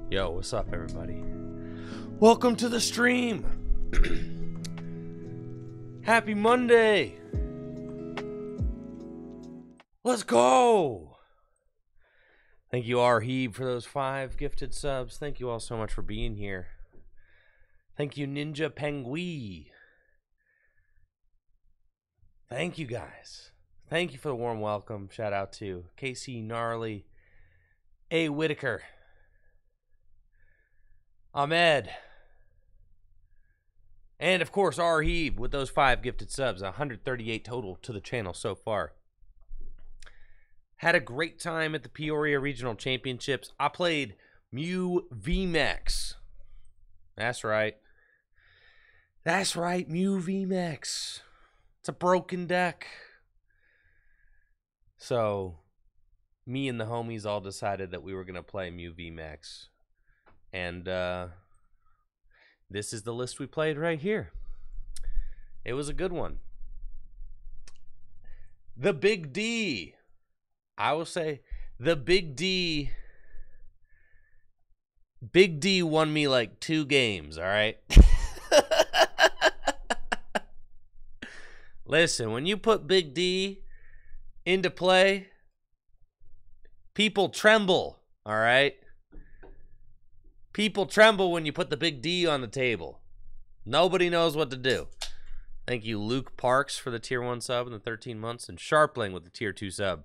Yo, what's up, everybody? Welcome to the stream. Happy Monday. Let's go. Thank you, Arheeb, for those 5 gifted subs. Thank you all so much for being here. Thank you, Ninja Pengui. Thank you, guys. Thank you for the warm welcome. Shout out to KC Gnarly, A. Whitaker, Ahmed, and of course Arheeb with those 5 gifted subs. 138 total to the channel so far. Had a great time at the Peoria Regional Championships. I played Mew VMAX. That's right. That's right, Mew VMAX. It's a broken deck. So, me and the homies all decided that we were going to play Mew VMAX. And this is the list we played right here. It was a good one. The Big D. I will say the Big D. Big D won me like 2 games, all right? Listen, when you put Big D into play, people tremble, all right? People tremble when you put the Big D on the table. Nobody knows what to do. Thank you, Luke Parks, for the Tier 1 sub in the 13 months, and Sharpling with the Tier 2 sub.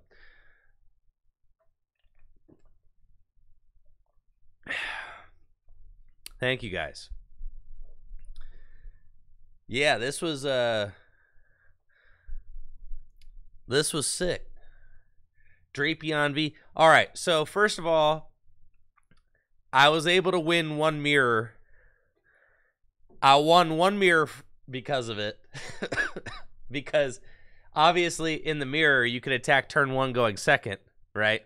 Thank you, guys. Yeah, this was sick. Drapion V. All right, so first of all, I was able to win 1 mirror. I won 1 mirror because of it. Because obviously in the mirror you can attack turn 1 going second, right?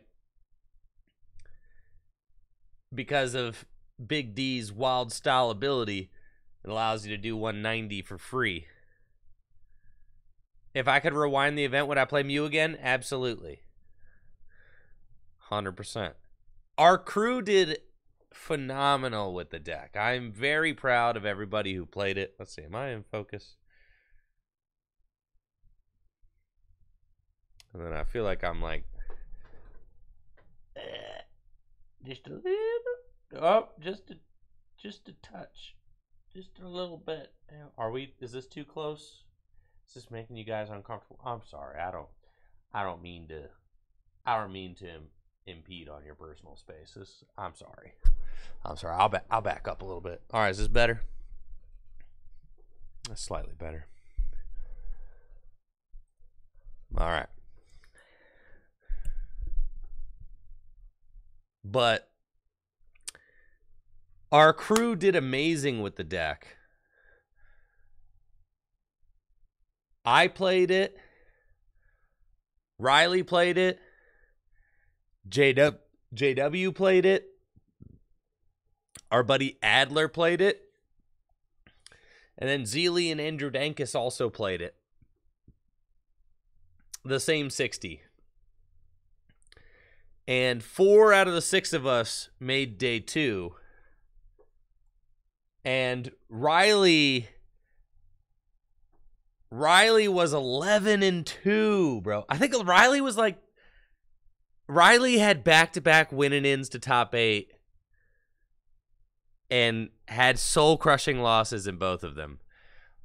Because of Big D's wild style ability, it allows you to do 190 for free. If I could rewind the event, would I play Mew again? Absolutely. 100%. Our crew did phenomenal with the deck. I'm very proud of everybody who played it. Let's see, am I in focus? And then I feel like I'm like just a little. Oh, just a touch. Just a little bit. Are we, is this too close? Is this making you guys uncomfortable? I'm sorry. I don't mean to impede on your personal spaces. I'm sorry. I'll back up a little bit. All right, is this better? That's slightly better. All right. But our crew did amazing with the deck. I played it. Riley played it. JW played it. Our buddy Adler played it. And then Zeely and Andrew Dankus also played it. The same 60. And 4 out of the 6 of us made day 2. And Riley was 11-2, bro. I think Riley was like, Riley had back-to-back win-and-ins to top 8 and had soul-crushing losses in both of them.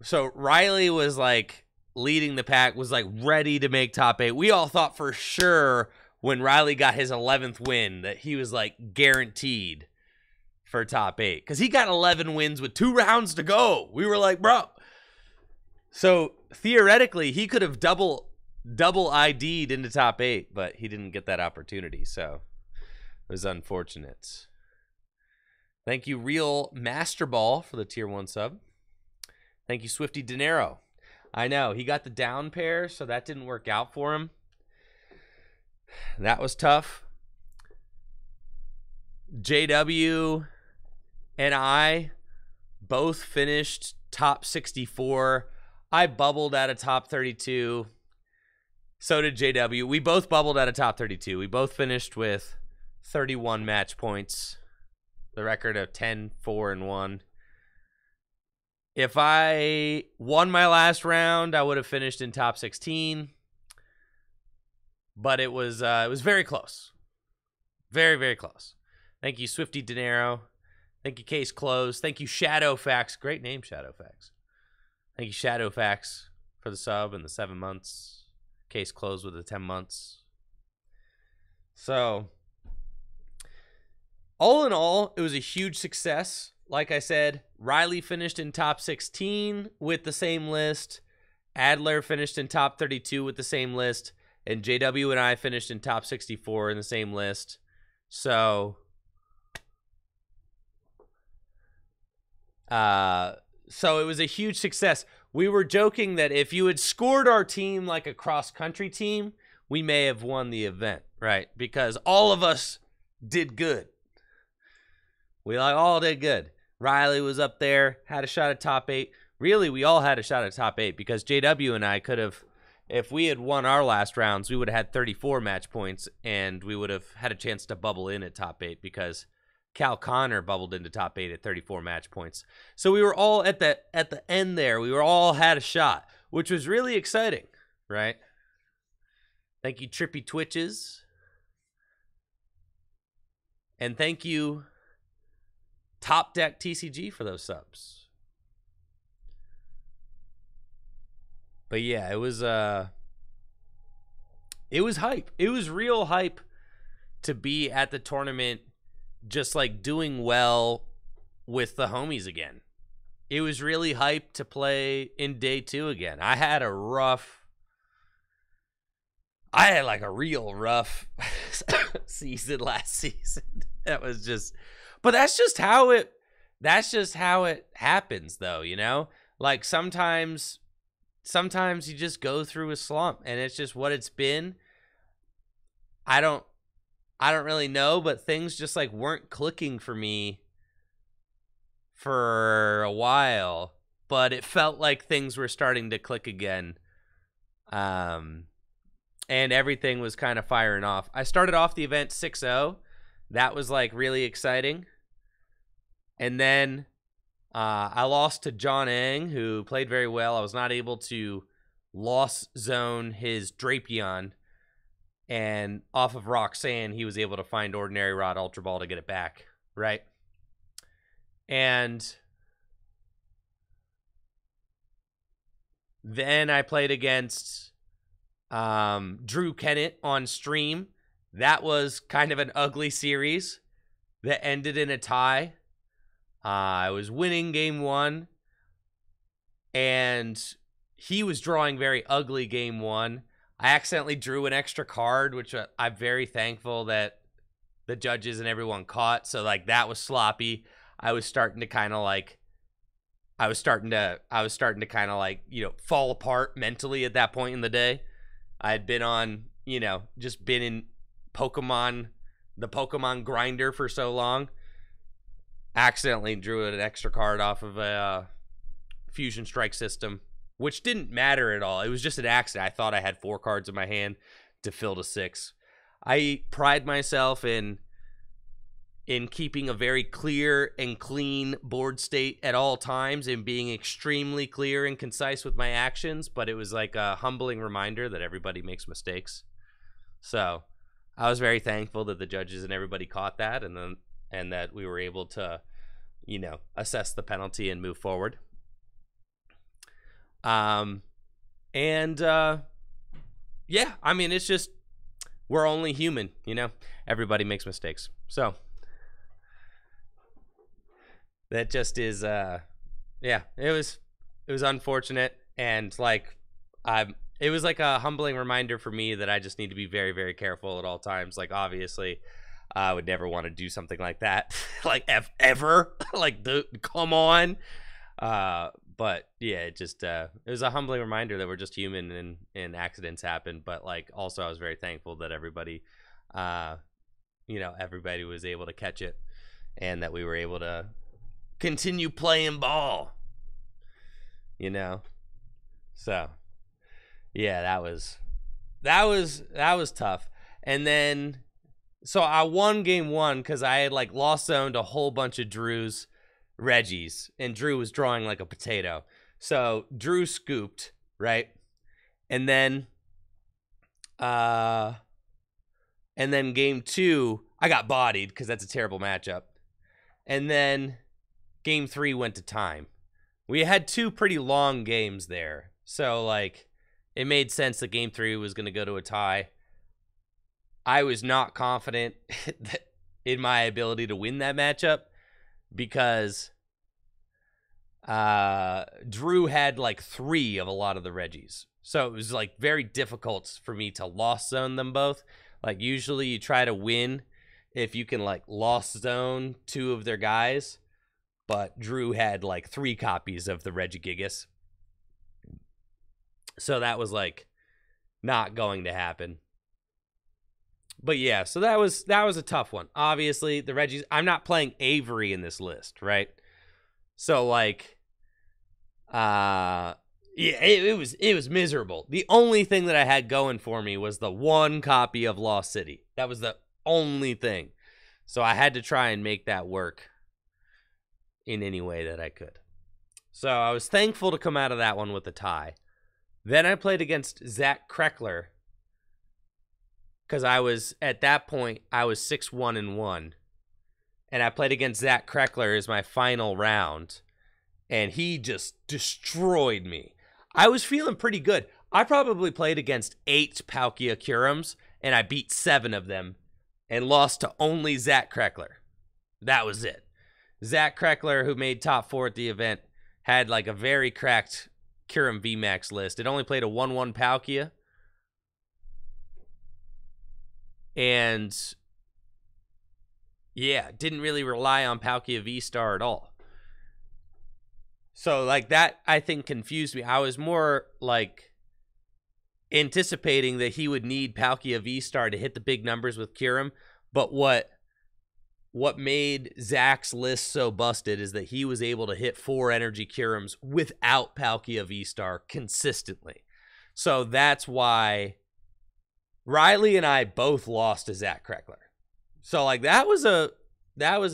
So Riley was like leading the pack, was like ready to make top 8. We all thought for sure when Riley got his 11th win that he was like guaranteed for top 8 because he got 11 wins with 2 rounds to go. We were like, bro. So theoretically, he could have double ID'd into top 8, but he didn't get that opportunity. So it was unfortunate. Thank you, Real Master Ball, for the Tier 1 sub. Thank you, Swifty Dinero. I know he got the down pair, so that didn't work out for him. That was tough. JW and I both finished top 64. I bubbled out of top 32. So did JW. We both bubbled out of top 32. We both finished with 31 match points, the record of 10-4-1. If I won my last round, I would have finished in top 16. But it was very close. Very, very close. Thank you, Swifty Dinero. Thank you, Case Closed. Thank you, Shadowfax. Great name, Shadowfax. Thank you, Shadowfax, for the sub and the 7 months. Case Closed with the 10 months. So, all in all, it was a huge success. Like I said, Riley finished in top 16 with the same list. Adler finished in top 32 with the same list. And JW and I finished in top 64 in the same list. So, it was a huge success. We were joking that if you had scored our team like a cross-country team, we may have won the event, right? Because all of us did good. We all did good. Riley was up there, had a shot at top 8. Really, we all had a shot at top 8 because JW and I could have, if we had won our last rounds, we would have had 34 match points, and we would have had a chance to bubble in at top 8 because Cal Connor bubbled into top 8 at 34 match points. So we were all at the end there. We were all had a shot, which was really exciting, right? Thank you, Trippy Twitches. And thank you, Top Deck TCG, for those subs. But yeah, it was hype. It was real hype to be at the tournament, just like doing well with the homies again. It was really hype to play in day 2 again. I had like a real rough season last season. That was just, but that's just how it happens though, you know? Like sometimes you just go through a slump and it's just what it's been. I don't really know, but things just like weren't clicking for me for a while, but it felt like things were starting to click again. And everything was kind of firing off. I started off the event 6-0. That was like really exciting. And then I lost to John Eng, who played very well. I was not able to loss zone his Drapion. And off of Roxanne, he was able to find Ordinary Rod Ultra Ball to get it back, right? And then I played against Drew Kennett on stream. That was kind of an ugly series that ended in a tie. I was winning game 1, and he was drawing very ugly game 1. I accidentally drew an extra card, which I'm very thankful that the judges and everyone caught. So like that was sloppy. I was starting to kind of like, you know, fall apart mentally at that point in the day. I had been on, you know, just been in the Pokemon grinder for so long. Accidentally drew an extra card off of a Fusion Strike system, which didn't matter at all. It was just an accident. I thought I had 4 cards in my hand to fill to 6. I pride myself in keeping a very clear and clean board state at all times and being extremely clear and concise with my actions, but it was like a humbling reminder that everybody makes mistakes. So I was very thankful that the judges and everybody caught that, and that we were able to, you know, assess the penalty and move forward. Yeah, I mean, it's just, we're only human, you know, everybody makes mistakes. So that just is, yeah, it was unfortunate. And like, it was like a humbling reminder for me that I just need to be very, very careful at all times. Like, obviously I would never want to do something like that, like ever, like come on. But yeah, it just, it was a humbling reminder that we're just human and accidents happen. But like, also I was very thankful that everybody, you know, everybody was able to catch it and that we were able to continue playing ball, you know? So yeah, that was tough. And then So I won game 1 because I had like lost zoned a whole bunch of Drew's Reggies, and Drew was drawing like a potato. So Drew scooped, right? And then game 2, I got bodied because that's a terrible matchup. And then game 3 went to time. We had 2 pretty long games there. So like it made sense that game 3 was going to go to a tie. I was not confident in my ability to win that matchup because Drew had like 3 of a lot of the Reggies. So it was like very difficult for me to lost zone them both. Like usually you try to win if you can like lost zone 2 of their guys, but Drew had like 3 copies of the Regigigas. So that was like not going to happen. But yeah, so that was a tough one. Obviously, the Reggies, I'm not playing Avery in this list, right? So like yeah, it was miserable. The only thing that I had going for me was the 1 copy of Lost City. That was the only thing. So I had to try and make that work in any way that I could. So I was thankful to come out of that one with a tie. Then I played against Zach Kreckler because I was, at that point, I was 6-1-1. And I played against Zach Kreckler as my final round. And he just destroyed me. I was feeling pretty good. I probably played against 8 Palkia Curums, and I beat 7 of them and lost to only Zach Kreckler. That was it. Zach Kreckler, who made top 4 at the event, had like a very cracked Curum VMAX list. It only played a 1-1 Palkia. And yeah, didn't really rely on Palkia V-Star at all. So like that, I think, confused me. I was more like anticipating that he would need Palkia V-Star to hit the big numbers with Curum. But what made Zach's list so busted is that he was able to hit 4 energy Curums without Palkia V-Star consistently. So that's why Riley and I both lost to Zach Kreckler. So like that was a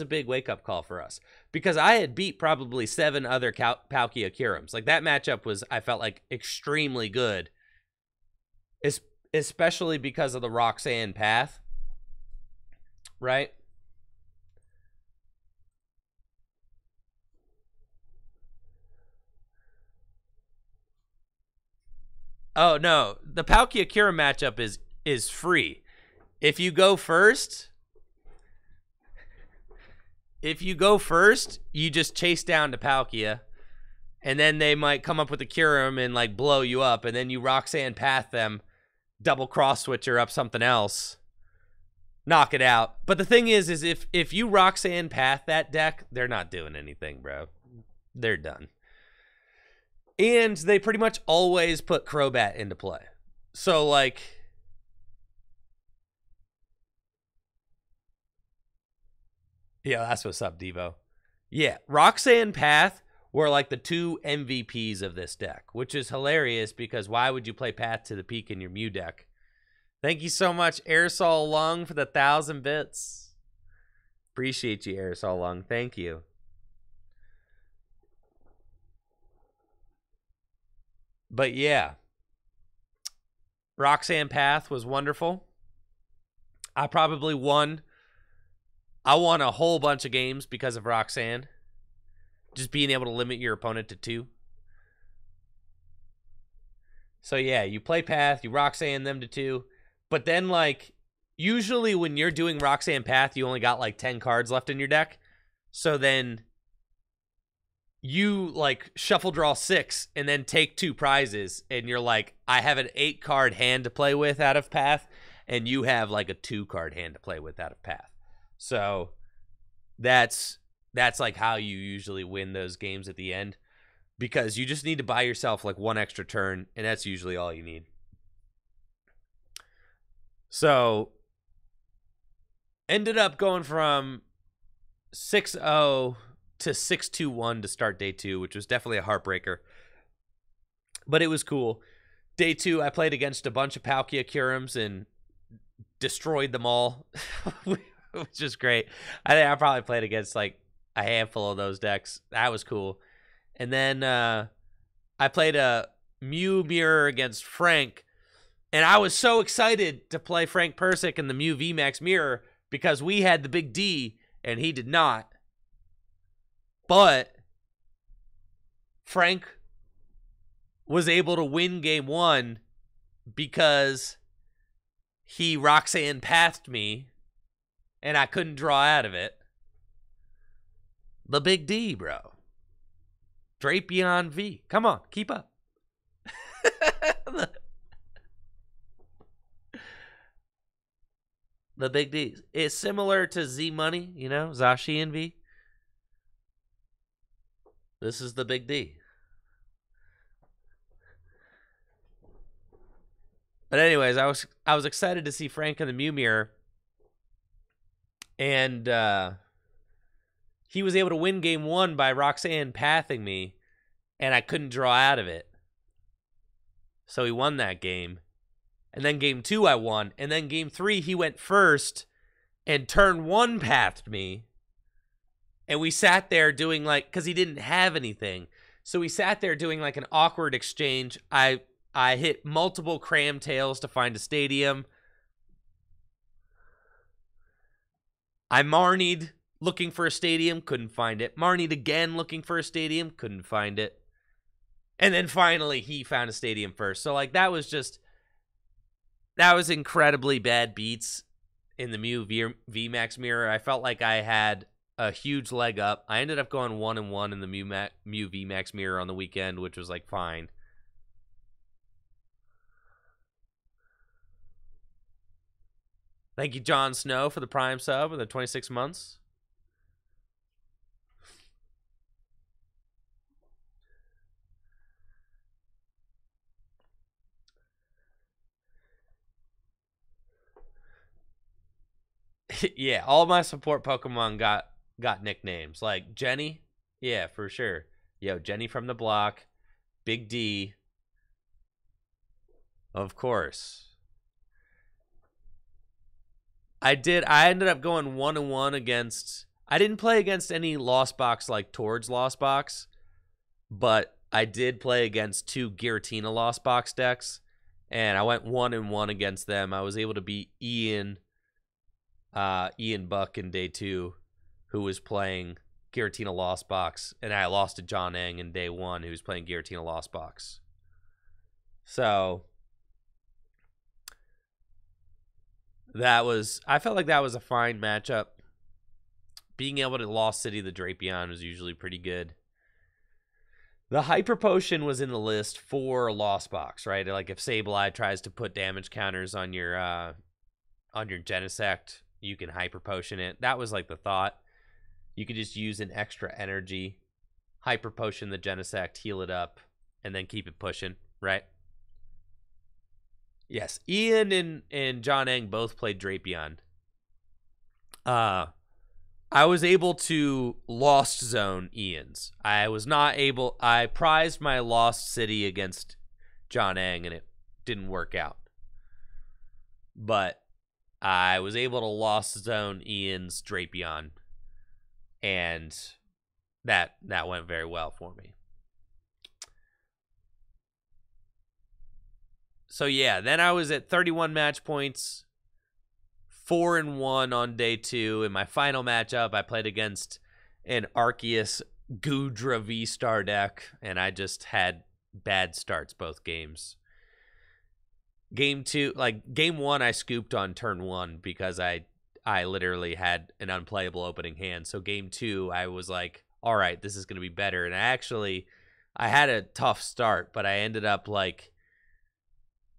big wake-up call for us because I had beat probably 7 other Palkia Curums. Like that matchup was, I felt like, extremely good, especially because of the Roxanne path, right? Oh no, the Palkia Curum matchup is free. If you go first, you just chase down to Palkia, and then they might come up with a Curum and like blow you up, and then you Roxanne path them, double cross switcher up something else, knock it out. But the thing is if you Roxanne path that deck, they're not doing anything, bro. They're done. And they pretty much always put Crobat into play. So like, yeah, that's what's up, Devo. Yeah, Roxanne Path were like the 2 MVPs of this deck, which is hilarious because why would you play Path to the Peak in your Mew deck? Thank you so much, Aerosol Lung, for the 1,000 bits. Appreciate you, Aerosol Lung. Thank you. But yeah, Roxanne Path was wonderful. I probably won. I won a whole bunch of games because of Roxanne. Just being able to limit your opponent to 2. So yeah, you play Path, you Roxanne them to 2. But then like, usually when you're doing Roxanne Path, you only got like 10 cards left in your deck. So then you like shuffle draw 6 and then take 2 prizes, and you're like, I have an 8-card hand to play with out of Path, and you have like a 2-card hand to play with out of Path. So that's like how you usually win those games at the end, because you just need to buy yourself like 1 extra turn, and that's usually all you need. So ended up going from 6-0 to 6-2-1 to start day 2, which was definitely a heartbreaker. But it was cool. Day 2, I played against a bunch of Palkia Curums and destroyed them all, which is great. I think I probably played against like a handful of those decks. That was cool. And then I played a Mew Mirror against Frank, and I was so excited to play Frank Persick in the Mew VMAX Mirror because we had the big D and he did not. But Frank was able to win game 1 because he Roxanne pathed me and I couldn't draw out of it. The big D, bro. Drapion V. Come on, keep up. The big D. It's similar to Z Money, you know, Zacian V. This is the big D. But anyways, I was excited to see Frank in the Mew Mirror. And he was able to win game 1 by Roxanne pathing me, and I couldn't draw out of it. So he won that game. And then game 2 I won. And then game 3 he went first and turn 1 pathed me. And we sat there doing like, because he didn't have anything. So we sat there doing like an awkward exchange. I hit multiple cram tails to find a stadium. I Marnied looking for a stadium, couldn't find it. Marnied again looking for a stadium, couldn't find it. And then finally he found a stadium first. So like that was incredibly bad beats in the Mew VMAX Mirror. I felt like I had a huge leg up. I ended up going 1-1 in the Mew VMAX Mirror on the weekend, which was like fine. Thank you, Jon Snow, for the Prime sub and the 26 months. Yeah, all my support Pokemon got nicknames. Like Jenny, yeah, for sure. Yo, Jenny from the block, Big D, of course. I ended up going 1-1 against. I didn't play against any Lost Box like towards Lost Box, but I did play against 2 Giratina Lost Box decks, and I went 1-1 against them. I was able to beat Ian Buck in day 2, who was playing Giratina Lost Box, and I lost to John Eng in day 1, who was playing Giratina Lost Box. So I felt like that was a fine matchup. Being able to Lost City the Drapion was usually pretty good. The Hyper Potion was in the list for Lost Box, right? Like if Sableye tries to put damage counters on your Genesect, you can Hyper Potion it. That was like the thought. You could just use an extra energy, Hyper Potion the Genesect, heal it up, and then keep it pushing, right? Yes, Ian and John Eng both played Drapion. I was able to Lost Zone Ian's. I prized my Lost City against John Eng, and it didn't work out. But I was able to Lost Zone Ian's Drapion, and that went very well for me. So yeah, then I was at 31 match points, 4-1 on day 2. In my final matchup, I played against an Arceus Goodra V-Star deck, and I just had bad starts both games. Game 1, I scooped on turn 1 because I literally had an unplayable opening hand. So game 2, I was like, all right, this is going to be better. And I had a tough start, but I ended up like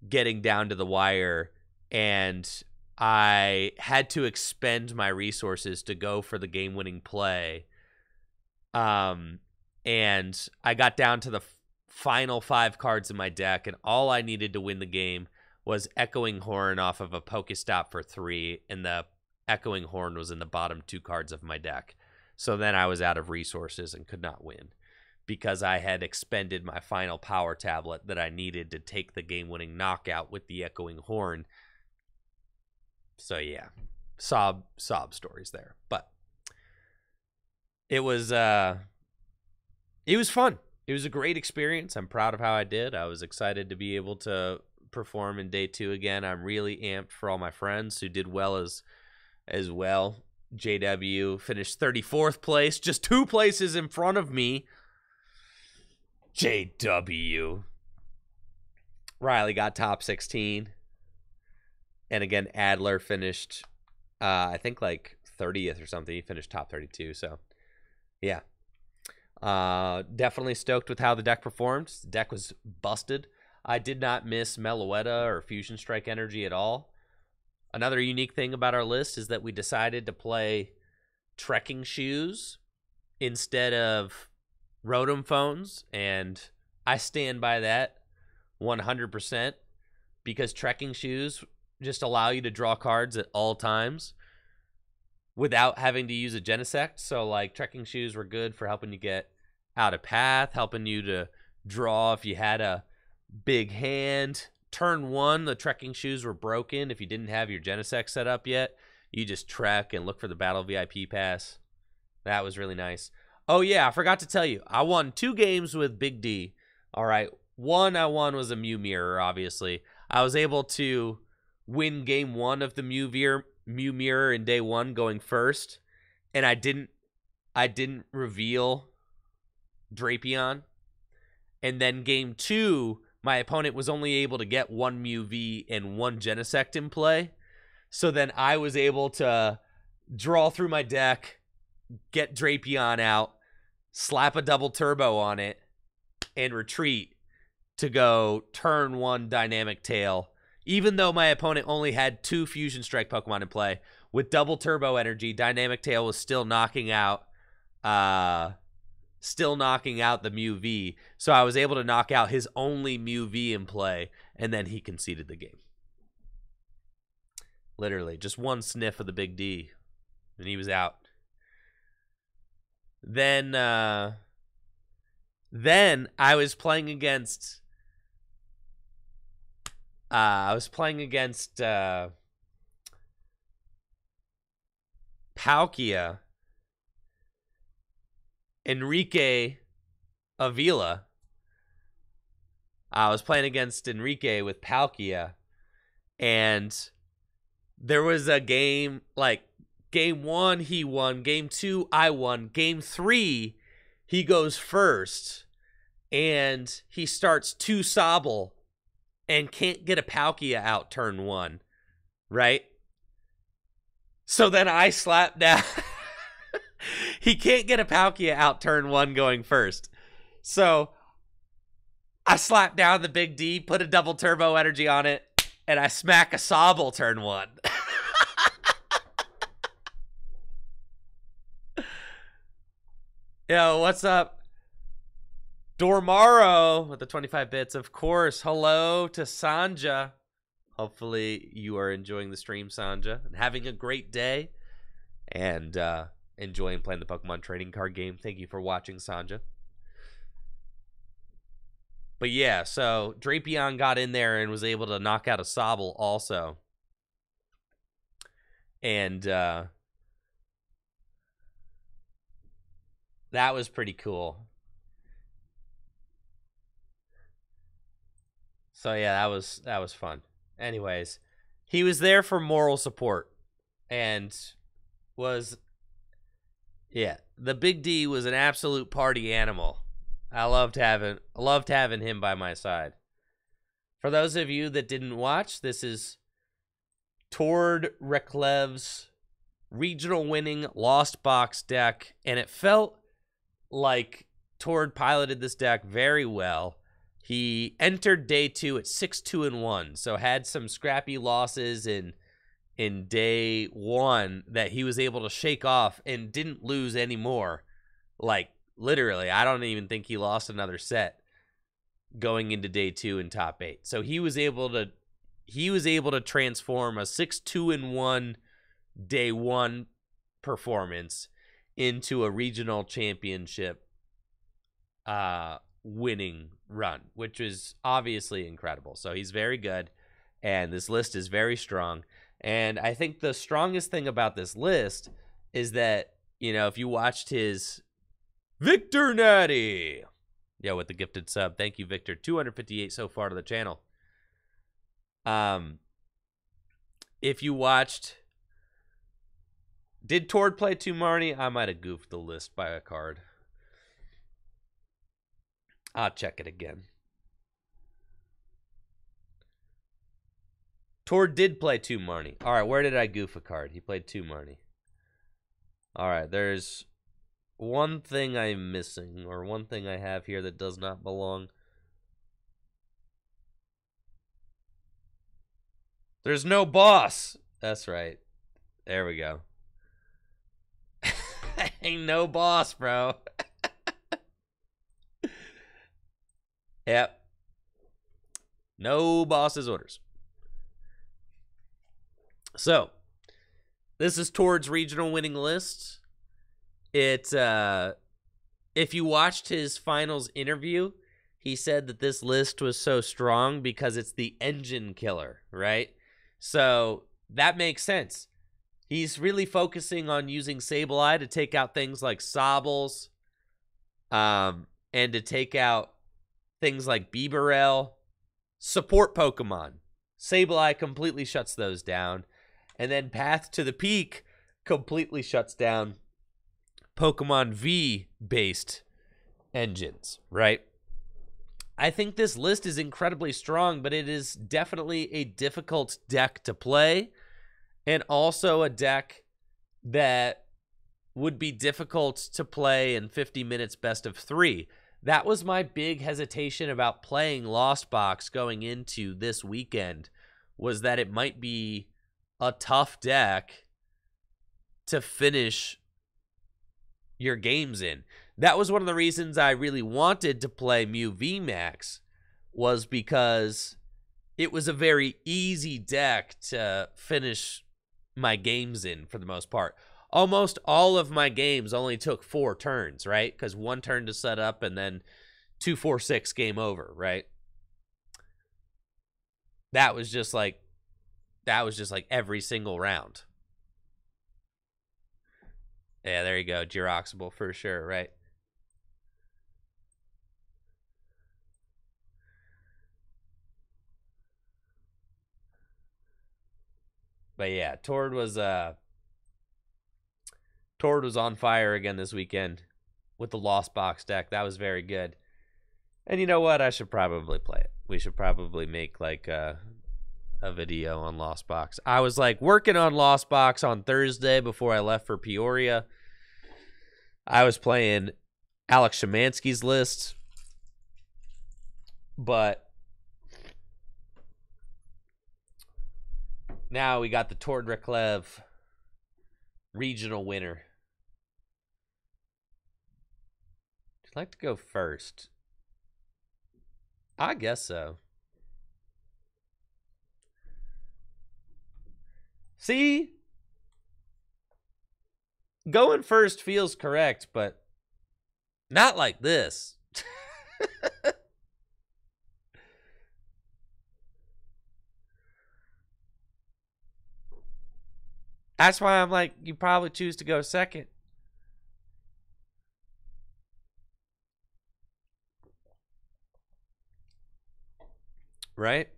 getting down to the wire, and I had to expend my resources to go for the game-winning play. And I got down to the final 5 cards in my deck, and all I needed to win the game was Echoing Horn off of a Pokestop for 3, and the Echoing Horn was in the bottom 2 cards of my deck. So then I was out of resources and could not win, because I had expended my final power tablet that I needed to take the game-winning knockout with the Echoing Horn. So yeah, sob stories there, but it was fun. It was a great experience. I'm proud of how I did. I was excited to be able to perform in day 2 again. I'm really amped for all my friends who did well as well. JW finished 34th place, just 2 places in front of me. JW. Riley got top 16. And again, Adler finished, I think, like 30th or something. He finished top 32. So, yeah. Definitely stoked with how the deck performed. The deck was busted. I did not miss Meloetta or Fusion Strike Energy at all. Another unique thing about our list is that we decided to play Trekking Shoes instead of Rotom Phones, and I stand by that 100% because Trekking Shoes just allow you to draw cards at all times without having to use a Genesect. So, like, Trekking Shoes were good for helping you get out of path, helping you to draw if you had a big hand. Turn 1, the Trekking Shoes were broken. If you didn't have your Genesect set up yet, you just trek and look for the Battle VIP pass. That was really nice. Oh, yeah, I forgot to tell you. I won 2 games with Big D. All right, one I won was a Mew Mirror, obviously. I was able to win game 1 of the Mew Mirror in day 1 going first, and I didn't reveal Drapion. And then game 2, my opponent was only able to get 1 Mew V and 1 Genesect in play. So then I was able to draw through my deck, get Drapion out, slap a double turbo on it, and retreat to go turn 1 Dynamic Tail. Even though my opponent only had 2 Fusion Strike Pokemon in play, with double turbo energy, Dynamic Tail was still knocking out the Mew V. So I was able to knock out his only Mew V in play, and then he conceded the game. Literally, just 1 sniff of the Big D, and he was out. Then I was playing against Palkia, Enrique Avila. I was playing against Enrique with Palkia, and there was a game, like, game 1, he won. Game 2, I won. Game 3, he goes first, and he starts 2 Sobble and can't get a Palkia out turn 1, right? So then I slap down. He can't get a Palkia out turn 1 going first. So I slap down the Big D, put a double turbo energy on it, and I smack a Sobble turn 1. Yo, what's up? Dormaro with the 25 bits, of course. Hello to Sanja. Hopefully you are enjoying the stream, Sanja, and having a great day, and enjoying playing the Pokemon trading card game. Thank you for watching, Sanja. But yeah, so Drapion got in there and was able to knock out a Sobble also. And that was pretty cool. So yeah, that was fun. Anyways, he was there for moral support, and was, yeah, the Big D was an absolute party animal. I loved having him by my side. For those of you that didn't watch, this is Tord Reklev's regional winning Lost Box deck, and it felt like Tord piloted this deck very well. He entered day 2 at 6-2-1, so had some scrappy losses in day 1 that he was able to shake off and didn't lose anymore. Like, literally, I don't even think he lost another set going into day 2 in top 8. So he was able to transform a 6-2-1 day 1 performance into a regional championship winning run, which is obviously incredible. So he's very good, and this list is very strong. And I think the strongest thing about this list is that, you know, if you watched his Victor Natty, yeah, with the gifted sub. Thank you, Victor. 258 so far to the channel. If you watched, did Tord play two Marnie? I might have goofed the list by a card. I'll check it again. Tord did play two Marnie. All right, where did I goof a card? He played two Marnie. All right, there's one thing I'm missing, or one thing I have here that does not belong. There's no boss. That's right. There we go. Ain't no boss, bro. Yep. No boss's orders. So, this is Tord's regional winning list. It, if you watched his finals interview, he said that this list was so strong because it's the engine killer, right? So, that makes sense. He's really focusing on using Sableye to take out things like Sobbles, and to take out things like Bibarel, support Pokemon. Sableye completely shuts those down. And then Path to the Peak completely shuts down Pokemon V-based engines, right? I think this list is incredibly strong, but it is definitely a difficult deck to play, and also a deck that would be difficult to play in 50 minutes best of 3. That was my big hesitation about playing Lost Box going into this weekend, was that it might be a tough deck to finish your games in. That was one of the reasons I really wanted to play Mew VMAX, was because it was a very easy deck to finish my games in for the most part. Almost all of my games only took 4 turns, right? Because 1 turn to set up and then 2, 4, 6 game over, right? That was just like every single round. Yeah, there you go. Giroxable for sure, right? But yeah, Tord was on fire again this weekend with the Lost Box deck. That was very good. And you know what? I should probably play it. We should probably make like a video on Lost Box. I was like working on Lost Box on Thursday before I left for Peoria. I was playing Alex Shemansky's list, but now we got the Tord Reklev regional winner. Would you like to go first? I guess so. See? Going first feels correct, but not like this. That's why I'm like, you probably choose to go second. Right?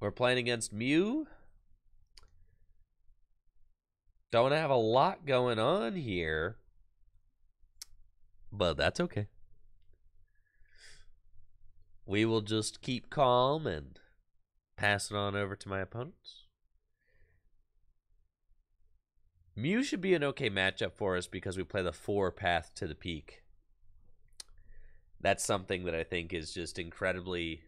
We're playing against Mew. Don't have a lot going on here, but that's okay. We will just keep calm and pass it on over to my opponents. Mew should be an okay matchup for us because we play the 4 Path to the Peak. That's something that I think is just incredibly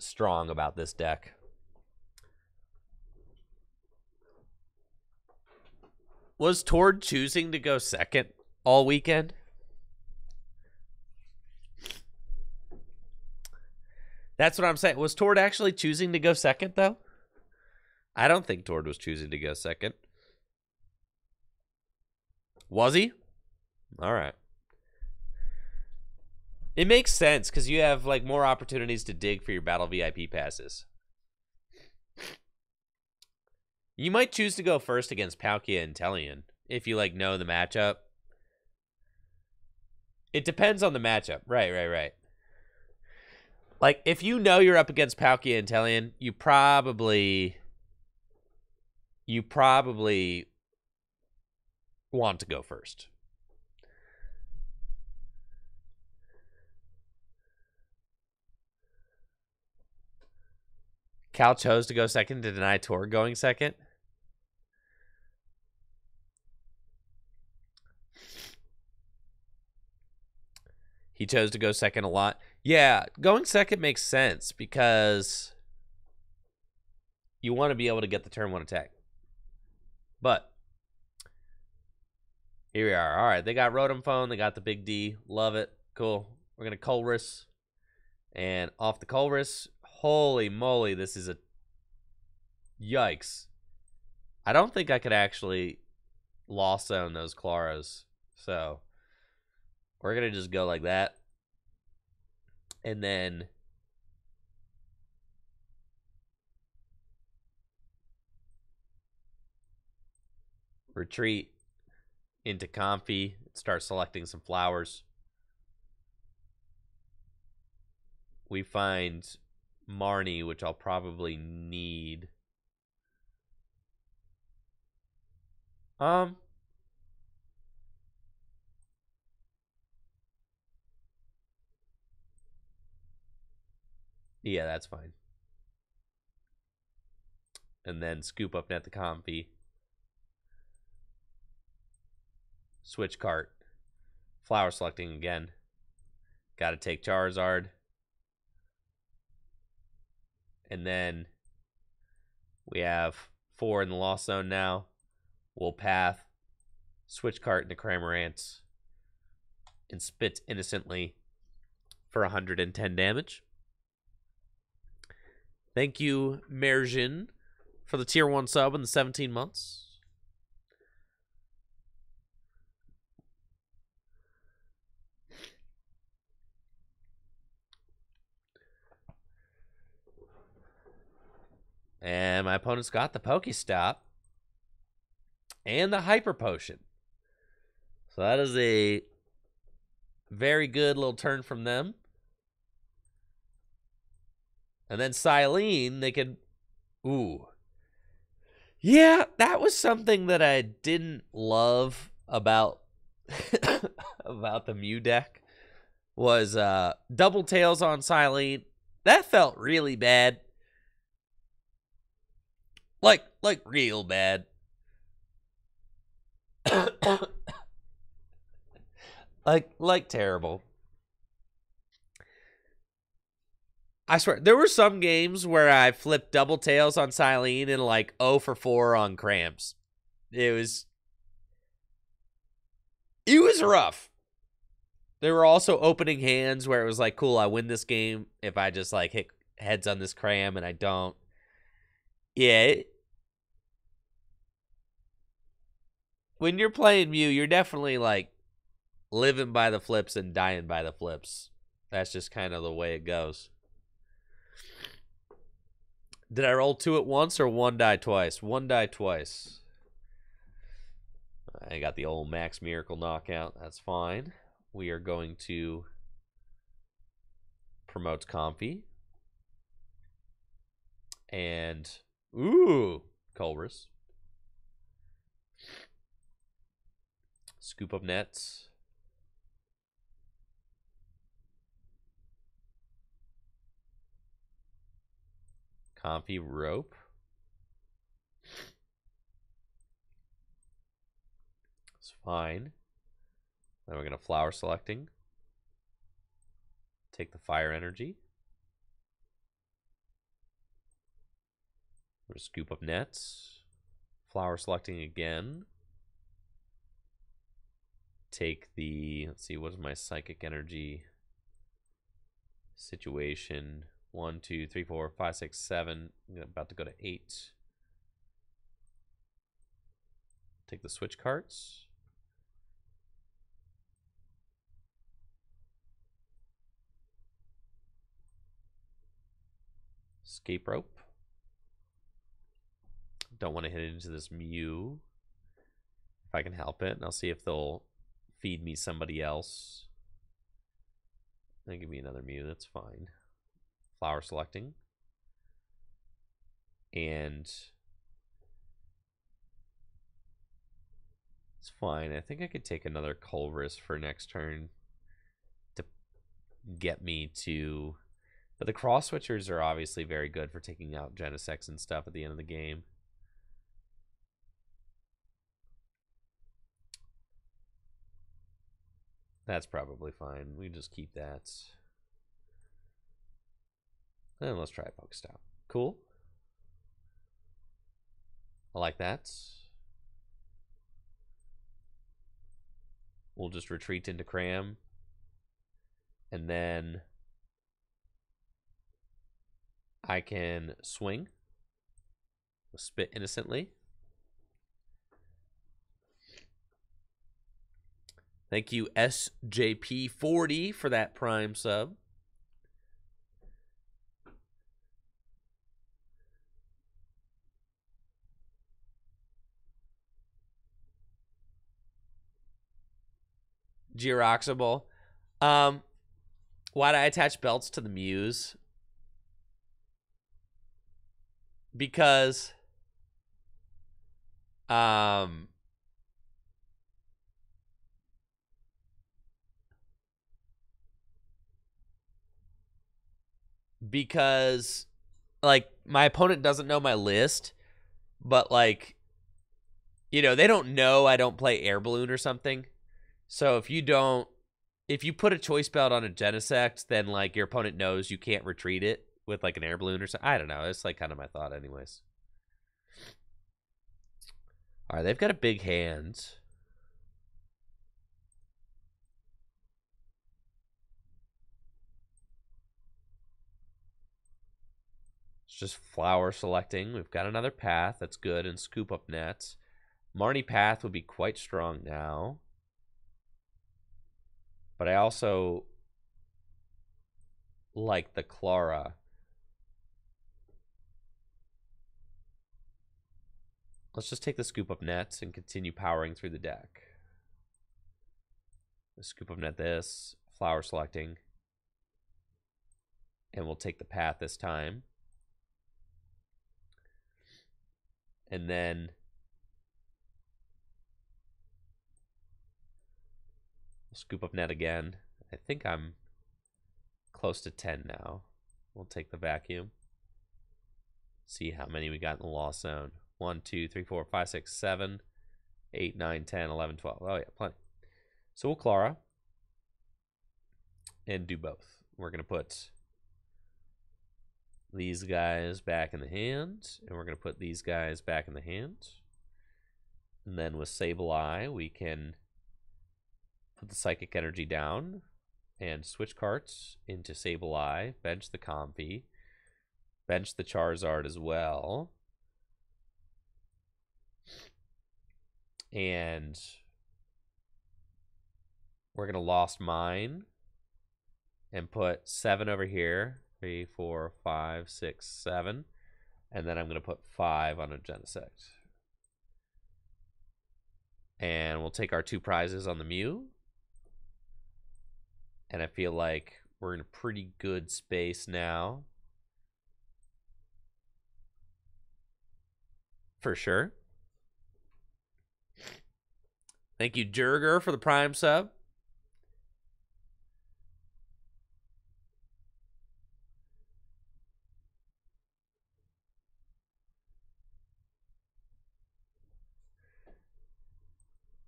strong about this deck. Was Tord choosing to go second all weekend? That's what I'm saying. Was Tord actually choosing to go second, though? I don't think Tord was choosing to go second. Was he? All right. It makes sense because you have like more opportunities to dig for your battle VIP passes. You might choose to go first against Palkia and Tellian if you like know the matchup. It depends on the matchup. Right. Like if you know you're up against Palkia and Tellian, you probably want to go first. Cal chose to go second to deny Tor going second. He chose to go second a lot. Yeah, going second makes sense because you want to be able to get the turn one attack. But here we are. All right, they got Rotom Phone. They got the Big D. Love it. Cool. We're going to Colress. And off the Colress, holy moly, this is a... Yikes. I don't think I could actually Lost Zone those Claras. So we're going to just go like that. And then retreat into Comfy. Start selecting some flowers. We find Marnie, which I'll probably need. Yeah, that's fine. And then scoop up net the Comfy. Switch cart. Flower selecting again. Got to take Charizard. And then we have 4 in the Lost Zone now. We'll path. Switch cart into Cramorant. And spit innocently for 110 damage. Thank you, Merjin, for the tier 1 sub in the 17 months. And my opponent's got the Pokestop and the Hyper Potion. So that is a very good little turn from them. And then Silene, they could... Ooh. Yeah, that was something that I didn't love about about the Mew deck. Was double tails on Silene. That felt really bad. Like real bad. like terrible. I swear, there were some games where I flipped double tails on Silene and like 0 for 4 on Cramps. It was rough. There were also opening hands where it was like, cool, I win this game if I just like hit heads on this Cram and I don't. Yeah. When you're playing Mew, you're definitely like living by the flips and dying by the flips. That's just kind of the way it goes. Did I roll 2 at once or 1 die twice? 1 die twice. I got the old Max Miracle knockout. That's fine. We are going to promote Comfy. And, ooh, Colress. Scoop up nets. Comfy rope. It's fine. Then we're going to flower selecting. Take the fire energy. We're going to scoop up nets. Flower selecting again. Take the, let's see, what is my psychic energy situation? 1, 2, 3, 4, 5, 6, 7. I'm about to go to 8. Take the switch carts. Escape rope. Don't want to hit into this Mew. If I can help it. And I'll see if they'll feed me somebody else. They give me another Mew. That's fine. Flower selecting. And it's fine. I think I could take another Culverus for next turn to get me to... But the cross switchers are obviously very good for taking out Genesects and stuff at the end of the game. That's probably fine. We just keep that. And let's try a Pokestop. Cool. I like that. We'll just retreat into Cram. And then I can swing. Spit innocently. Thank you, SJP40, for that Prime sub. Georoxable. Why did I attach belts to the Mews? Because like my opponent doesn't know my list, but like, you know, they don't know I don't play Air Balloon or something. So if you put a choice belt on a Genesect, then like your opponent knows you can't retreat it with like an Air Balloon or something. I don't know. It's like kind of my thought anyways. All right, they've got a big hand. It's just flower selecting. We've got another path. That's good. And scoop up nets. Marnie path would be quite strong now. But I also like the Clara. Let's just take the scoop up nets and continue powering through the deck. The scoop up net this. Flower selecting. And we'll take the path this time. And then scoop up net again. I think I'm close to 10 now. We'll take the vacuum. See how many we got in the lost zone. 1, 2, 3, 4, 5, 6, 7, 8, 9, 10, 11, 12. Oh, yeah, plenty. So we'll Clara and do both. We're going to put these guys back in the hand, and we're going to put these guys back in the hand. And then with Sableye, we can put the Psychic Energy down and switch carts into Sableye, bench the Comfy, bench the Charizard as well. And we're going to Lost Mine and put 7 over here. 3, 4, 5, 6, 7. And then I'm going to put 5 on a Genesect. And we'll take our 2 prizes on the Mew. And I feel like we're in a pretty good space now. For sure. Thank you, Jurger, for the Prime sub.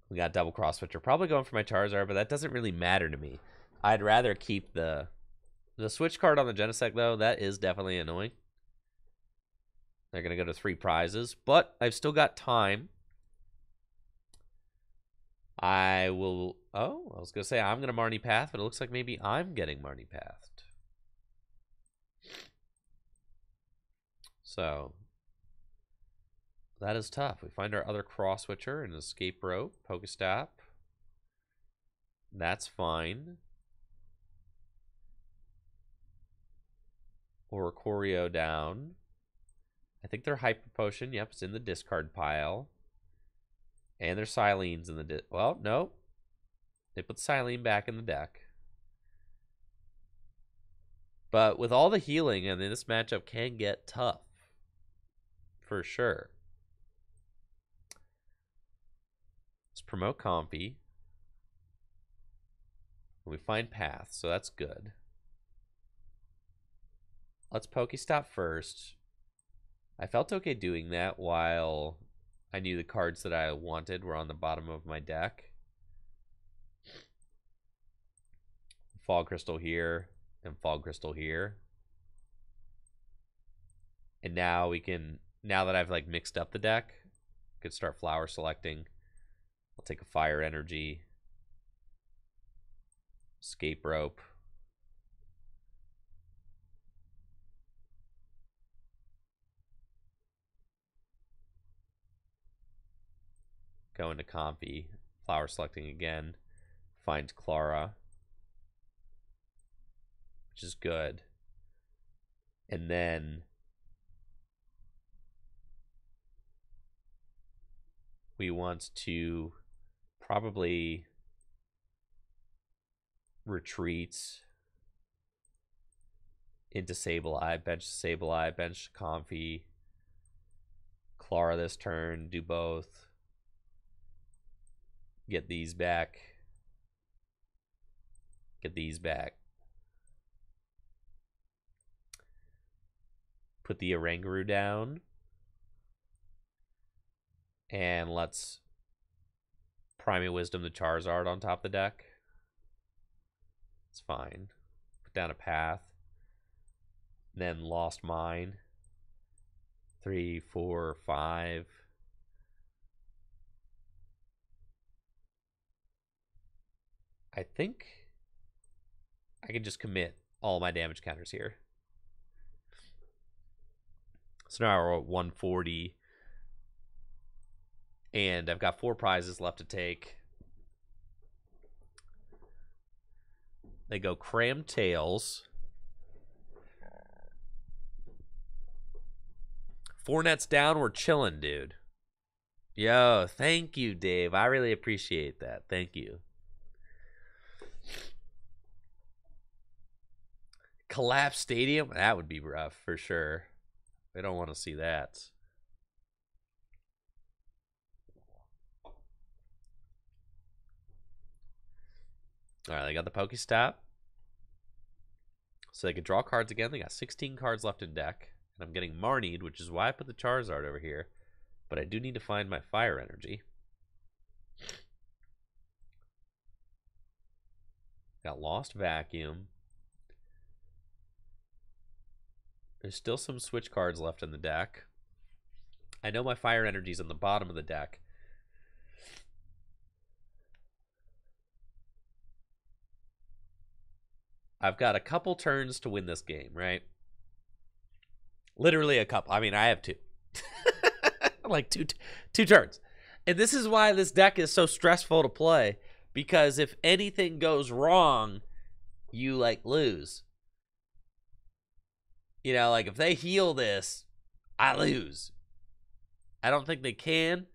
We got double cross switcher. Probably going for my Charizard, but that doesn't really matter to me. I'd rather keep the switch card on the Genesect, though. That is definitely annoying. They're going to go to 3 prizes, but I've still got time. I will... Oh, I was going to say I'm going to Marnie Path, but it looks like maybe I'm getting Marnie Pathed. So, that is tough. We find our other cross switcher and escape rope, Pokestop. That's fine. or Choreo down. I think they're Hyper Potion. Yep, it's in the discard pile. And there's Silene's in the... well, no. They put Silene back in the deck. But with all the healing, I mean, this matchup can get tough. For sure. Let's promote Comfy. We find Path, so that's good. Let's Pokestop first. I felt okay doing that while I knew the cards that I wanted were on the bottom of my deck. Fog Crystal here and Fog Crystal here. And now we can, now that I've like mixed up the deck, I could start flower selecting. I'll take a Fire Energy. Escape Rope. Go into Comfy. Flower selecting again. Find Clara, which is good. And then we want to probably retreat into Sableye, bench Sableye, bench Comfy, Clara this turn, do both, get these back, get these back, put the Oranguru down, and let's Primate Wisdom the Charizard on top of the deck. It's fine. Put down a Path. Then Lost Mine. 3, 4, 5. I think I can just commit all my damage counters here. So now we're at 140. And I've got 4 prizes left to take. They go Cram Tails. 4 nets down, we're chilling, dude. Yo, thank you, Dave. I really appreciate that. Thank you. Collapse Stadium? That would be rough for sure. I don't want to see that. All right, they got the Pokestop. So they can draw cards again. They got 16 cards left in deck. And I'm getting Marnied, which is why I put the Charizard over here. But I do need to find my Fire Energy. Got Lost Vacuum. There's still some switch cards left in the deck. I know my Fire Energy's on the bottom of the deck. I've got a couple turns to win this game, right? Literally a couple. I mean, I have 2. Like two turns. And this is why this deck is so stressful to play. Because if anything goes wrong, you, like, lose. You know, like, if they heal this, I lose. I don't think they can.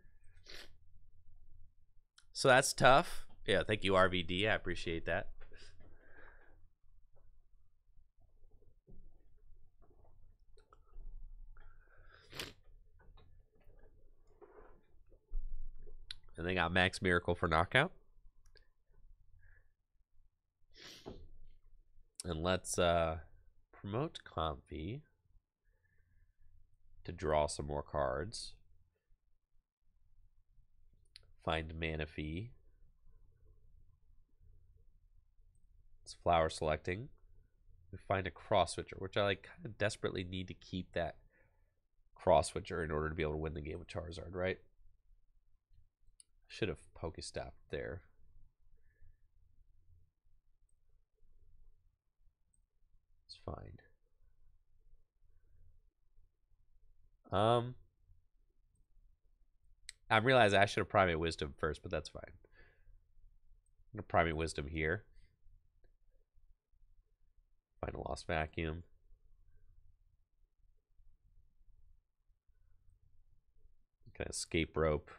So that's tough. Yeah, thank you, RVD. I appreciate that. And they got Max Miracle for knockout. And let's promote Comfy to draw some more cards. Find Manaphy. It's flower selecting. We find a cross switcher, which I like kind of desperately need to keep that cross switcher in order to be able to win the game with Charizard, right? Should have Pokestopped there. It's fine. I realize I should have Primate Wisdom first, but that's fine. I'm gonna Primate Wisdom here. Find a Lost Vacuum. Kind of escape rope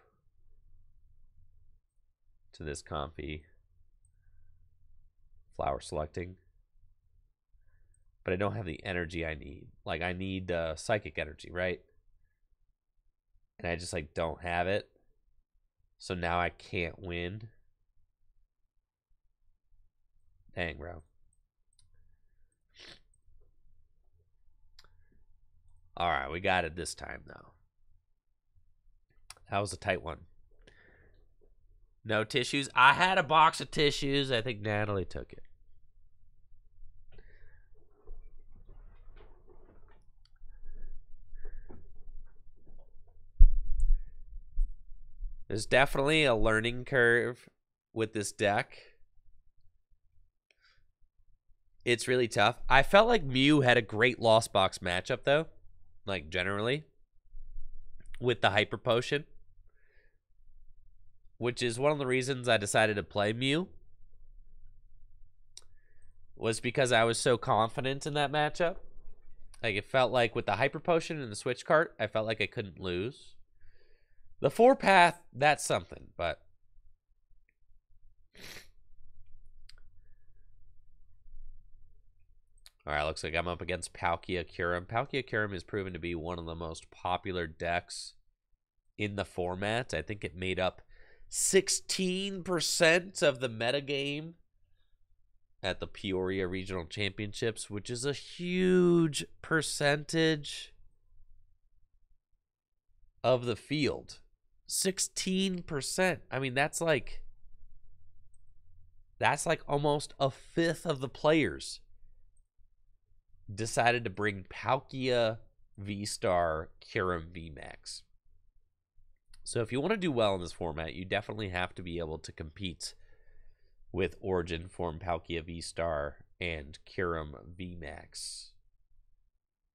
to this Comfy. Flower selecting. But I don't have the energy I need. Like, I need psychic energy, right? And I just, like, don't have it. So now I can't win. Dang, bro. All right, we got it this time, though. That was a tight one. No tissues. I had a box of tissues. I think Natalie took it. There's definitely a learning curve with this deck. It's really tough. I felt like Mew had a great Lost Box matchup, though. Like, generally. With the Hyper Potion. Which is one of the reasons I decided to play Mew. Was because I was so confident in that matchup. Like, it felt like with the Hyper Potion and the Switch Cart, I felt like I couldn't lose. The 4-path, that's something, but... Alright, looks like I'm up against Palkia Kyurem. Palkia Kyurem has proven to be one of the most popular decks in the format. I think it made up 16% of the metagame at the Peoria Regional Championships, which is a huge percentage of the field. 16%. I mean, that's like almost a fifth of the players decided to bring Palkia V-Star Kyurem VMAX. So if you want to do well in this format, you definitely have to be able to compete with Origin form Palkia V-Star and Kyurem VMAX.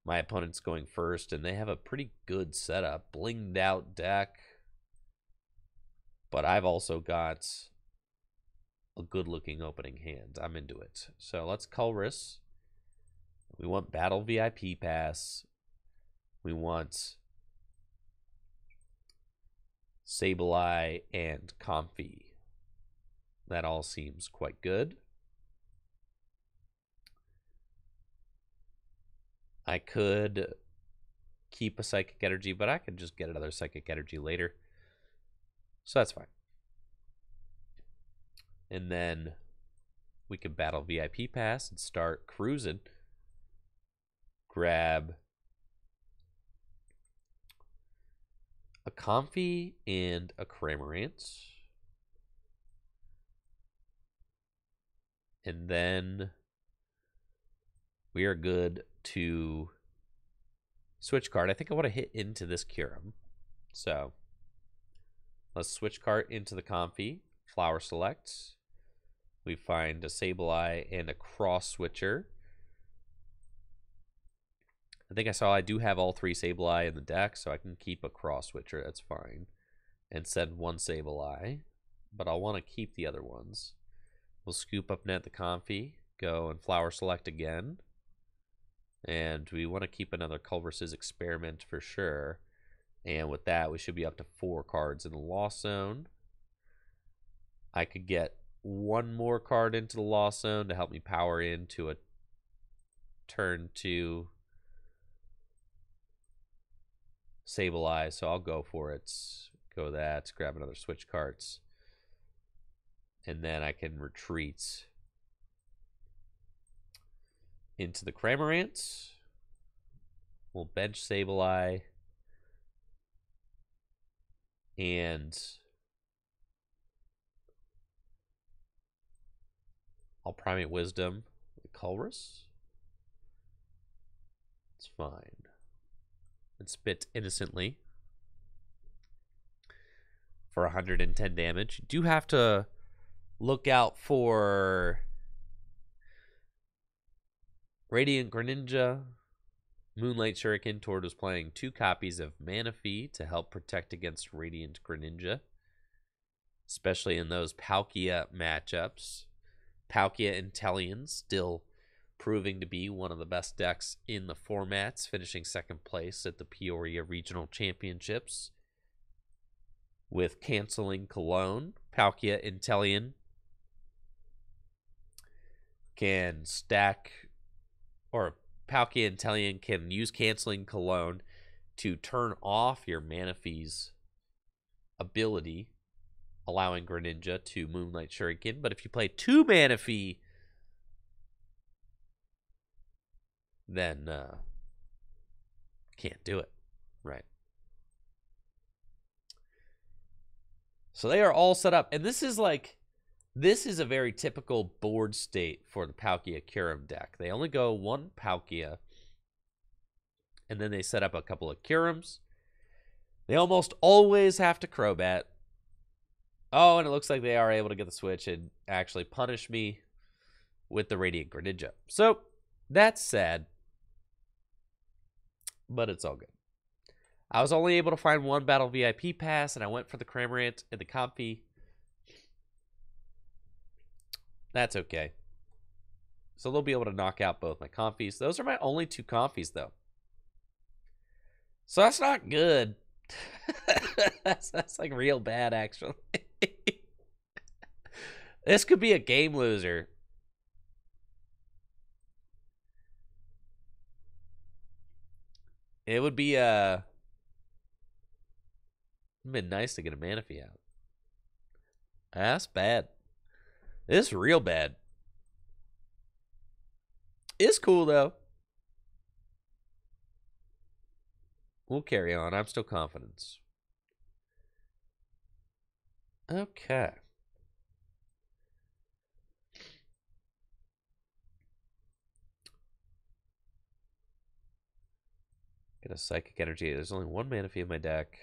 My opponent's going first, and they have a pretty good setup. Blinged out deck. But I've also got a good-looking opening hand. I'm into it. So let's Colress. We want Battle VIP Pass. We want Sableye and Comfy. That all seems quite good. I could keep a Psychic Energy, but I could just get another Psychic Energy later. So that's fine. And then we could Battle VIP Pass and start cruising. Grab a Comfy and a Cramorant. And then we are good to switch card. I think I want to hit into this Kyurem. So let's switch card into the Comfy. Flower select. We find a Sableye and a Cross Switcher. I think I saw I do have all 3 Sableye in the deck, so I can keep a Cross Switcher. That's fine. And send 1 Sableye. But I'll want to keep the other ones. We'll scoop up net the Comfy. Go and Flower select again. And we want to keep another Culver's Experiment for sure. And with that, we should be up to 4 cards in the Lost Zone. I could get 1 more card into the Lost Zone to help me power into a turn 2 Sableye, so I'll go for it. Go that, grab another switch cards. And then I can retreat into the Cramorant. We'll bench Sableye. And I'll Primate Wisdom with Colress. It's fine. And spit innocently for 110 damage. You do have to look out for Radiant Greninja. Moonlight Shuriken. Tord was playing 2 copies of Manaphy to help protect against Radiant Greninja, especially in those Palkia matchups. Palkia Inteleon still proving to be one of the best decks in the formats, finishing 2nd place at the Peoria Regional Championships with canceling Cologne. Palkia Inteleon can stack, or Palkia Inteleon can use canceling Cologne to turn off your Manaphy's ability, allowing Greninja to Moonlight Shuriken. But if you play 2 Manaphy, then can't do it. Right. So they are all set up. And this is a very typical board state for the Palkia Kyurem deck. They only go 1 Palkia, and then they set up a couple of Kyurems. They almost always have to Crobat. Oh, and it looks like they are able to get the switch and actually punish me with the Radiant Greninja. So, that's sad. But it's all good. I was only able to find 1 Battle VIP pass, and I went for the Cramorant and the Comfey. That's okay. So they'll be able to knock out both my Comfeys. Those are my only 2 Comfeys, though. So that's not good. that's like real bad, actually. This could be a game loser. It would be it'd been nice to get a Manaphy out. That's bad. It's real bad. It's cool, though. We'll carry on. I'm still confident. Okay. Get a Psychic Energy. There's only 1 Manaphy in my deck.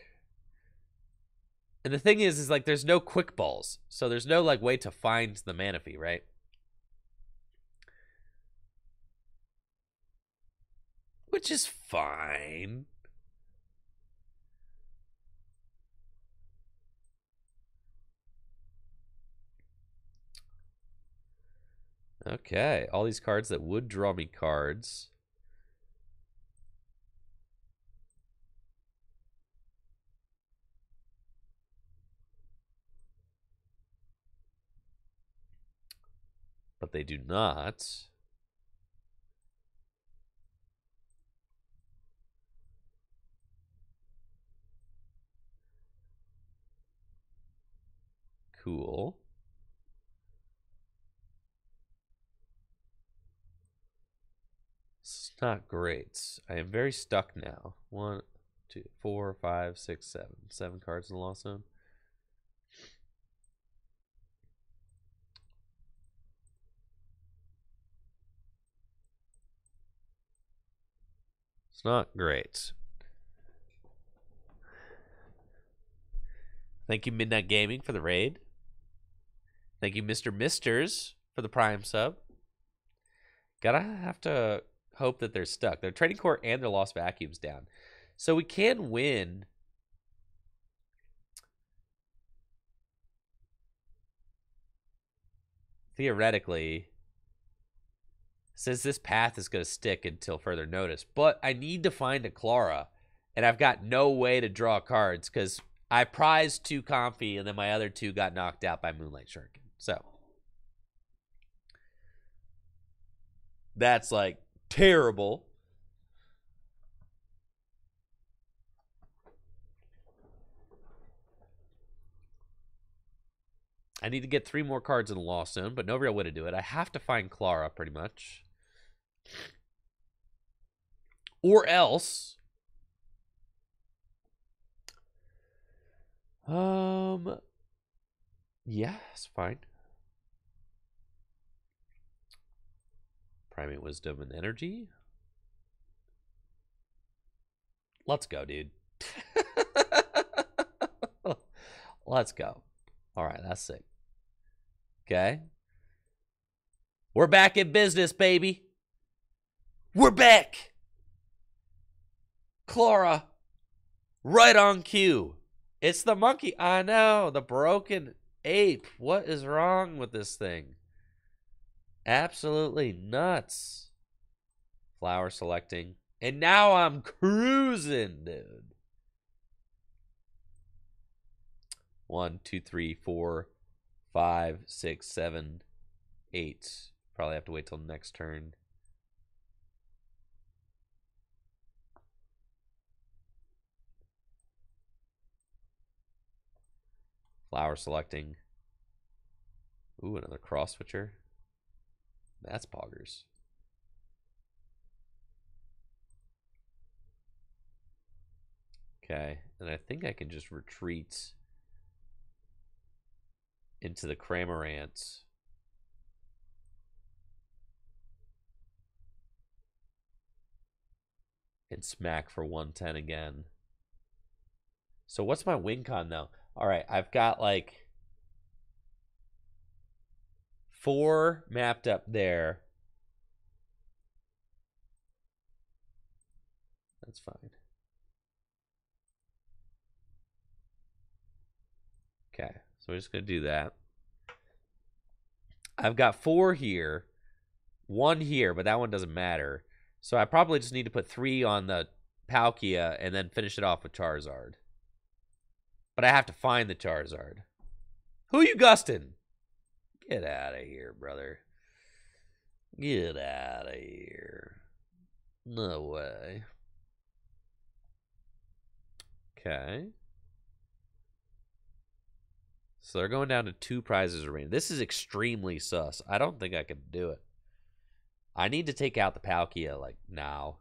And the thing is like there's no Quick Balls. So there's no like way to find the Manaphy, right? Which is fine. Okay, all these cards that would draw me cards. But they do not. Cool. It's not great. I am very stuck now. 1, 2, 4, 5, 6, 7. 7 cards in the Lost Zone. It's not great. Thank you, Midnight Gaming, for the raid. Thank you, Mr. Misters, for the Prime sub. Gotta have to hope that they're stuck. Their Trading Court and their Lost Vacuum's down. So we can win. Theoretically, since this path is going to stick until further notice. But I need to find a Clara, and I've got no way to draw cards because I prized 2 Comfey, and then my other 2 got knocked out by Moonlight Shuriken. So that's like terrible. I need to get 3 more cards in the Lost Zone, but no real way to do it. I have to find Clara, pretty much. Or else... yeah, it's fine. Primate Wisdom and Energy. Let's go, dude. Let's go. All right, that's sick. Okay. We're back in business, baby. We're back. Clara. Right on cue. It's the monkey. I know. The broken ape. What is wrong with this thing? Absolutely nuts. Flower selecting. And now I'm cruising, dude. 1, 2, 3, 4, 5, 6, 7, 8. Probably have to wait till next turn. Flower selecting. Ooh, another cross switcher. That's poggers. Okay, and I think I can just retreat into the Cramorant. And smack for 110 again. So what's my win con now? All right, I've got like 4 mapped up there. That's fine. Okay, so we're just going to do that. I've got 4 here, 1 here, but that one doesn't matter. So I probably just need to put 3 on the Palkia and then finish it off with Charizard. But I have to find the Charizard. Who you gusting? Get out of here, brother. Get out of here. No way. Okay. So they're going down to 2 prizes remaining. This is extremely sus. I don't think I can do it. I need to take out the Palkia, like, now.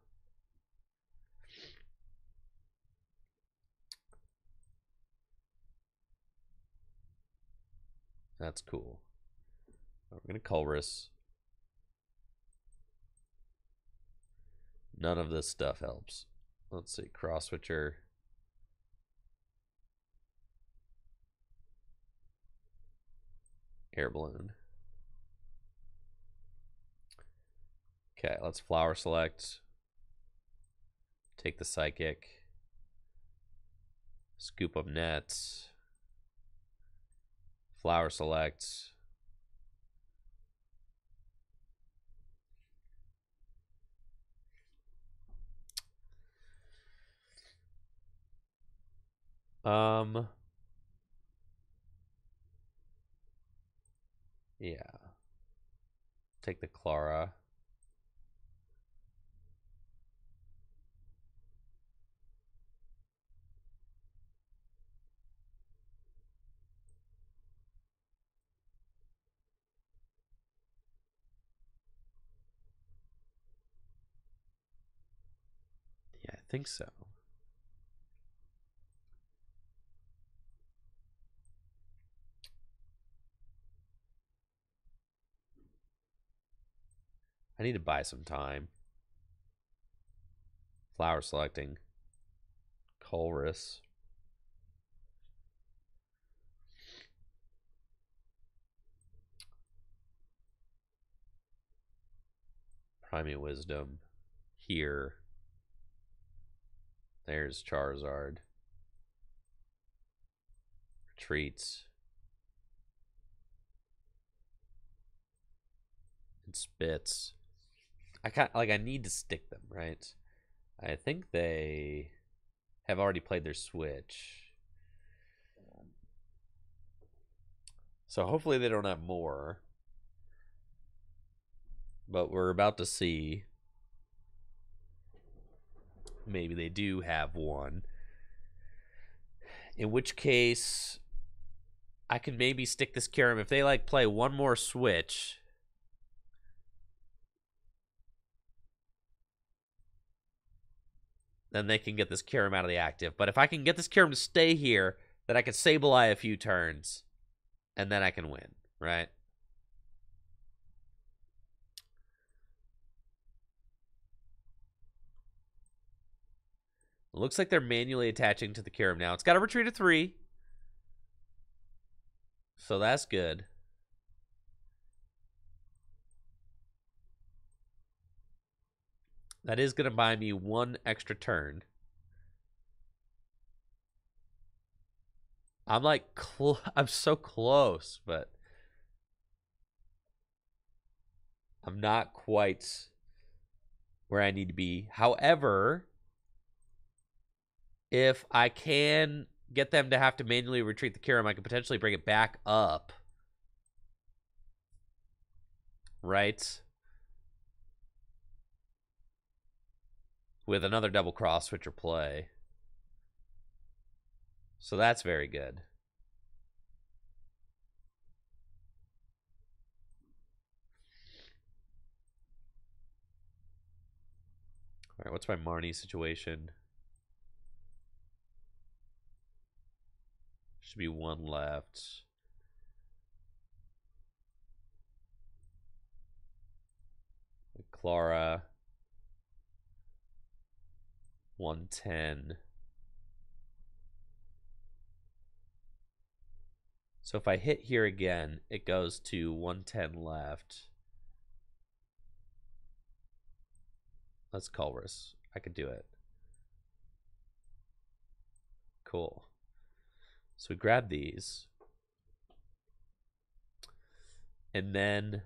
That's cool. We're going to Culrus. None of this stuff helps. Let's see. Cross switcher. Air balloon. Okay, let's flower select. Take the psychic. Scoop up nets. Flower select. Yeah. Take the Clara. Yeah, I think so. I need to buy some time. Flower selecting. Colress. Primate Wisdom. Here. There's Charizard. Retreats. And spits. I need to stick them, right? I think they have already played their switch. So hopefully they don't have more. But we're about to see. Maybe they do have one. In which case, I can maybe stick this Kyurem. If they like play one more switch, then they can get this Kyurem out of the active. But if I can get this Kyurem to stay here, then I can Sableye a few turns, and then I can win, right? It looks like they're manually attaching to the Kyurem now. It's got a retreat of 3. So that's good. That is going to buy me 1 extra turn. I'm like, I'm so close, but I'm not quite where I need to be. However, if I can get them to have to manually retreat the Kyurem, I could potentially bring it back up. Right? With another double cross switcher play. So that's very good. All right, what's my Marnie situation? Should be one left. Clara. 110. So if I hit here again, it goes to 110 left. Let's Culverus. I could do it. Cool. So we grab these. And then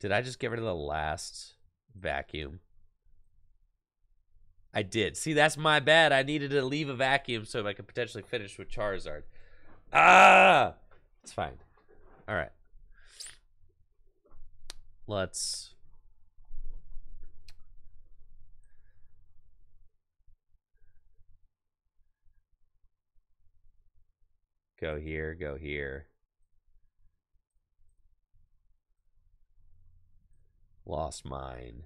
did I just get rid of the last vacuum? I did. See, that's my bad. I needed to leave a vacuum so I could potentially finish with Charizard. Ah! It's fine. All right. Let's... go here, go here. Lost mine.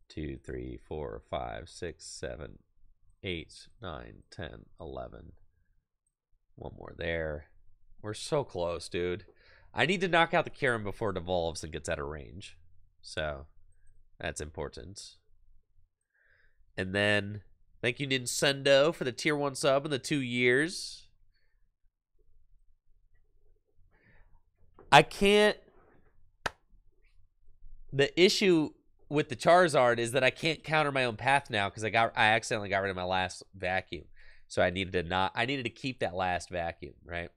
2, 3, 4, 5, 6, 7, 8, 9, 10, 11. One more there. We're so close, dude. I need to knock out the Kyurem before it evolves and gets out of range. So, that's important. And then, thank you, Nintendo, for the tier 1 sub in the 2 years. I can't... The issue with the Charizard is that I can't counter my own path now because I accidentally got rid of my last vacuum. So I needed to keep that last vacuum, right?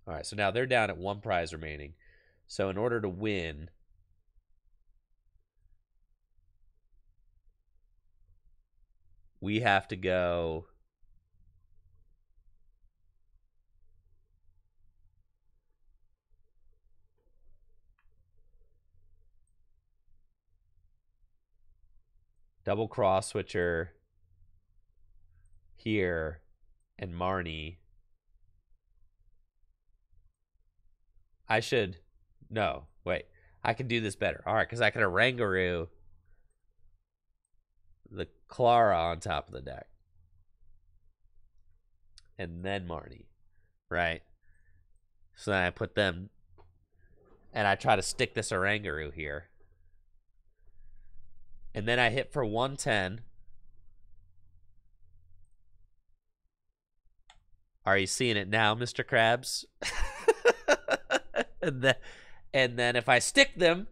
All right, so now they're down at 1 prize remaining. So in order to win, we have to go double cross switcher here and Marnie. I should... No, wait. I can do this better. All right, because I can Oranguru the Clara on top of the deck. And then Marnie, right? So then I put them... And I try to stick this Oranguru here. And then I hit for 110. Are you seeing it now, Mr. Krabs? and then if I stick them,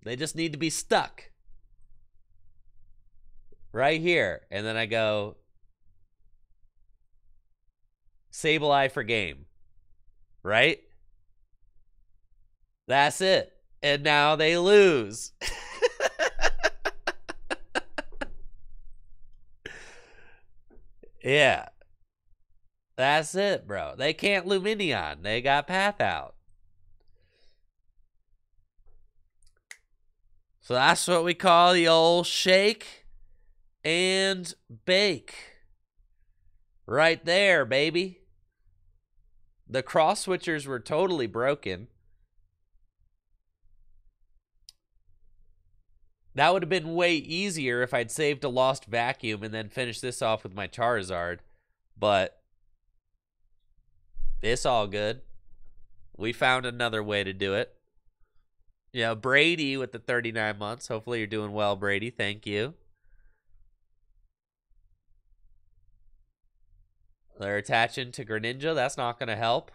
they just need to be stuck. Right here. And then I go Sableye for game. Right? That's it. And now they lose. Yeah. That's it, bro. They can't Lumineon. They got Path out. So that's what we call the old shake and bake. Right there, baby. The cross switchers were totally broken. That would have been way easier if I'd saved a lost vacuum and then finished this off with my Charizard. But it's all good. We found another way to do it. You know, Brady with the 39 months. Hopefully you're doing well, Brady. Thank you. They're attaching to Greninja. That's not going to help.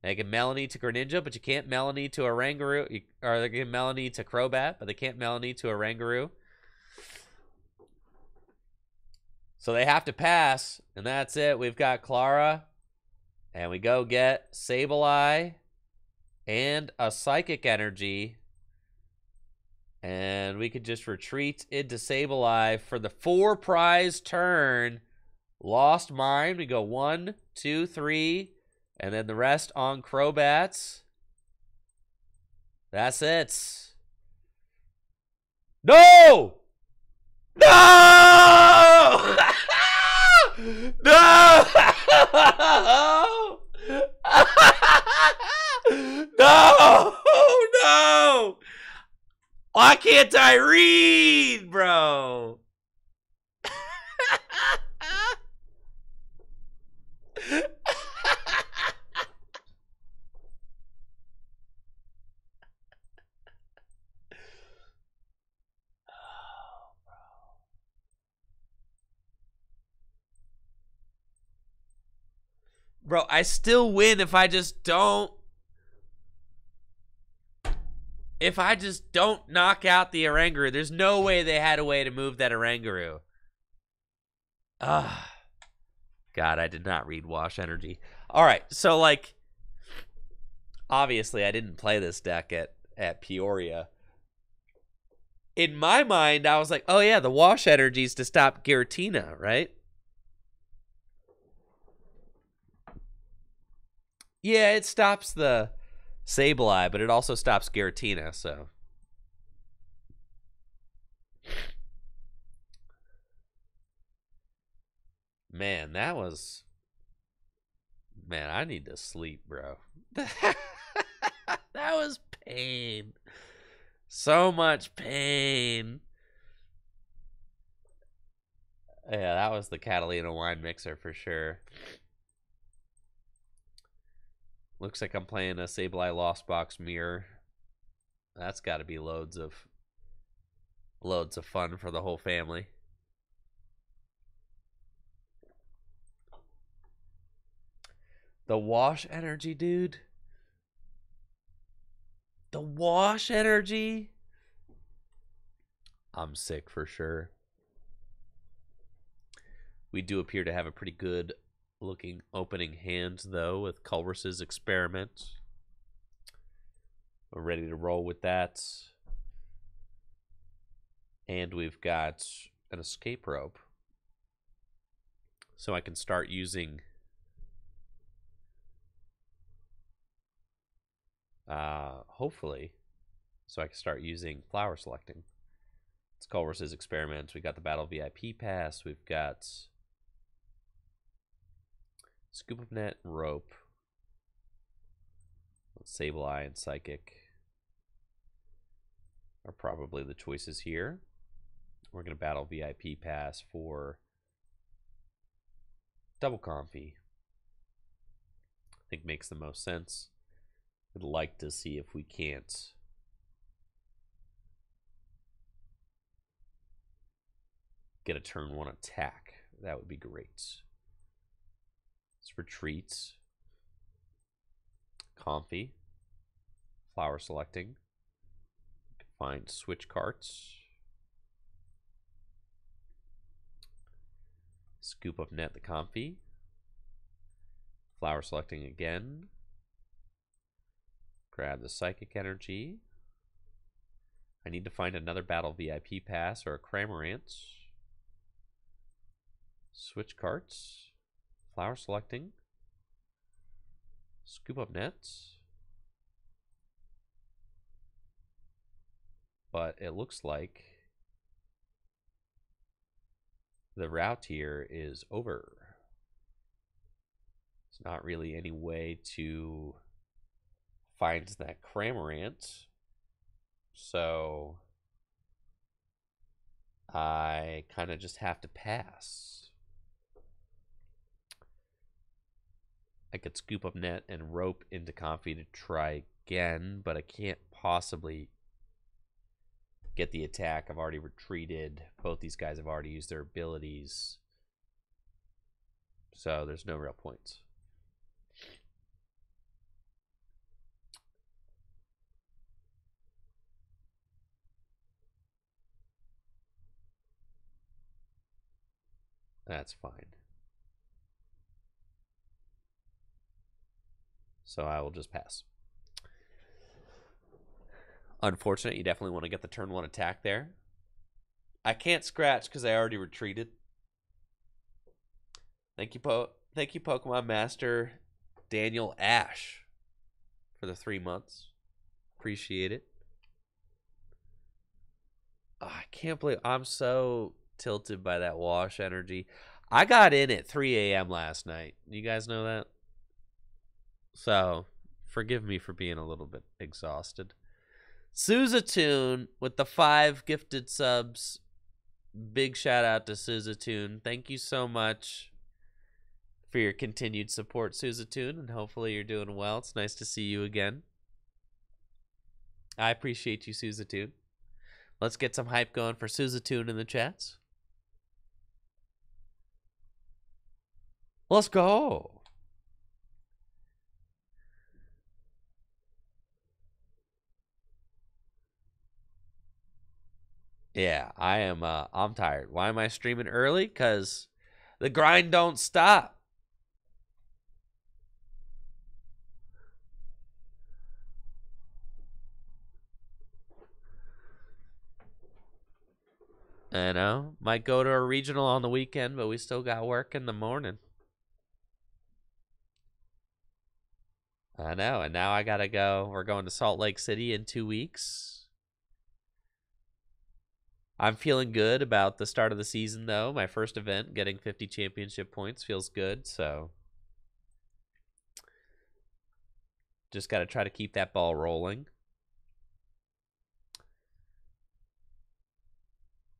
They can Melanie to Greninja, but you can't Melanie to Oranguru. Or they can Melanie to Crobat, but they can't Melanie to Oranguru. So they have to pass, and that's it. We've got Clara, and we go get Sableye and a Psychic Energy. And we could just retreat into Sableye for the 4 prize turn. Lost Mine. We go 1, 2, 3, and then the rest on Crobats. That's it. No! No! No! No! No! Why can't I read, bro? Bro, I still win if I just don't knock out the Oranguru. There's no way they had a way to move that Oranguru. Ah. God, I did not read Wash Energy. All right, so like obviously I didn't play this deck at Peoria. In my mind, I was like, "Oh yeah, the Wash Energies to stop Giratina, right?" Yeah, it stops the Sableye, but it also stops Giratina, so. Man, that was... Man, I need to sleep, bro. That was pain. So much pain. Yeah, that was the Catalina wine mixer for sure. Looks like I'm playing a Sableye Lost Box Mirror. That's got to be loads of fun for the whole family. The Wash Energy, dude. The Wash Energy. I'm sick for sure. We do appear to have a pretty good looking opening hand, though, with Culver's Experiment. We're ready to roll with that. And we've got an escape rope. So I can start using hopefully, so I can start using flower selecting. It's Culver's Experiments. We got the Battle VIP Pass. We've got Scoop of Net, Rope, Sableye, and Psychic are probably the choices here. We're going to battle VIP Pass for Double Comfy. I think makes the most sense. Would like to see if we can't get a turn 1 attack. That would be great. Let's retreat. Comfy. Flower selecting. Find switch carts. Scoop of Net the Comfy. Flower selecting again. Grab the Psychic Energy. I need to find another Battle VIP Pass or a Cramorant. Switch carts. Flower selecting. Scoop up nets. But it looks like the route here is over. There's not really any way to find that Cramorant. So I kind of just have to pass. I could scoop up net and rope into Comfy to try again, but I can't possibly get the attack. I've already retreated. Both these guys have already used their abilities. So there's no real points. That's fine. So I will just pass. Unfortunate. You definitely want to get the turn 1 attack there. I can't scratch because I already retreated. Thank you, Pokemon Master Daniel Ash, for the 3 months. Appreciate it. Oh, I can't believe I'm so tilted by that wash energy. I got in at 3 a.m. last night. You guys know that? So, forgive me for being a little bit exhausted. Suzatoon with the 5 gifted subs. Big shout out to Suzatoon. Thank you so much for your continued support, Suzatoon, and hopefully you're doing well. It's nice to see you again. I appreciate you, Suzatoon. Let's get some hype going for Suzatoon in the chats. Let's go. Yeah, I am. I'm tired. Why am I streaming early? Because the grind don't stop. I know. Might go to a regional on the weekend, but we still got work in the morning. I know. And now I got to go. We're going to Salt Lake City in 2 weeks. I'm feeling good about the start of the season, though. My first event, getting 50 championship points, feels good. So just got to try to keep that ball rolling.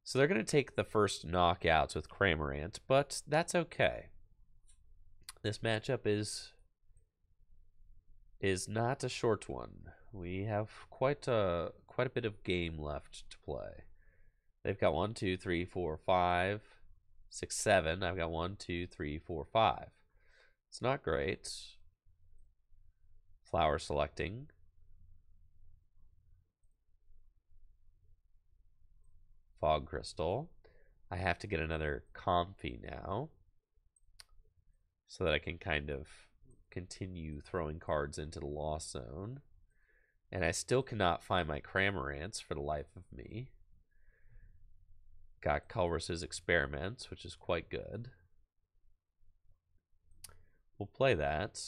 So they're going to take the first knockouts with Cramorant, but that's okay. This matchup is not a short one. We have quite a bit of game left to play. They've got 1, 2, 3, 4, 5, 6, 7. I've got 1, 2, 3, 4, 5. It's not great. Flower selecting. Fog Crystal. I have to get another Comfy now so that I can kind of continue throwing cards into the Lost Zone. And I still cannot find my Cramorants for the life of me. Got Culver's Experiments, which is quite good. We'll play that.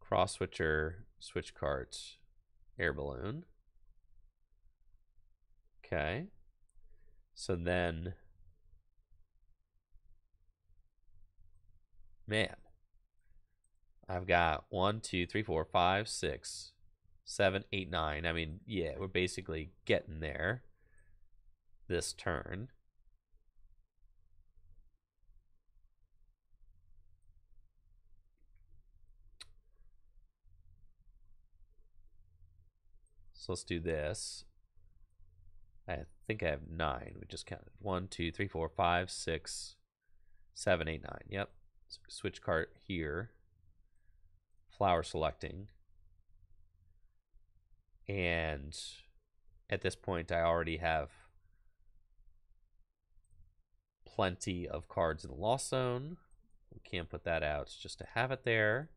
Cross Switcher, Switch Carts, Air Balloon. Okay. So then, man, I've got 1, 2, 3, 4, 5, 6, 7, 8, 9. I mean, yeah, we're basically getting there this turn. So let's do this. I think I have 9. We just counted. 1, 2, 3, 4, 5, 6, 7, 8, 9. Yep. Switch cart here. Flower selecting. And at this point, I already have plenty of cards in the Lost Zone. We can't put that out. It's just to have it there.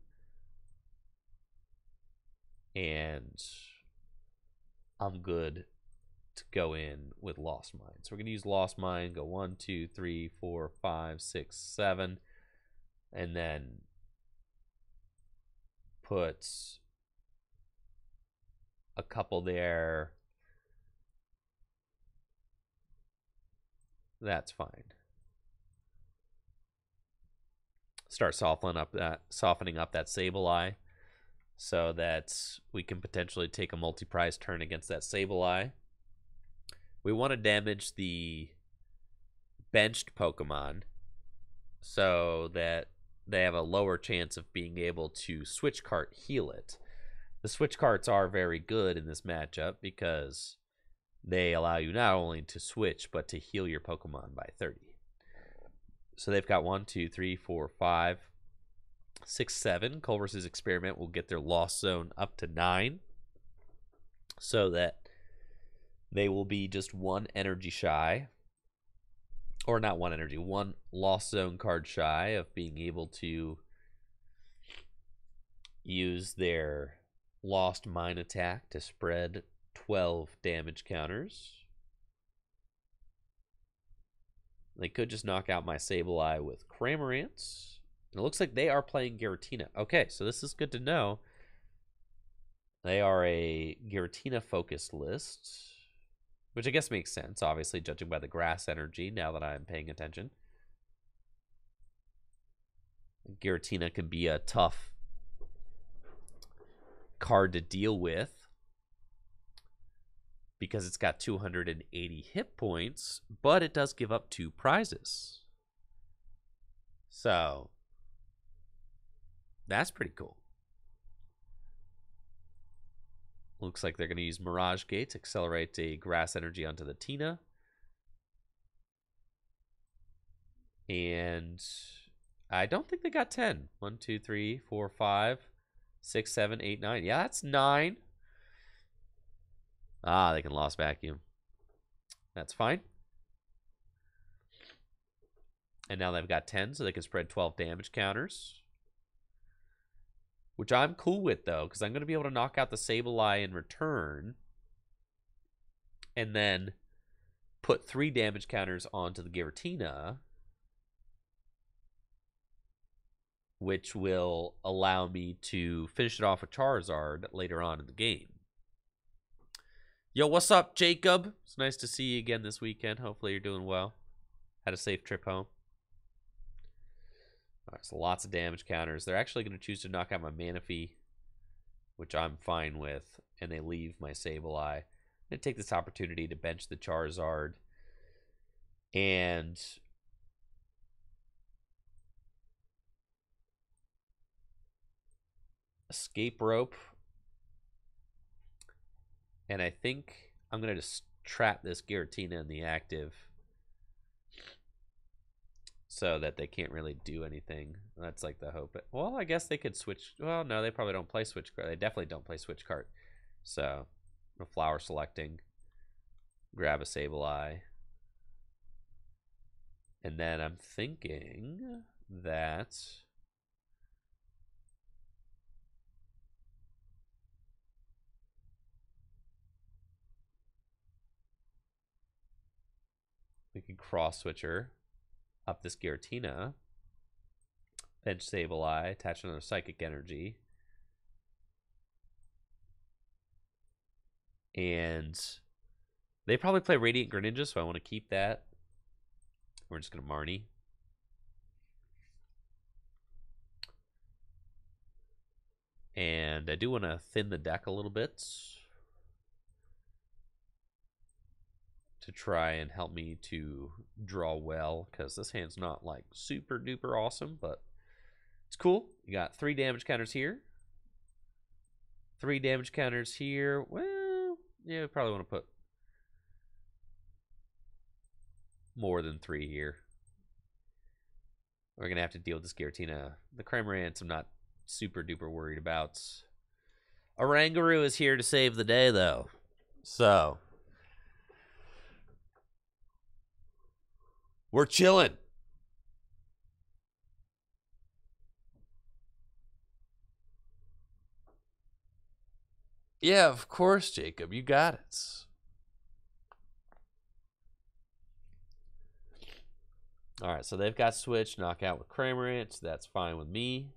And I'm good to go in with Lost Mine. So we're going to use Lost Mine, go 1, 2, 3, 4, 5, 6, 7, and then put a couple there. That's fine. Start softening up that Sableye so that we can potentially take a multi-prize turn against that Sableye. We want to damage the benched Pokemon so that they have a lower chance of being able to Switch Cart heal it. The Switch Carts are very good in this matchup because they allow you not only to switch, but to heal your Pokemon by 30. So they've got 1, 2, 3, 4, 5, 6, 7. Culver's Experiment will get their Lost Zone up to 9 so that they will be just 1 energy shy or not one energy, one Lost Zone card shy of being able to use their Lost Mine attack to spread 12 damage counters. They could just knock out my Sableye with Cramorants. And it looks like they are playing Giratina. Okay, so this is good to know. They are a Giratina-focused list, which I guess makes sense, obviously, judging by the grass energy, now that I'm paying attention. Giratina can be a tough card to deal with because it's got 280 hit points, but it does give up 2 prizes. So, that's pretty cool. Looks like they're going to use Mirage Gate to accelerate a grass energy onto the Tina. And I don't think they got 10. 1, 2, 3, 4, 5, 6, 7, 8, 9. Yeah, that's 9. Ah, they can Lost Vacuum. That's fine. And now they've got 10, so they can spread 12 damage counters. Which I'm cool with, though, because I'm going to be able to knock out the Sableye in return. And then put 3 damage counters onto the Giratina, which will allow me to finish it off with Charizard later on in the game. Yo, what's up, Jacob? It's nice to see you again this weekend. Hopefully you're doing well. Had a safe trip home. All right, so lots of damage counters. They're actually going to choose to knock out my Manaphy, which I'm fine with, and they leave my Sableye. I'm going to take this opportunity to bench the Charizard and Escape Rope. And I think I'm going to just trap this Giratina in the active so that they can't really do anything. That's like the hope. Well, I guess they could switch. Well, no, they probably don't play switch card. They definitely don't play switch card. So, flower selecting, grab a Sableye. And then I'm thinking that we can cross switcher up this Giratina, bench Sableye, attach another Psychic Energy, and they probably play Radiant Greninja, so I want to keep that. We're just going to Marnie. And I do want to thin the deck a little bit to try and help me to draw well, because this hand's not like super duper awesome, but it's cool. You got 3 damage counters here, 3 damage counters here. Well, yeah, we probably want to put more than 3 here. We're gonna have to deal with this Giratina. The Cramorants I'm not super duper worried about. Oranguru is here to save the day, though, so we're chilling. Yeah, of course, Jacob. You got it. All right, so they've got switch, knockout with Cramorant. That's fine with me.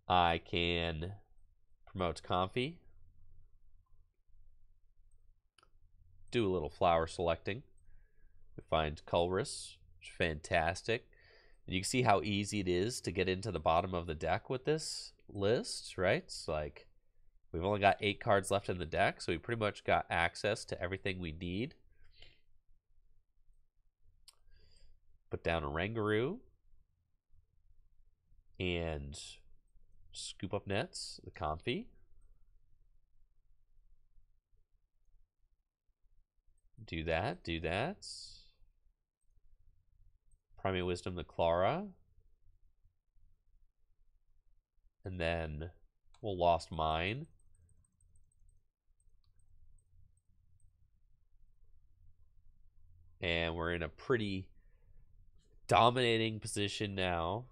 I can promote Comfy. Do a little flower selecting. We find Culrus, which is fantastic. And you can see how easy it is to get into the bottom of the deck with this list, right? It's like we've only got 8 cards left in the deck, so we pretty much got access to everything we need. Put down a Oranguru and scoop up nets, the Comfy. Do that, do that. Primate Wisdom, the Clara. And then we'll Lost Mine. And we're in a pretty dominating position now,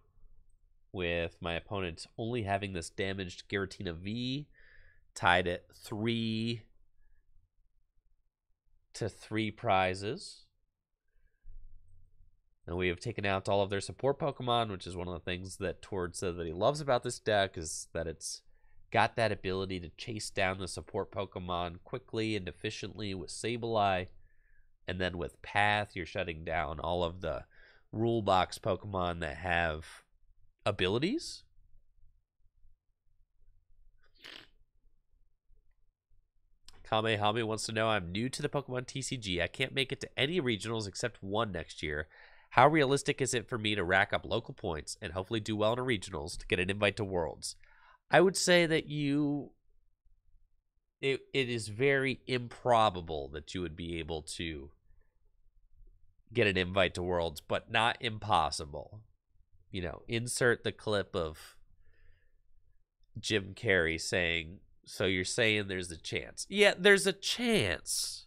with my opponent only having this damaged Giratina V, tied at 3 to 3 prizes. And we have taken out all of their support Pokemon, which is one of the things that Tord said that he loves about this deck, is that it's got that ability to chase down the support Pokemon quickly and efficiently with Sableye. And then with Path, you're shutting down all of the rule box Pokemon that have abilities. Kamehame wants to know, I'm new to the Pokemon TCG. I can't make it to any regionals except one next year. How realistic is it for me to rack up local points and hopefully do well in a regionals to get an invite to Worlds? I would say that it is very improbable that you would be able to get an invite to Worlds, but not impossible. You know, insert the clip of Jim Carrey saying, so you're saying there's a chance. Yeah, there's a chance.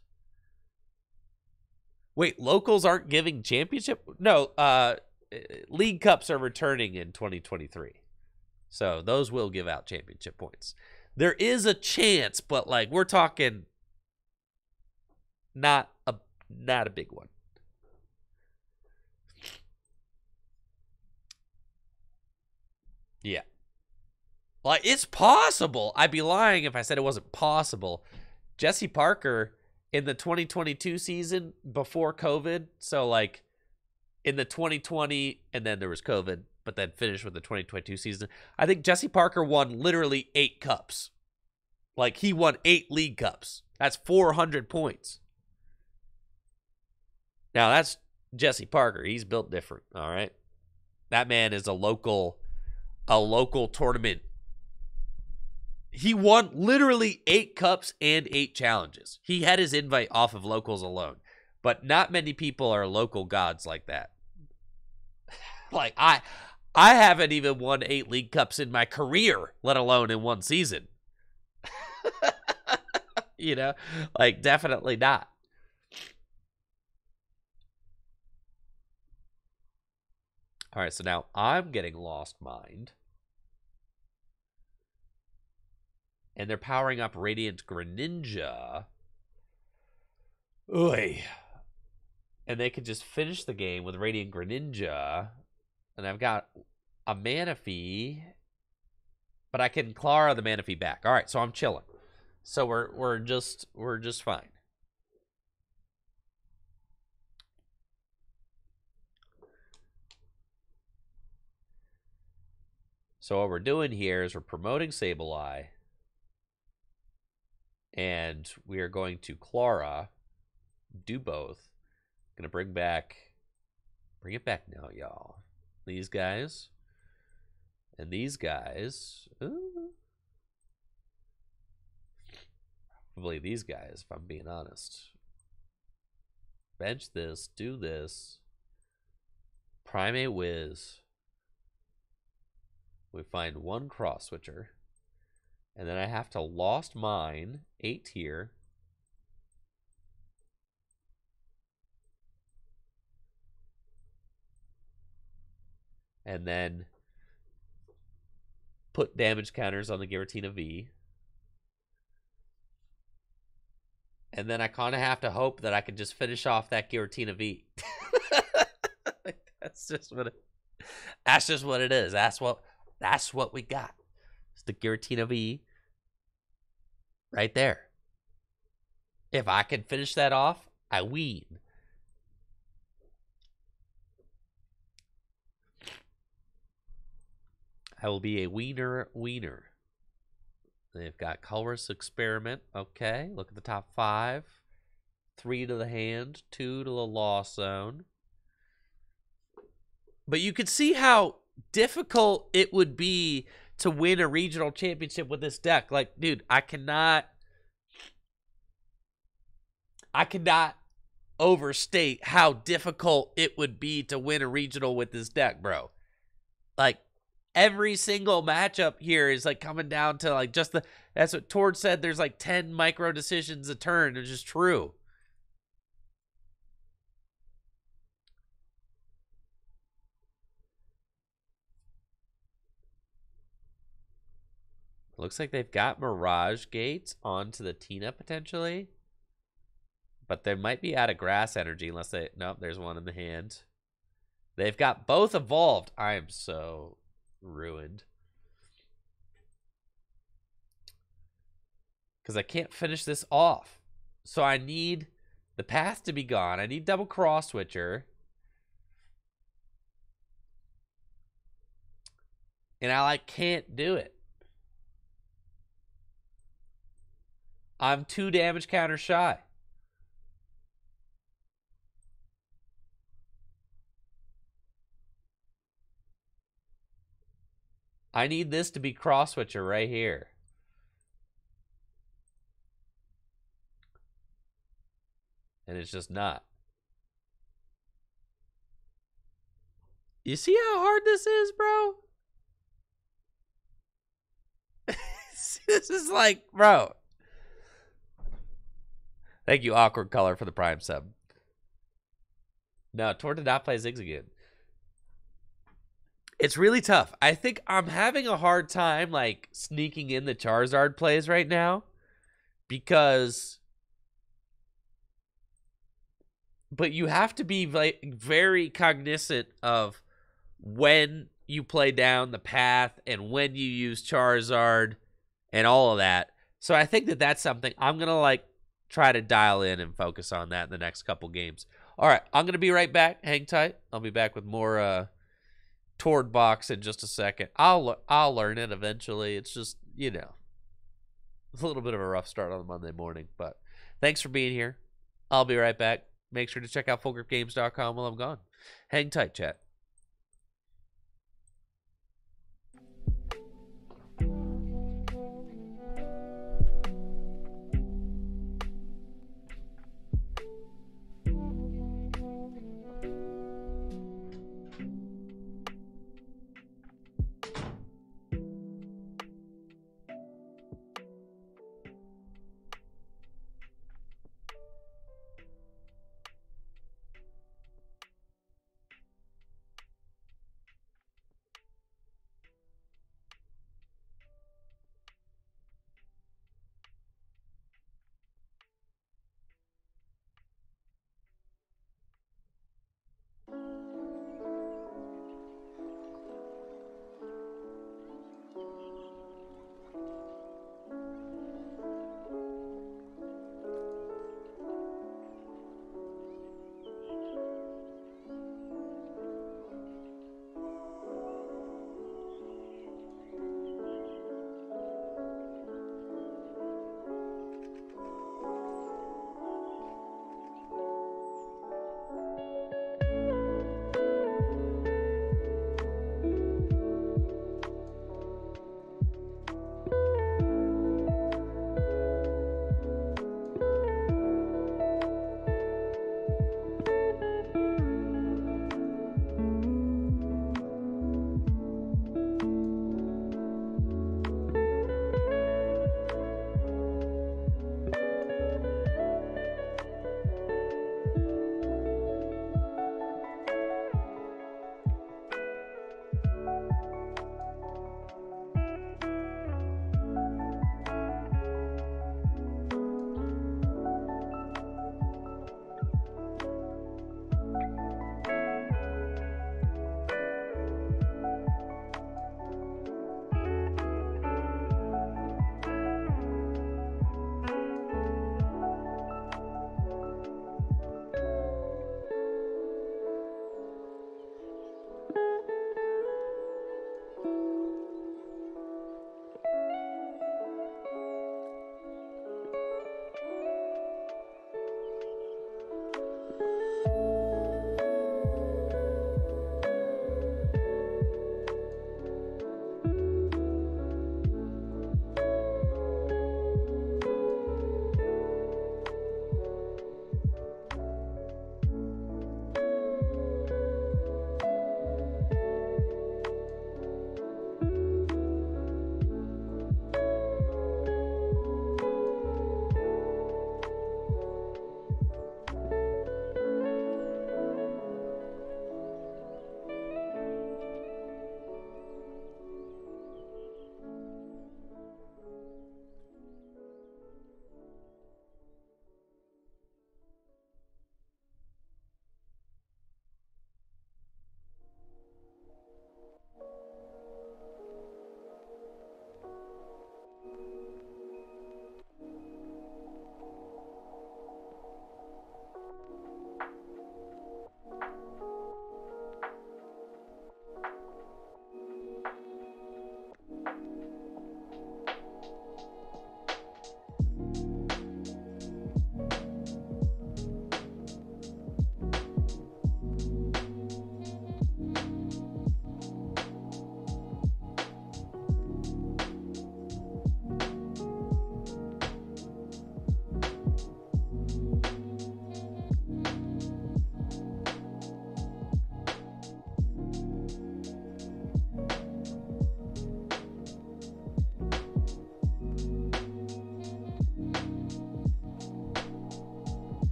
Wait, locals aren't giving championship? No, League Cups are returning in 2023. So those will give out championship points. There is a chance, but like we're talking not a big one. Yeah. Like, it's possible. I'd be lying if I said it wasn't possible. Jesse Parker in the 2022 season before COVID, so like in the 2020, and then there was COVID, but then finished with the 2022 season, I think Jesse Parker won literally 8 cups. Like, he won 8 League Cups. That's 400 points. Now, that's Jesse Parker. He's built different, all right? That man is a local tournament. He won literally 8 cups and 8 challenges. He had his invite off of locals alone. But not many people are local gods like that. Like, I haven't even won 8 League Cups in my career, let alone in one season. You know? Like, definitely not. All right, so now I'm getting Lost Mind. And they're powering up Radiant Greninja. Oy. And they could just finish the game with Radiant Greninja. And I've got a Manaphy. But I can Clara the Manaphy back. All right, so I'm chilling. So we're just fine. So what we're doing here is we're promoting Sableye. And we are going to Clara, do both. Gonna bring it back now, y'all. These guys. And these guys. Ooh. Probably these guys, if I'm being honest. Bench this, do this. Primate Wiz. We find one cross switcher. And then I have to Lost Mine, 8 here. And then put damage counters on the Giratina V. And then I kind of have to hope that I can just finish off that Giratina V. That's just what it is. That's what we got. It's the Giratina V right there. If I can finish that off, I win. I will be a wiener. They've got Colorless Experiment. Okay, look at the top 5. 3 to the hand, 2 to the loss zone. But you could see how difficult it would be to win a regional championship with this deck. Like, dude, I cannot overstate how difficult it would be to win a regional with this deck, bro. Like, every single matchup here is like coming down to like just that's what Tord said, there's like 10 micro decisions a turn, which is true. Looks like they've got Mirage Gates onto the Tina potentially. But they might be out of grass energy unless they... Nope, there's one in the hand. They've got both evolved. I am so ruined. Because I can't finish this off. So I need the path to be gone. I need double cross switcher. And I can't do it. I'm 2 damage counters shy. I need this to be cross switcher right here. And it's just not. You see how hard this is, bro? This is like, bro. Thank you, Awkward Color, for the Prime sub. No, Tor did not play Zigzagoon. It's really tough. I think I'm having a hard time, like, sneaking in the Charizard plays right now. Because... But you have to be, like, very cognizant of when you play down the path and when you use Charizard and all of that. So I think that that's something I'm going to, like, try to dial in and focus on that in the next couple games. All right, I'm going to be right back. Hang tight. I'll be back with more Tord box in just a second. I'll learn it eventually. It's just, you know, a little bit of a rough start on a Monday morning. But thanks for being here. I'll be right back. Make sure to check out fullgripgames.com while I'm gone. Hang tight, chat.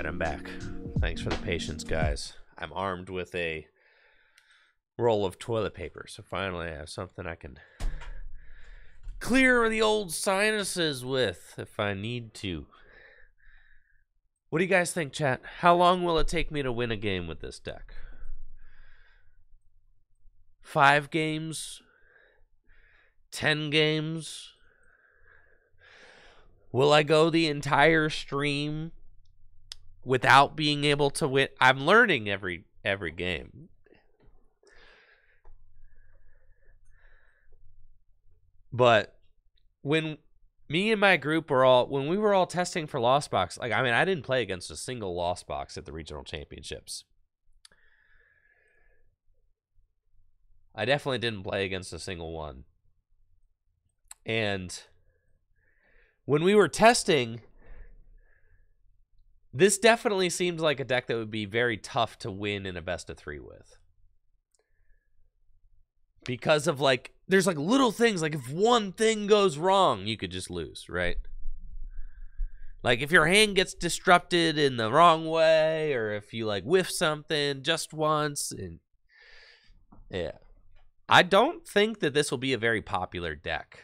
right, I'm back. Thanks for the patience, guys. I'm armed with a roll of toilet paper, so finally I have something I can clear the old sinuses with if I need to. What do you guys think, chat? How long will it take me to win a game with this deck? 5 games? 10 games? Will I go the entire stream without being able to win? I'm learning every game. But when me and my group when we were all testing for Lost Box, like, I mean, I didn't play against a single Lost Box at the regional championships. I definitely didn't play against a single one. And when we were testing, this definitely seems like a deck that would be very tough to win in a best of 3 with. Because of, like, there's like little things, like if one thing goes wrong, you could just lose, right? Like if your hand gets disrupted in the wrong way, or if you like whiff something just once, and yeah. I don't think that this will be a very popular deck.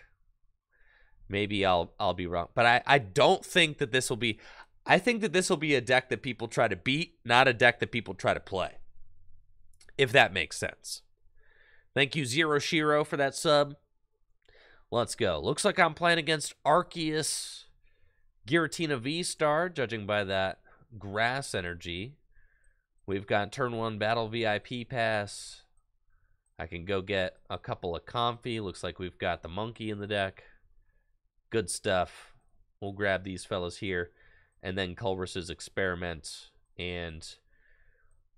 Maybe I'll be wrong, but I don't think that this will be. I think that this will be a deck that people try to beat, not a deck that people try to play. If that makes sense. Thank you, Zero Shiro, for that sub. Let's go. Looks like I'm playing against Arceus Giratina V-Star, judging by that grass energy. We've got turn 1 battle VIP pass. I can go get a couple of Comfy. Looks like we've got the monkey in the deck. Good stuff. We'll grab these fellas here. And then Culberus's Experiment. And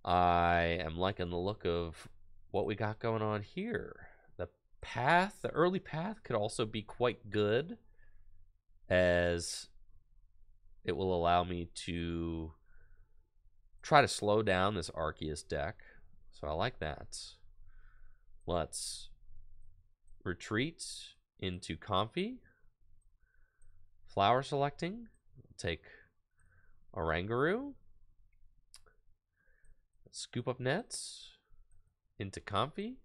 I am liking the look of what we got going on here. The path, the early path could also be quite good, as it will allow me to try to slow down this Arceus deck. So I like that. Let's retreat into Comfy. Flower selecting. Take Oranguru. Scoop up nets. Into Comfy.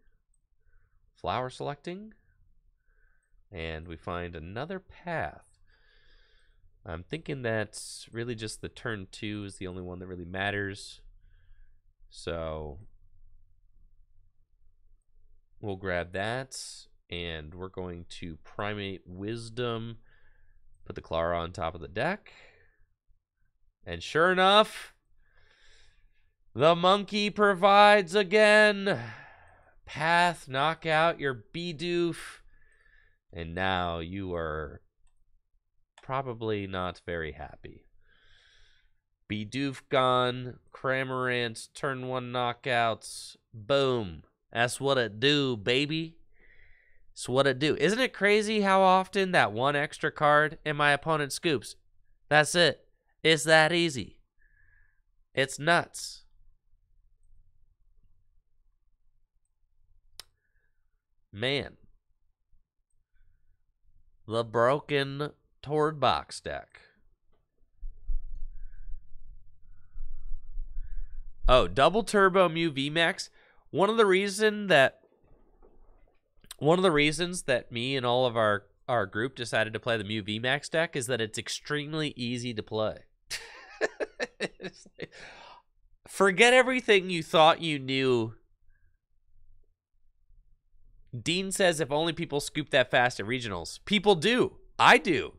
Flower selecting. And we find another path. I'm thinking that really just the turn 2 is the only one that really matters. So we'll grab that. And we're going to Primate Wisdom. Put the Clara on top of the deck. And sure enough, the monkey provides again. Path, knock out your Bidoof. And now you are probably not very happy. Bidoof gone. Cramorant, turn 1 knockouts. Boom. That's what it do, baby. That's what it do. Isn't it crazy how often that one extra card in my opponent scoops? That's it. It's that easy. It's nuts. Man. The broken Tord box deck. Oh, double turbo Mew VMAX. One of the reasons that me and all of our group decided to play the Mew VMAX deck is that it's extremely easy to play. Like, forget everything you thought you knew. Dean says if only people scoop that fast at regionals. People do. I do.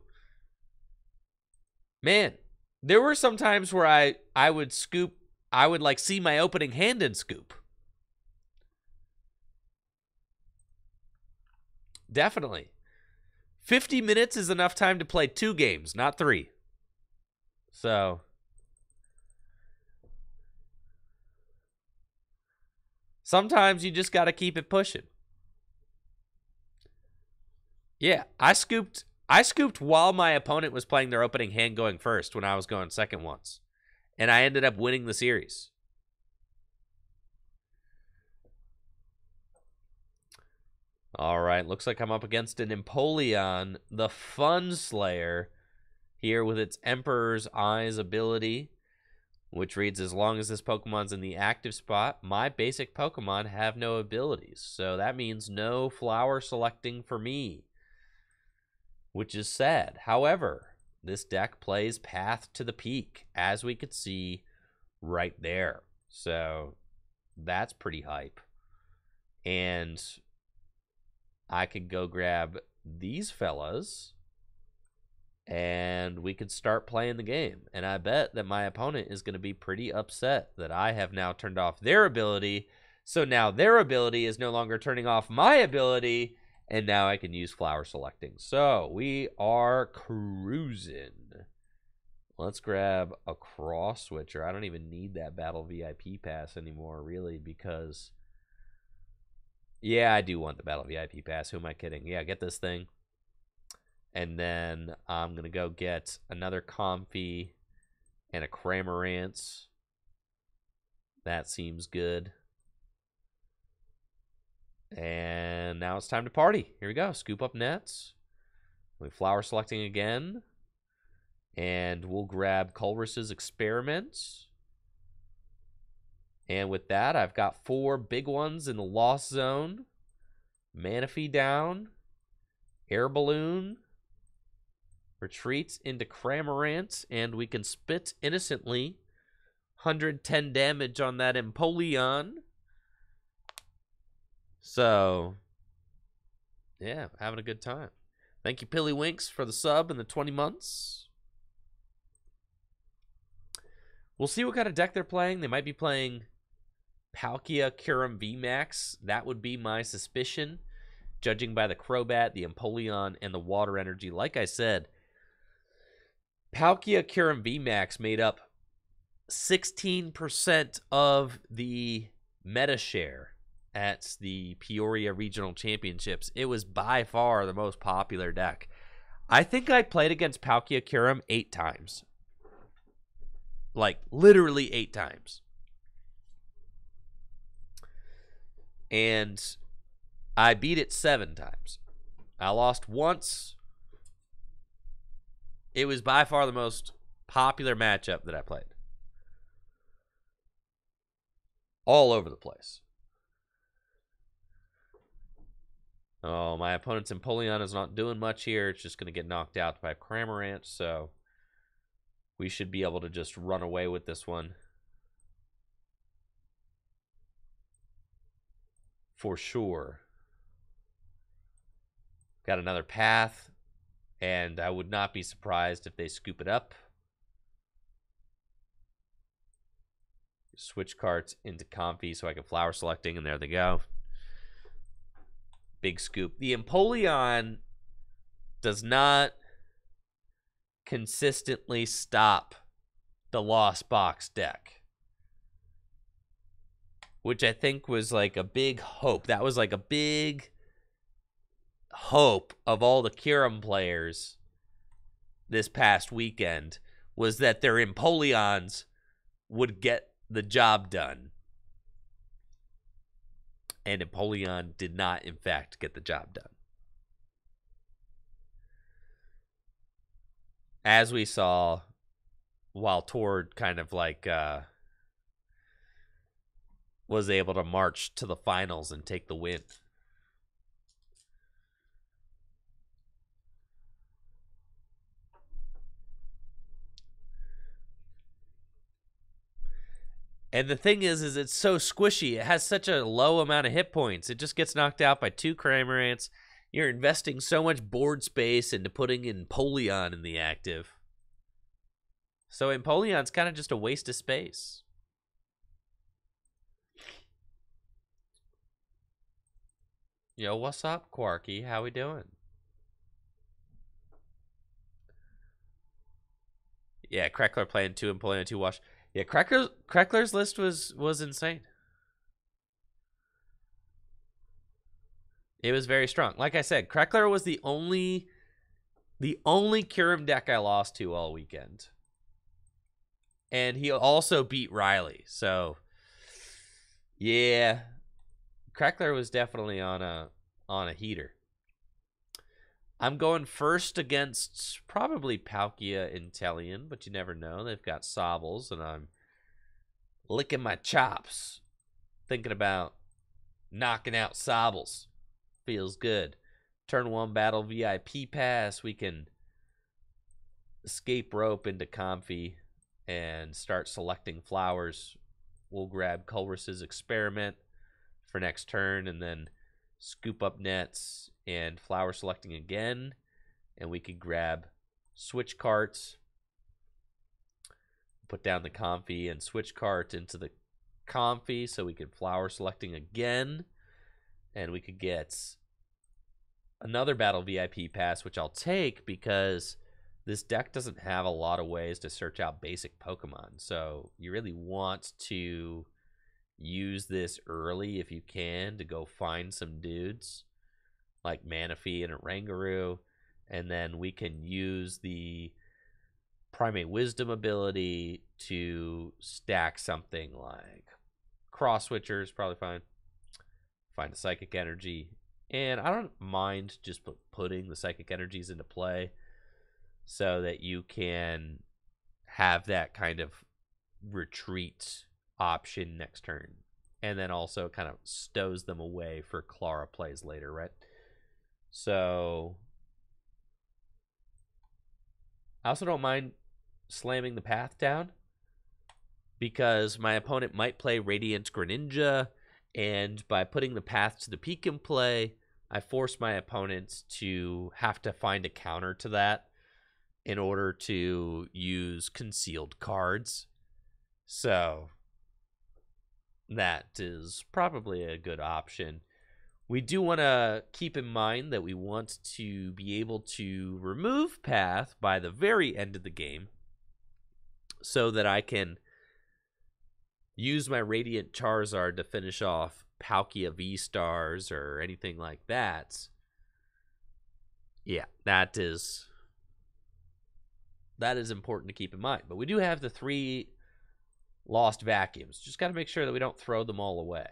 Man, there were some times where I would scoop. I would like see my opening hand and scoop. Definitely. 50 minutes is enough time to play 2 games, not 3. So sometimes you just got to keep it pushing. Yeah, I scooped while my opponent was playing their opening hand going first when I was going second once. And I ended up winning the series. All right, looks like I'm up against an Empoleon, the Fun Slayer, here with its Emperor's Eyes ability. which reads, as long as this Pokemon's in the active spot, my basic Pokemon have no abilities. So that means no flower selecting for me, which is sad. However, this deck plays Path to the Peak, as we could see right there. So that's pretty hype. And I could go grab these fellas and we could start playing the game. And I bet that my opponent is going to be pretty upset that I have now turned off their ability. So now their ability is no longer turning off my ability, and now I can use flower selecting. So we are cruising. Let's grab a cross switcher. I don't even need that battle VIP pass anymore, really, because yeah, I do want the battle VIP pass. Who am I kidding? Yeah, get this thing. And then I'm going to go get another Comfy and a Cramorant. That seems good. And now it's time to party. Here we go. Scoop up nets. We're flower selecting again. And we'll grab Culver's Experiments. And with that, I've got 4 big ones in the Lost Zone. Manaphy down. Air Balloon. Retreats into Cramorant, and we can spit innocently. 110 damage on that Empoleon. So, yeah, having a good time. Thank you, Pillywinks, for the sub and the 20 months. We'll see what kind of deck they're playing. They might be playing Palkia Kyurem VMAX. That would be my suspicion, judging by the Crobat, the Empoleon, and the Water Energy. Like I said, Palkia Kyurem VMAX made up 16% of the meta share at the Peoria Regional Championships. It was by far the most popular deck. I think I played against Palkia Kyurem 8 times. Like, literally 8 times. And I beat it 7 times. I lost once. It was by far the most popular matchup that I played. All over the place. Oh, my opponent's Empoleon is not doing much here. It's just going to get knocked out by Cramorant, so we should be able to just run away with this one. For sure. Got another path, and I would not be surprised if they scoop it up. Switch carts into Comfy so I can flower selecting, and there they go. Big scoop. The Empoleon does not consistently stop the Lost Box deck, which I think was like a big hope. That was like a big hope of all the Kyurem players this past weekend, was that their Empoleons would get the job done. And Empoleon did not, in fact, get the job done. As we saw, while Tord kind of like was able to march to the finals and take the win. And the thing is it's so squishy. It has such a low amount of hit points. It just gets knocked out by 2 Cramorants. You're investing so much board space into putting Empoleon in the active. So Empoleon's kind of just a waste of space. Yo, what's up, Quarky? How we doing? Yeah, Crackler playing 2 Empoleon, 2 Wash. Yeah, Crackler's list was insane. It was very strong. Like I said, Crackler was the only Kyurem deck I lost to all weekend. And he also beat Riley. So yeah, Crackler was definitely on a heater. I'm going first against probably Palkia Inteleon, but you never know. They've got Sobbles, and I'm licking my chops, thinking about knocking out Sobbles. Feels good. Turn 1 battle VIP pass. We can escape rope into Comfy and start selecting flowers. We'll grab Culrus's experiment for next turn and then scoop up nets and flower selecting again. And we could grab switch carts, put down the Comfy and switch cart into the Comfy so we could flower selecting again. And we could get another battle VIP pass, which I'll take because this deck doesn't have a lot of ways to search out basic Pokemon. So you really want to use this early if you can to go find some dudes like Manaphy and a Rangaroo. And then we can use the Primate Wisdom ability to stack something like Cross Switchers, probably fine. Find a Psychic Energy. And I don't mind just putting the Psychic Energies into play so that you can have that kind of retreat option next turn. And then also kind of stows them away for Clara plays later, right? So I also don't mind slamming the path down because my opponent might play Radiant Greninja, and by putting the path to the peak in play, I force my opponents to have to find a counter to that in order to use concealed cards. So that is probably a good option. We do want to keep in mind that we want to be able to remove path by the very end of the game so that I can use my Radiant Charizard to finish off Palkia V-Stars or anything like that. Yeah, that is important to keep in mind. But we do have the 3 lost vacuums. Just got to make sure that we don't throw them all away.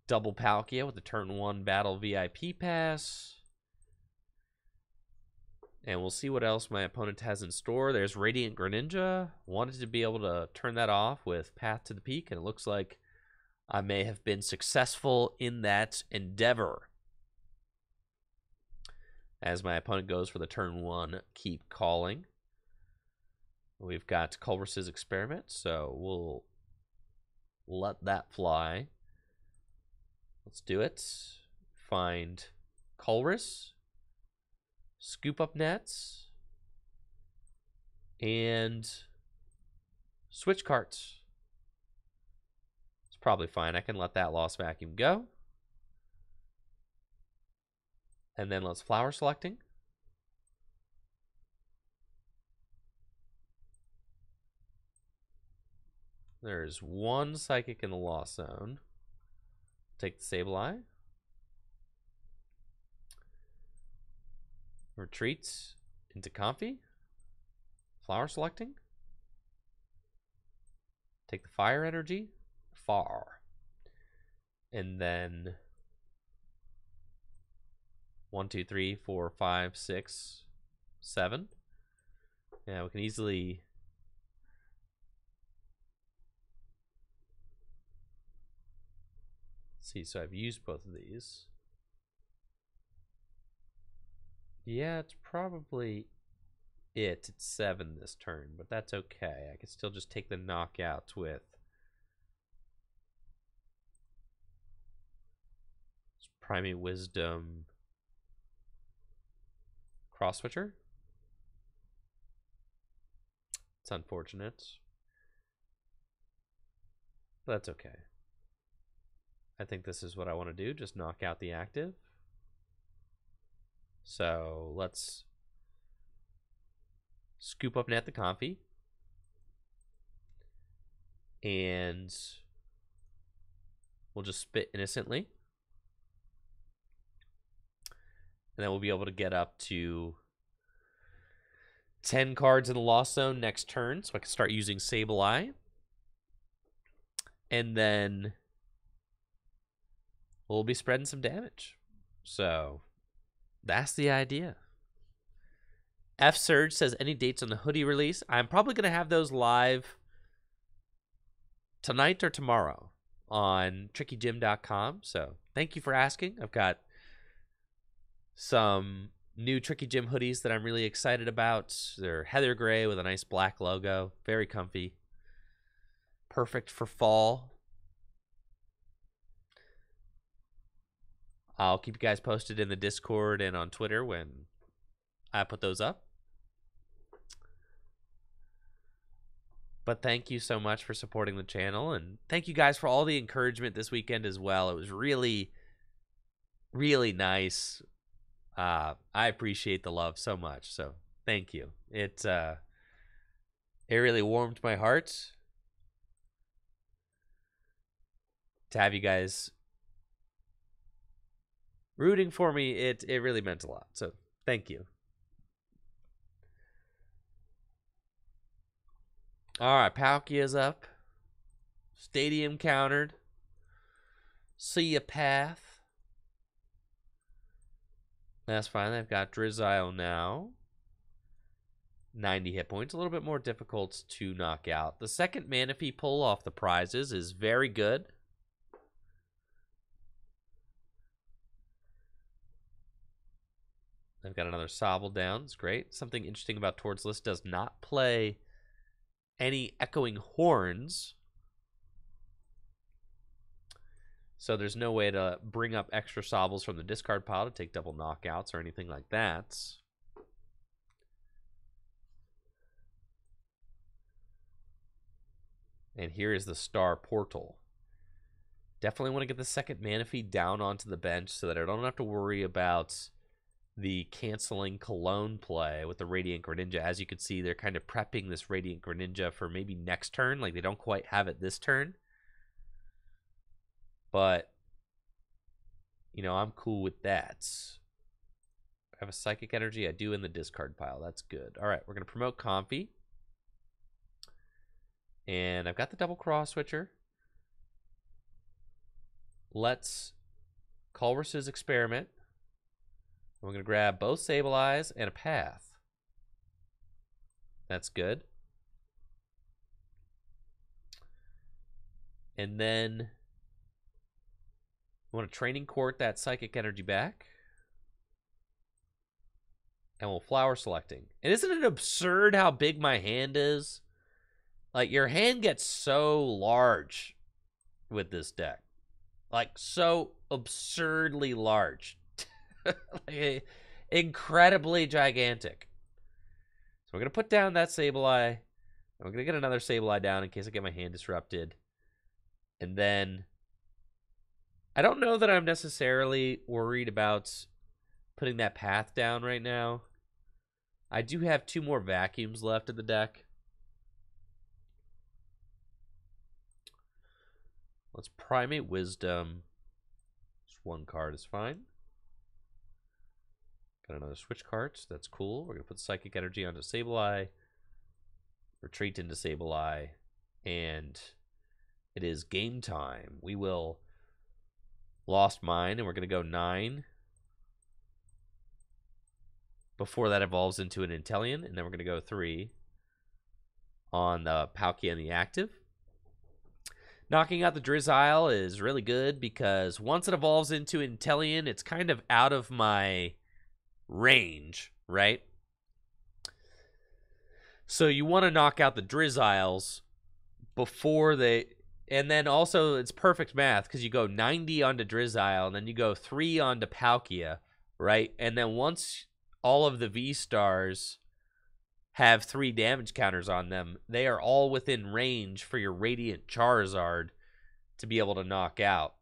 Double Palkia with the turn 1 battle VIP pass. And we'll see what else my opponent has in store. There's Radiant Greninja. Wanted to be able to turn that off with Path to the Peak, and it looks like I may have been successful in that endeavor. As my opponent goes for the turn 1 Keep Calling. We've got Culrus's experiment, so we'll let that fly. Let's do it. Find Culrus. Scoop up nets. And switch carts. It's probably fine. I can let that lost vacuum go. And then let's flower selecting. There's 1 Psychic in the Lost Zone. Take the Sableye. Retreats into Comfy. Flower selecting. Take the Fire Energy. Far. And then 1, 2, 3, 4, 5, 6, 7. Yeah, we can easily see. So I've used both of these. Yeah, it's probably it. It's 7 this turn, but that's okay. I can still just take the knockouts with Primate Wisdom, Cross Switcher. It's unfortunate, but that's okay. I think this is what I want to do, just knock out the active. So let's scoop up net the Comfy. And we'll just spit innocently. And then we'll be able to get up to 10 cards in the Lost Zone next turn. So I can start using Sableye. And then we'll be spreading some damage. So that's the idea. F Surge says, any dates on the hoodie release? I'm probably going to have those live tonight or tomorrow on trickygym.com. So thank you for asking. I've got some new Tricky Gym hoodies that I'm really excited about. They're heather gray with a nice black logo. Very comfy. Perfect for fall. I'll keep you guys posted in the Discord and on Twitter when I put those up. But thank you so much for supporting the channel. And thank you guys for all the encouragement this weekend as well. It was really, really nice. I appreciate the love so much. So thank you. It really warmed my heart to have you guys rooting for me. It really meant a lot. So thank you. All right, Palkia's up. Stadium countered. See a path. That's fine. They've got Drizzile now. 90 hit points. A little bit more difficult to knock out. The second Manaphy pull off the prizes is very good. They've got another Sobble down. It's great. Something interesting about Tord's list does not play any echoing horns. So there's no way to bring up extra Sobbles from the discard pile to take double knockouts or anything like that. And here is the Star Portal. Definitely want to get the second Manaphy down onto the bench so that I don't have to worry about the canceling Cologne play with the Radiant Greninja. As you can see, they're kind of prepping this Radiant Greninja for maybe next turn. Like, they don't quite have it this turn. But, you know, I'm cool with that. I have a Psychic Energy. I do in the discard pile. That's good. All right, we're going to promote Comfy. And I've got the double cross switcher. Let's Culver's experiment. We're going to grab both Sableyes and a path. That's good. And then we want to Training Court that Psychic Energy back. And we'll Flower Selecting. And isn't it absurd how big my hand is? Like, your hand gets so large with this deck. Like, so absurdly large. Like, incredibly gigantic. So we're going to put down that Sableye. And we're going to get another Sableye down in case I get my hand disrupted. And then I don't know that I'm necessarily worried about putting that path down right now. I do have 2 more vacuums left in the deck. Let's Primate Wisdom. Just 1 card is fine. Got another switch cards. That's cool. We're going to put Psychic Energy onto Sableye. Retreat into Sableye. And it is game time. We will Lost Mine, and we're going to go 9. Before that evolves into an Inteleon, and then we're going to go 3 on the Palkia and the active. Knocking out the Drizzile is really good because once it evolves into Inteleon, it's kind of out of my range, right? So you want to knock out the Drizziles before they... And then also it's perfect math because you go 90 onto Drizzile and then you go 3 onto Palkia, right? And then once all of the V-Stars have 3 damage counters on them, they are all within range for your Radiant Charizard to be able to knock out.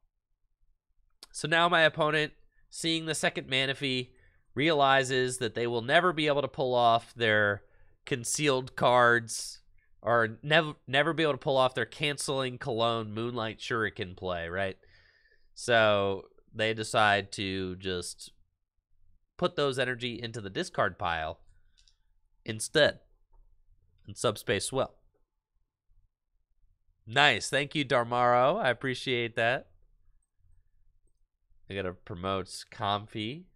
So now my opponent, seeing the second Manaphy, realizes that they will never be able to pull off their concealed cards or never be able to pull off their canceling Cologne Moonlight Shuriken play, right? So they decide to just put those energy into the discard pile instead. And Subspace Swell. Nice. Thank you, Darmaro. I appreciate that. I got to promote Comfy.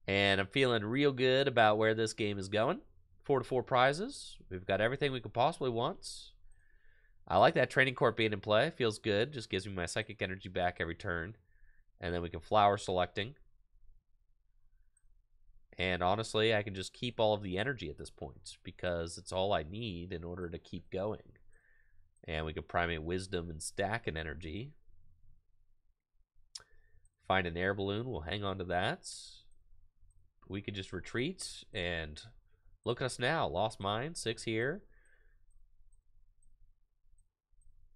And I'm feeling real good about where this game is going. 4 to 4 prizes. We've got everything we could possibly want. I like that training court being in play. Feels good. Just gives me my psychic energy back every turn. And then we can flower selecting. And honestly, I can just keep all of the energy at this point because it's all I need in order to keep going. And we can primate wisdom and stack an energy. Find an air balloon. We'll hang on to that. We could just retreat and look at us now. Lost mine. 6 here.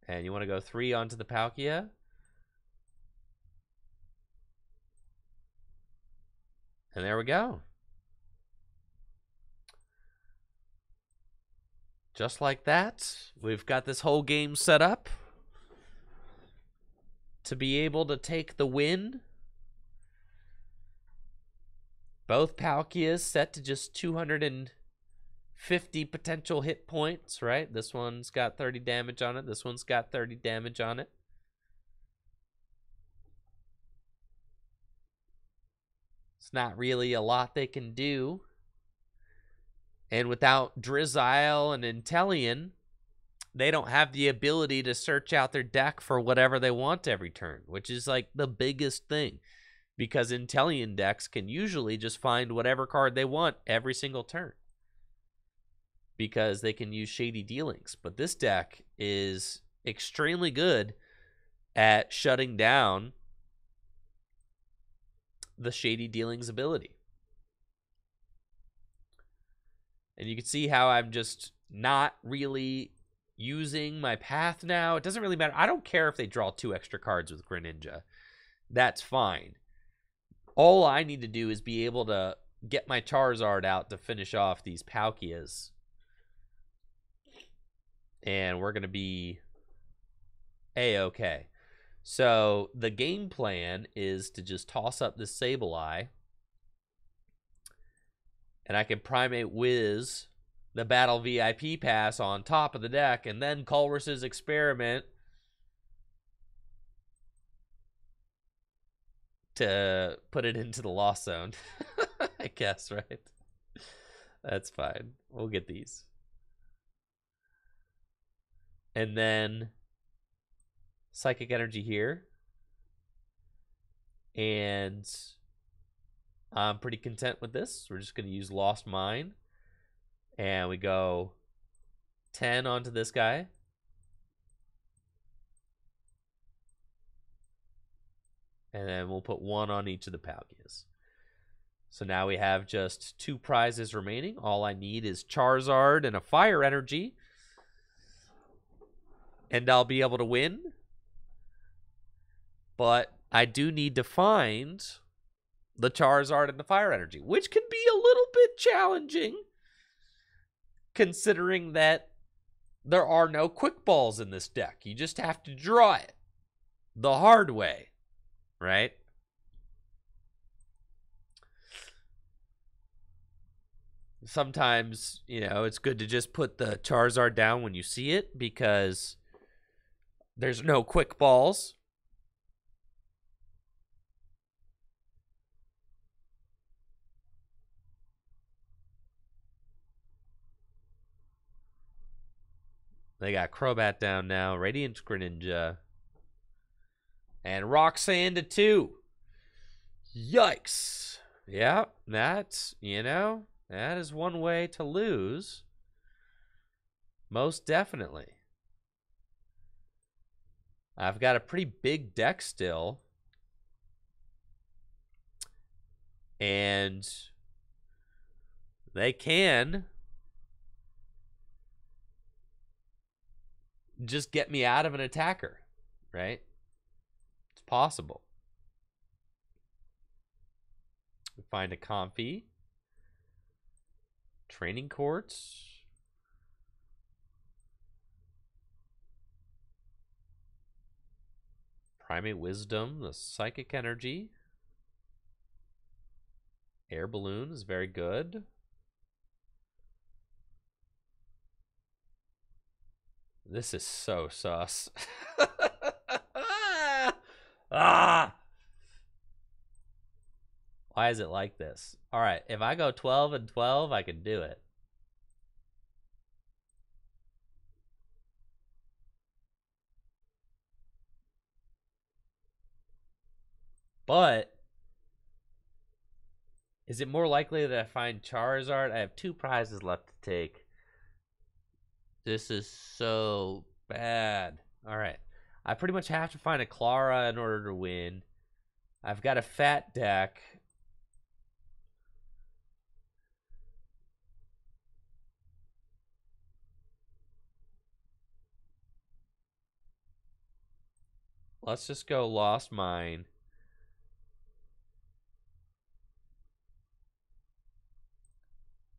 And you want to go 3 onto the Palkia. And there we go. Just like that, we've got this whole game set up to be able to take the win. Both Palkias set to just 250 potential hit points, right? This one's got 30 damage on it. This one's got 30 damage on it. It's not really a lot they can do. And without Drizzile and Inteleon, they don't have the ability to search out their deck for whatever they want every turn, which is like the biggest thing. Because Inteleon decks can usually just find whatever card they want every single turn. Because they can use Shady Dealings. But this deck is extremely good at shutting down the Shady Dealings ability. And you can see how I'm just not really using my path now. It doesn't really matter. I don't care if they draw 2 extra cards with Greninja. That's fine. All I need to do is be able to get my Charizard out to finish off these Palkias. And we're going to be A-okay. So the game plan is to just toss up this Sableye. And I can primate Wiz, the Battle VIP pass on top of the deck, and then Colress's Experiment to put it into the Lost Zone. I guess, right? That's fine. We'll get these. And then Psychic Energy here. And I'm pretty content with this. We're just going to use Lost Mine. And we go 10 onto this guy. And then we'll put 1 on each of the Palkias. So now we have just 2 prizes remaining. All I need is Charizard and a Fire Energy. And I'll be able to win. But I do need to find the Charizard and the Fire Energy, which can be a little bit challenging considering that there are no quick balls in this deck. You just have to draw it the hard way, right? Sometimes, you know, it's good to just put the Charizard down when you see it because there's no quick balls. They got Crobat down now. Radiant Greninja. And Roxanne to 2. Yikes. Yeah, that's, you know, that is one way to lose. Most definitely. I've got a pretty big deck still. And they can just get me out of an attacker, right? It's possible. We find a Comfy. Training Courts. Primate Wisdom, the Psychic Energy. Air Balloon is very good. This is so sus. Ah! Why is it like this? All right, if I go 12 and 12, I can do it. But is it more likely that I find Charizard? I have 2 prizes left to take. This is so bad. All right. I pretty much have to find a Clara in order to win. I've got a fat deck. Let's just go Lost Mine.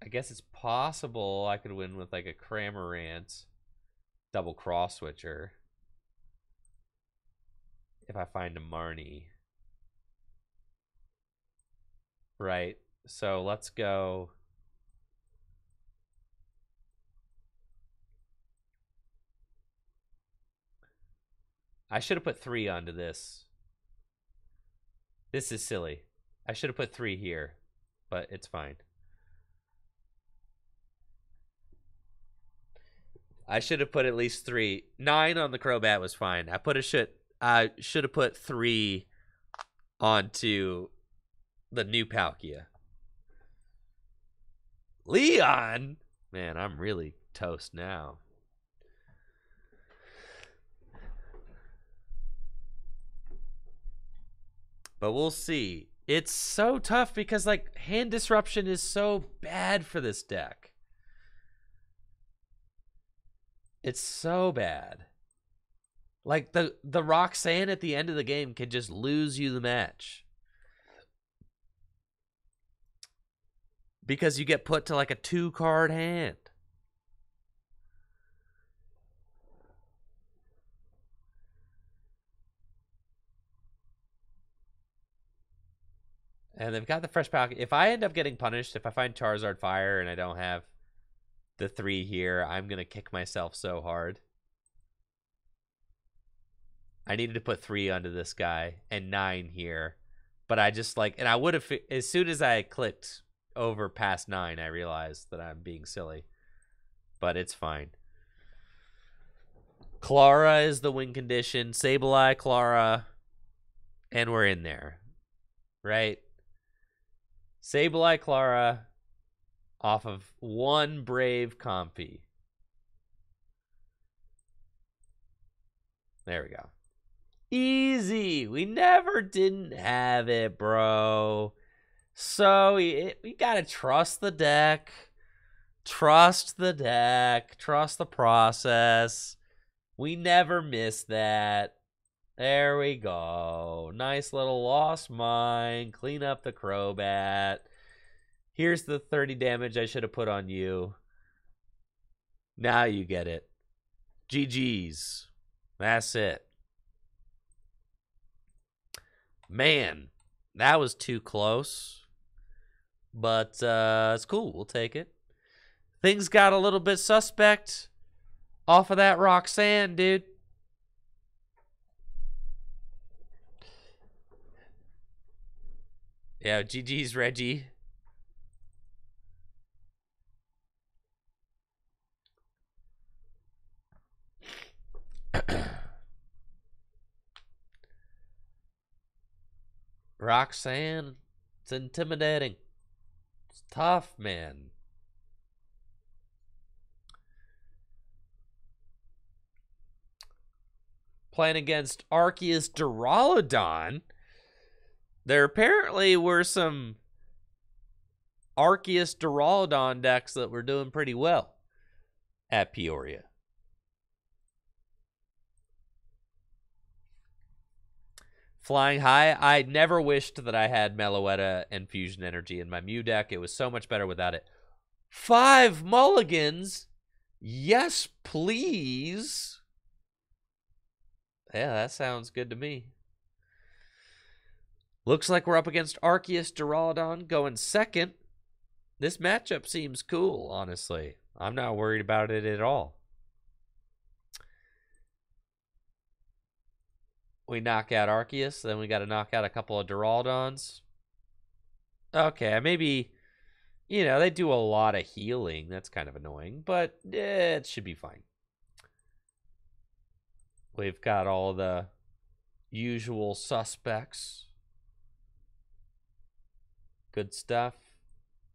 I guess it's possible I could win with like a Cramorant double cross switcher if I find a Marnie. Right. So let's go. I should have put 3 onto this. This is silly. I should have put 3 here, but it's fine. I should have put at least 3. 9 on the Crobat was fine. I should have put 3 onto the new Palkia. Leon? Man, I'm really toast now. But we'll see. It's so tough because like hand disruption is so bad for this deck. It's so bad. Like the Roxanne at the end of the game can just lose you the match. Because you get put to like a 2-card hand. And they've got the fresh Palkia. If I end up getting punished, if I find Charizard Fire and I don't have the 3 here, I'm going to kick myself so hard. I needed to put 3 onto this guy and 9 here. But I just like, and I would have, as soon as I clicked over past 9, I realized that I'm being silly. But it's fine. Clara is the win condition. Sableye, Clara, and we're in there. Right? Sableye, Clara, off of 1 Brave Comfy. There we go. Easy. We never didn't have it, bro. So we got to trust the deck. Trust the deck. Trust the process. We never miss that. There we go. Nice little Lost Mine. Clean up the Crobat. Here's the 30 damage I should have put on you. Now you get it. GG's. That's it. Man, that was too close. But it's cool. We'll take it. Things got a little bit suspect off of that Roxanne, dude. Yeah, GG's, Reggie. Roxanne, it's intimidating. It's tough, man. Playing against Arceus Duraludon. There apparently were some Arceus Duraludon decks that were doing pretty well at Peoria. Flying high, I never wished that I had Meloetta and Fusion Energy in my Mew deck. It was so much better without it. 5 mulligans? Yes, please. Yeah, that sounds good to me. Looks like we're up against Arceus Duraludon going second. This matchup seems cool, honestly. I'm not worried about it at all. We knock out Arceus, then we got to knock out a couple of Duraludons. Okay, maybe, you know, they do a lot of healing. That's kind of annoying, but it should be fine. We've got all the usual suspects. Good stuff.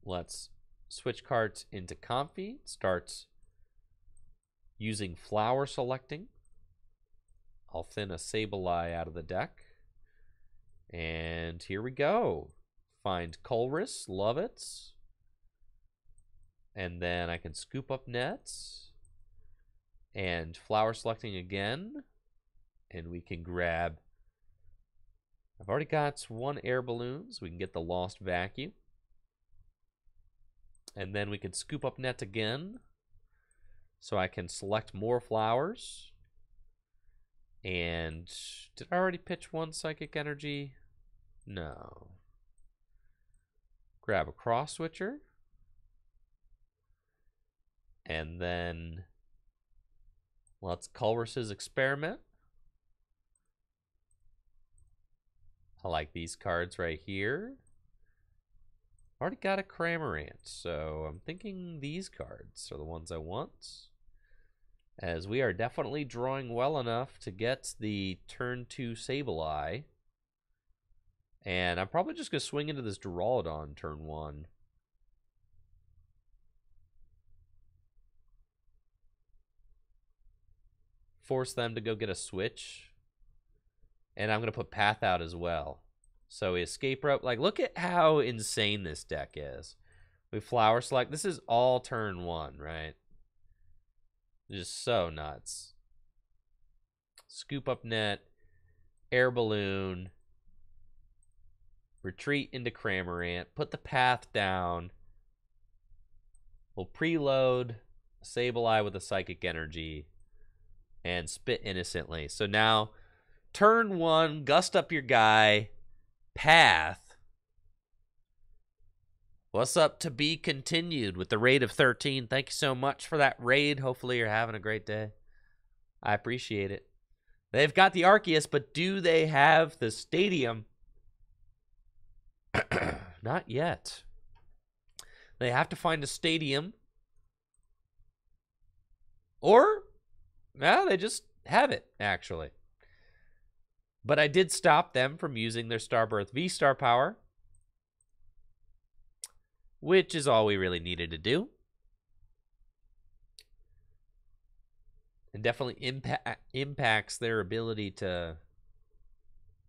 Let's switch cards into Comfy. Starts using flower selecting. I'll thin a Sableye out of the deck. And here we go. Find Colress. Love it. And then I can scoop up nets. And flower selecting again. And we can grab... I've already got one air balloon, so we can get the Lost Vacuum. And then we can scoop up net again. So I can select more flowers. And did I already pitch one Psychic Energy? No. Grab a Cross Switcher. And then let's Colress's Experiment. I like these cards right here. Already got a Cramorant, so I'm thinking these cards are the ones I want. As we are definitely drawing well enough to get the turn 2 Sableye. And I'm probably just going to swing into this Duraludon turn 1. Force them to go get a switch. And I'm going to put Path out as well. So we Escape Rope. Like, look at how insane this deck is. We Flower Select. This is all turn 1, right? Just so nuts. Scoop up net. Air Balloon. Retreat into Cramorant. Put the Path down. We'll preload Sableye with a Psychic Energy. And spit innocently. So now, turn 1, gust up your guy. Path. What's up to be continued with the raid of 13? Thank you so much for that raid. Hopefully you're having a great day. I appreciate it. They've got the Arceus, but do they have the stadium? Not yet. They have to find a stadium. Or, well, they just have it, actually. But I did stop them from using their Starbirth V-Star power, which is all we really needed to do. And definitely impacts their ability to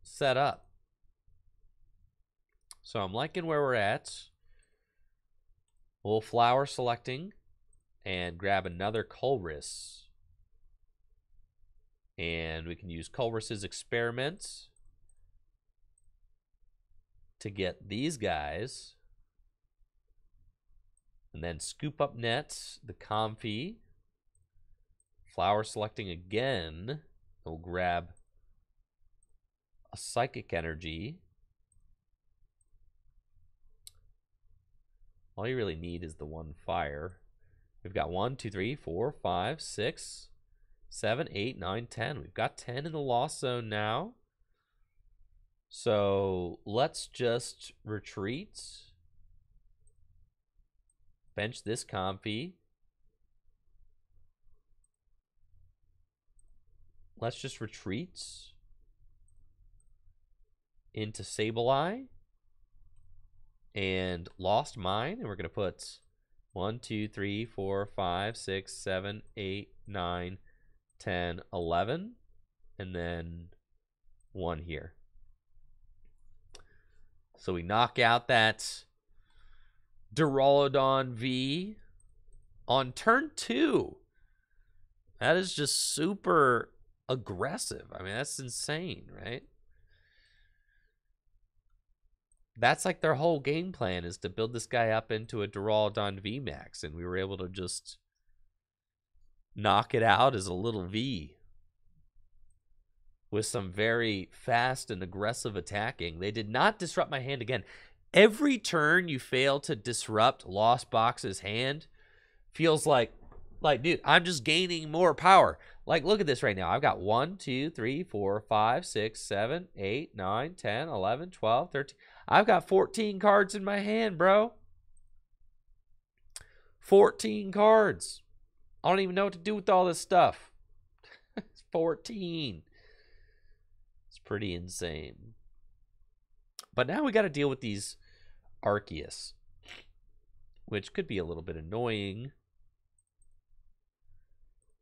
set up. So I'm liking where we're at. We'll flower selecting and grab another Colress. And we can use Colress's Experiment to get these guys. And then scoop up net, the Comfy. Flower selecting again. We'll grab a Psychic Energy. All you really need is the one fire. We've got 1, 2, 3, 4, 5, 6, 7, 8, 9, 10. We've got 10 in the Lost Zone now. So let's just retreat. Bench this Comfy. Let's just retreat into Sableye and Lost Mine. And we're going to put 1, 2, 3, 4, 5, 6, 7, 8, 9, 10, 11. And then 1 here. So we knock out that Duraludon V on turn 2. That is just super aggressive. I mean, that's insane, right? That's like their whole game plan, is to build this guy up into a Duraludon VMAX, and we were able to just knock it out as a little V with some very fast and aggressive attacking. They did not disrupt my hand again. Every turn you fail to disrupt Lost Box's hand feels like, dude, I'm just gaining more power. Like, look at this right now. I've got 1, 2, 3, 4, 5, 6, 7, 8, 9, 10, 11, 12, 13. I've got 14 cards in my hand, bro. 14 cards. I don't even know what to do with all this stuff. 14. It's pretty insane. But now we got to deal with these Arceus, which could be a little bit annoying.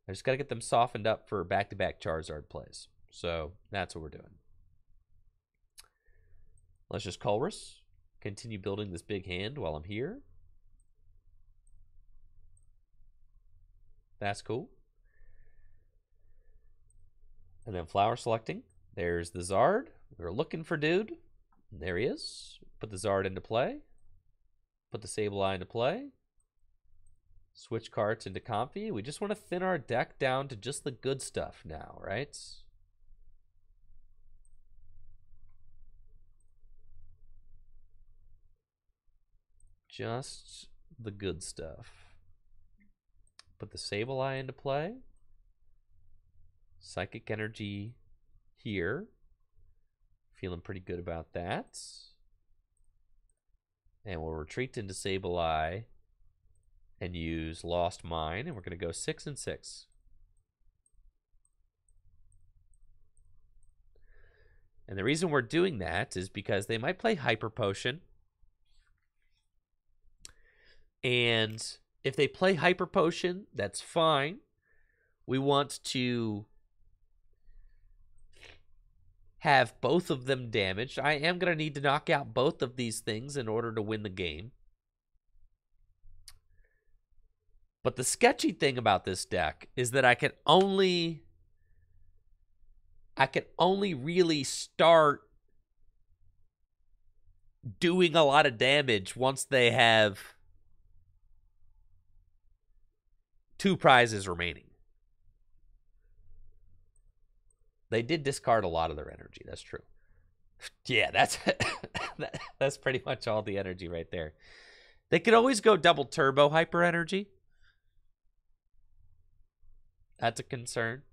I just got to get them softened up for back-to-back Charizard plays. So that's what we're doing. Let's just Colress. Continue building this big hand while I'm here. That's cool. And then flower selecting. There's the Zard. We were looking for dude. There he is. Put the Zard into play. Put the Sableye into play. Switch cards into Comfy. We just want to thin our deck down to just the good stuff now, right? Just the good stuff. Put the Sableye into play. Psychic Energy here. Feeling pretty good about that. And we'll retreat into Sableye and use Lost Mine. And we're going to go 6 and 6. And the reason we're doing that is because they might play Hyper Potion. And if they play Hyper Potion, that's fine. We want to have both of them damaged. I am going to need to knock out both of these things in order to win the game. But the sketchy thing about this deck is that I can only really start doing a lot of damage once they have 2 prizes remaining. They did discard a lot of their energy. That's true. Yeah, that's pretty much all the energy right there. They could always go double turbo hyper energy. That's a concern.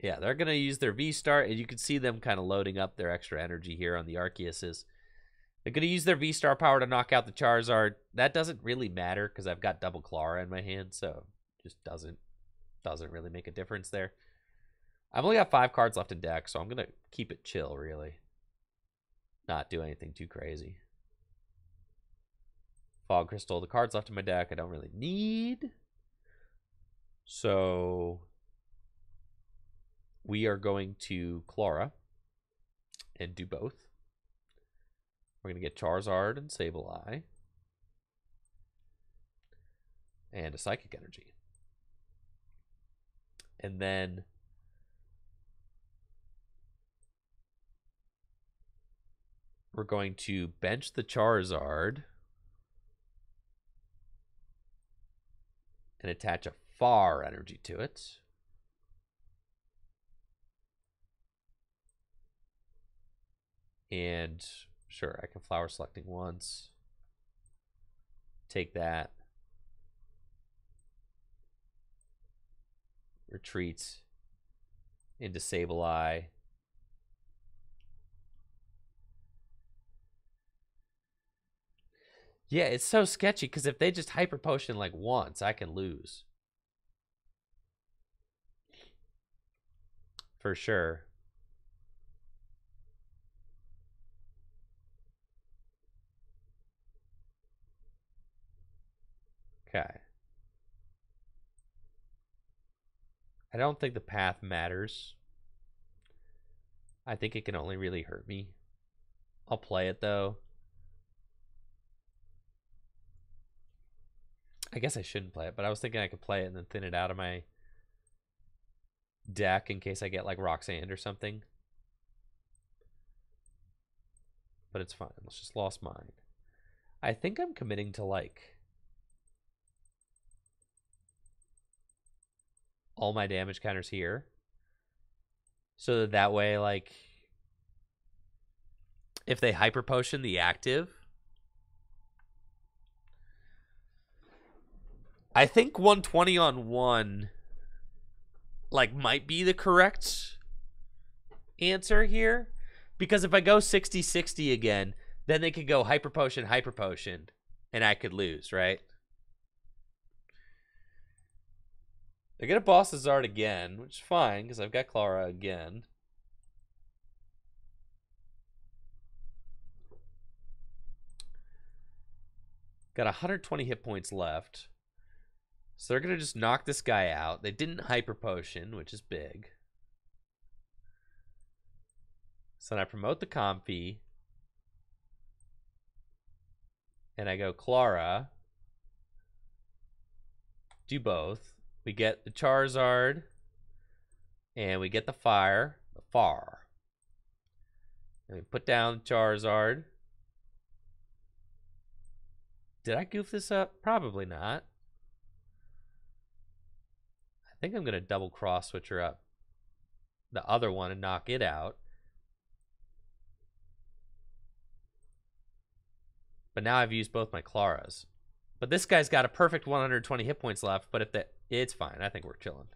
Yeah, they're going to use their V-Star, and you can see them kind of loading up their extra energy here on the Arceuses. They're going to use their V-Star power to knock out the Charizard. That doesn't really matter because I've got double Clara in my hand, so it just doesn't really make a difference there. I've only got 5 cards left in deck, so I'm going to keep it chill, really. Not do anything too crazy. Fog Crystal, the cards left in my deck I don't really need. So we are going to Clara and do both. We're going to get Charizard and Sableye. And a Psychic Energy. And then we're going to bench the Charizard and attach a Far energy to it. And sure, I can flower selecting once. Take that. Retreat into Sableye. Yeah, it's so sketchy because if they just Hyper Potion like once, I can lose. For sure. Okay. I don't think the path matters. I think it can only really hurt me. I'll play it though. I guess I shouldn't play it, but I was thinking I could play it and then thin it out of my deck in case I get like Roxanne or something. But it's fine. Let's just Lost Mine. I think I'm committing to like all my damage counters here. So that way, like, if they Hyper Potion the active, I think 120 on 1 like might be the correct answer here, because if I go 60-60 again, then they could go Hyper Potion, and I could lose, right? They're gonna boss the Zard again, which is fine, because I've got Clara again. Got 120 hit points left. So they're going to just knock this guy out. They didn't Hyper Potion, which is big. So then I promote the Comfy. And I go Clara. Do both. We get the Charizard. And we get the Fire. The Far. And we put down Charizard. Did I goof this up? Probably not. I think I'm going to double cross switch her up. The other one and knock it out. But now I've used both my Claras. But this guy's got a perfect 120 hit points left. But if it's fine. I think we're chilling.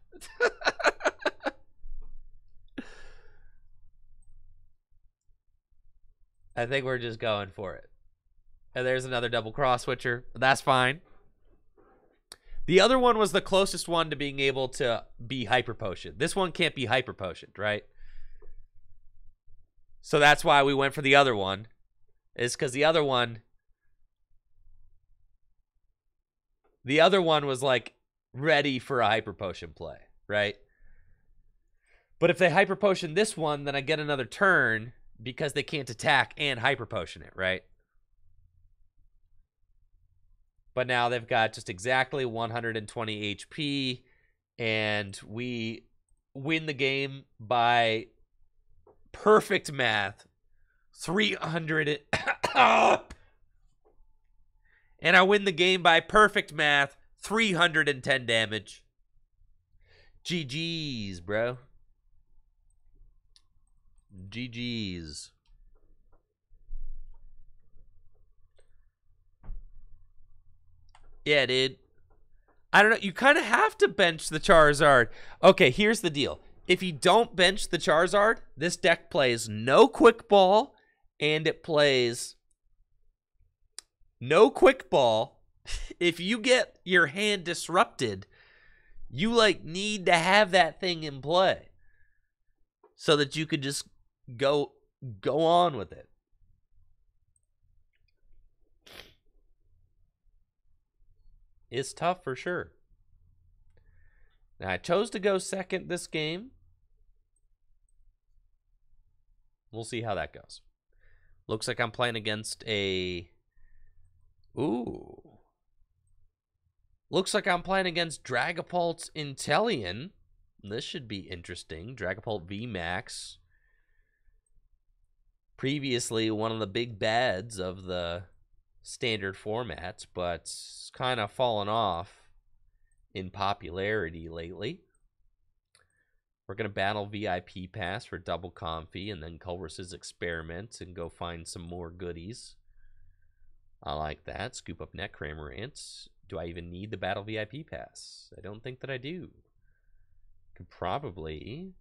I think we're just going for it. And there's another double cross switcher. That's fine. The other one was the closest one to being able to be Hyper Potion. This one can't be Hyper Potioned, right? So that's why we went for the other one. Is because the other one was like ready for a Hyper Potion play, right? But if they Hyper Potion this one, then I get another turn because they can't attack and Hyper Potion it, right? But now they've got just exactly 120 HP, and we win the game by perfect math. 300. And I win the game by perfect math. 310 damage. GG's, bro. GG's. Yeah, dude. I don't know. You kind of have to bench the Charizard. Okay, here's the deal. If you don't bench the Charizard, this deck plays no Quick Ball, and it plays no Quick Ball. If you get your hand disrupted, you like need to have that thing in play so that you could just go on with it. It's tough for sure. Now, I chose to go second this game. We'll see how that goes. Looks like I'm playing against a... Ooh. Looks like I'm playing against Dragapult's Inteleon. This should be interesting. Dragapult VMAX. Previously, one of the big bads of the standard formats, but it's kind of fallen off in popularity lately. We're going to battle VIP Pass for double Comfy and then Culver's Experiment and go find some more goodies. I like that. Scoop up Net Cramorant. Do I even need the battle VIP Pass? I don't think that I do. Could probably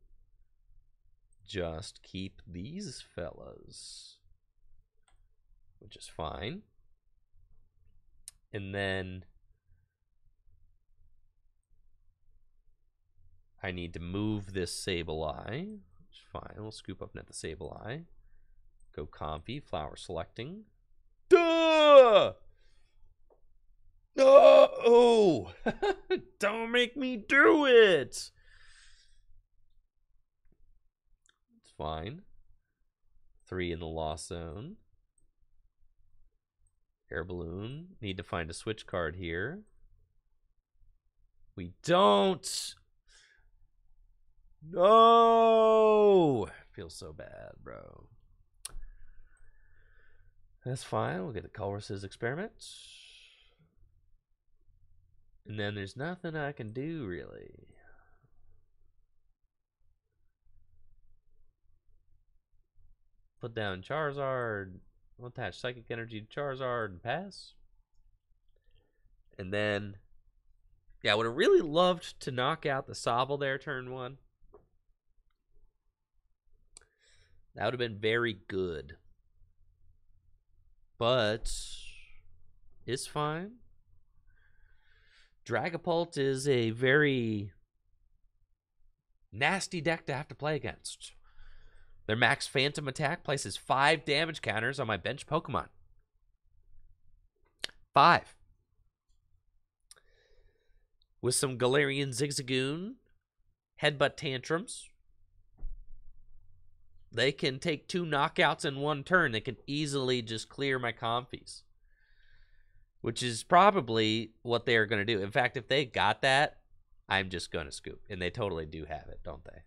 just keep these fellas, which is fine. And then I need to move this Sableye, which is fine. We'll scoop up Net the Sableye. Go Comfy, Flower Selecting. Duh! No! Don't make me do it! It's fine. 3 in the Lost Zone. Air Balloon. Need to find a switch card here. We don't. No. Feels so bad, bro. That's fine. We'll get the Culver's Experiment. And then there's nothing I can do, really. Put down Charizard. We'll attach Psychic Energy to Charizard and pass. And then, yeah, I would have really loved to knock out the Sobble there turn 1. That would have been very good. But it's fine. Dragapult is a very nasty deck to have to play against. Their max Phantom attack places 5 damage counters on my bench Pokemon. 5. With some Galarian Zigzagoon, Headbutt Tantrums, they can take 2 knockouts in 1 turn. They can easily just clear my Comfies, which is probably what they're going to do. In fact, if they got that, I'm just going to scoop. And they totally do have it, don't they?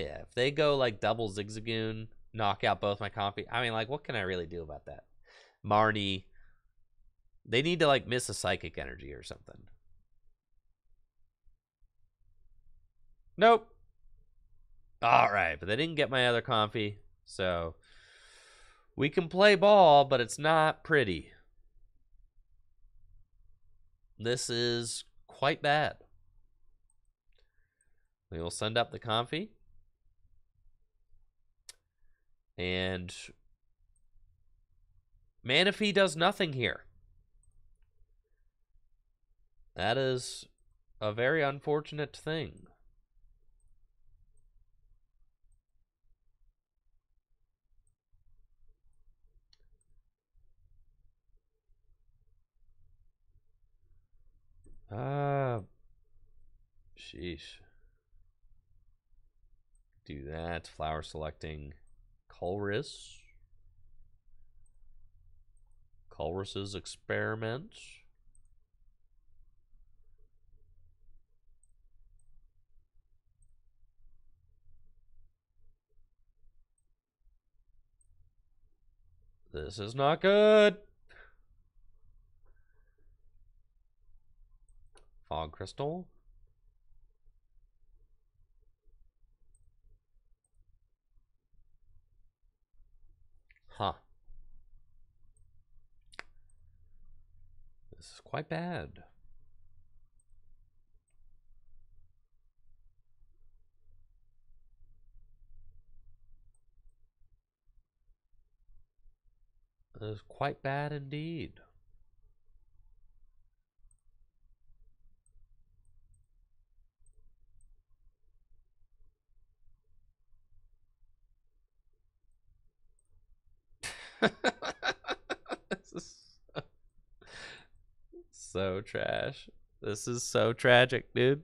Yeah, if they go like double Zigzagoon, knock out both my Comfy, I mean, like, what can I really do about that? Marnie, they need to like miss a Psychic Energy or something. Nope. All right, but they didn't get my other Comfy, so we can play ball, but it's not pretty. This is quite bad. We will send up the Comfy. And Manaphy does nothing here. That is a very unfortunate thing. Sheesh. Do that. Flower selecting Colress. Colress's experiment. This is not good. Fog Crystal. Huh. This is quite bad. This is quite bad indeed. This is so trash. This is so tragic, dude.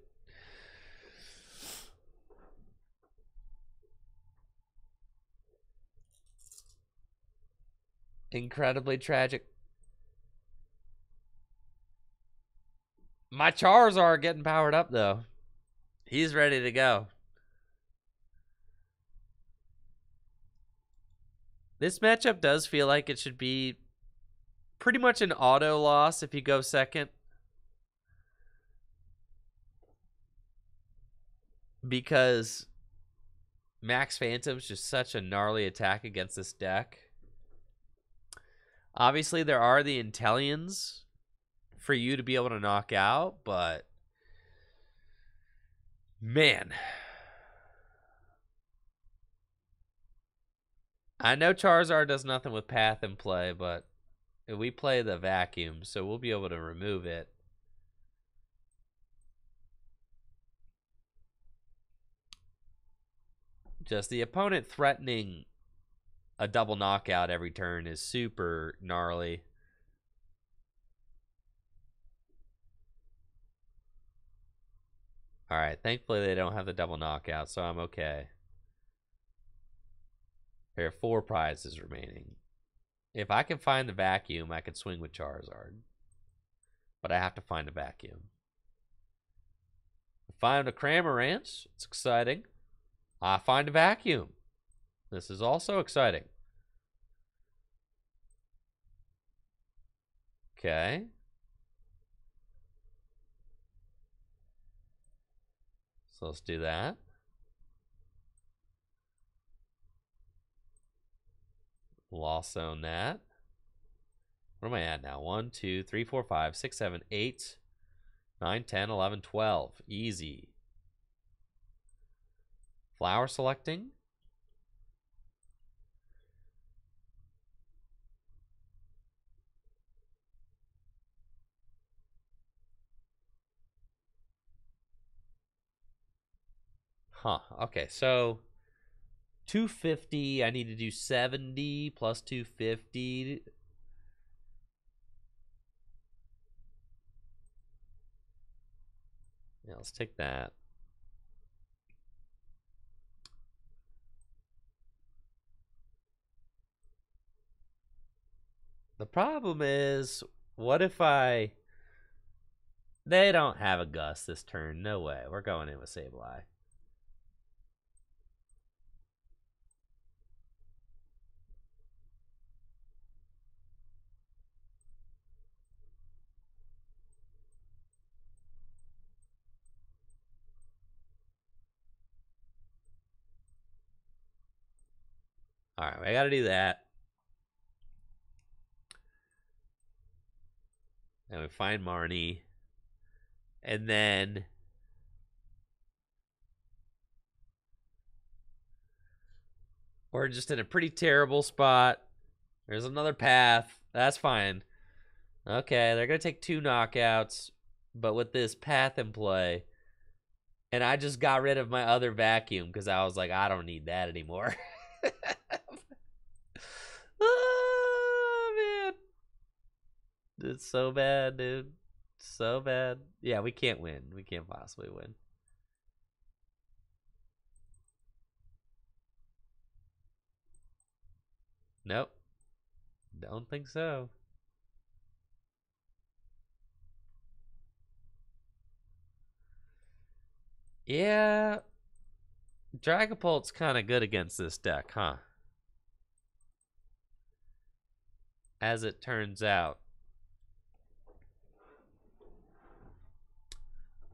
Incredibly tragic. My Charizard getting powered up, though. He's ready to go. This matchup does feel like it should be pretty much an auto loss if you go second. Because Max Phantom's just such a gnarly attack against this deck. Obviously, there are the Intellions for you to be able to knock out, but man, I know Charizard does nothing with Path in play, but we play the Vacuum, so we'll be able to remove it. Just the opponent threatening a double knockout every turn is super gnarly. All right, thankfully they don't have the double knockout, so I'm okay. There are 4 prizes remaining. If I can find the Vacuum, I can swing with Charizard. But I have to find a Vacuum. Find a Cramorant. It's exciting. I find a Vacuum. This is also exciting. Okay. So let's do that. Lost zone that. What am I at now? 1, 2, 3, 4, 5, 6, 7, 8, 9, 10, 11, 12. Easy. Flower selecting. Huh. Okay, so 250. I need to do 70 plus 250. Yeah, let's take that. The problem is, what if I... They don't have a Gus this turn. No way. We're going in with Sableye. All right, I got to do that. And we find Marnie. And then... we're just in a pretty terrible spot. There's another path. That's fine. Okay, they're going to take 2 knockouts. But with this path in play... and I just got rid of my other vacuum because I was like, I don't need that anymore. Oh, man. It's so bad, dude. So bad. Yeah, we can't win. We can't possibly win. Nope. Don't think so. Yeah. Dragapult's kind of good against this deck, huh? As it turns out.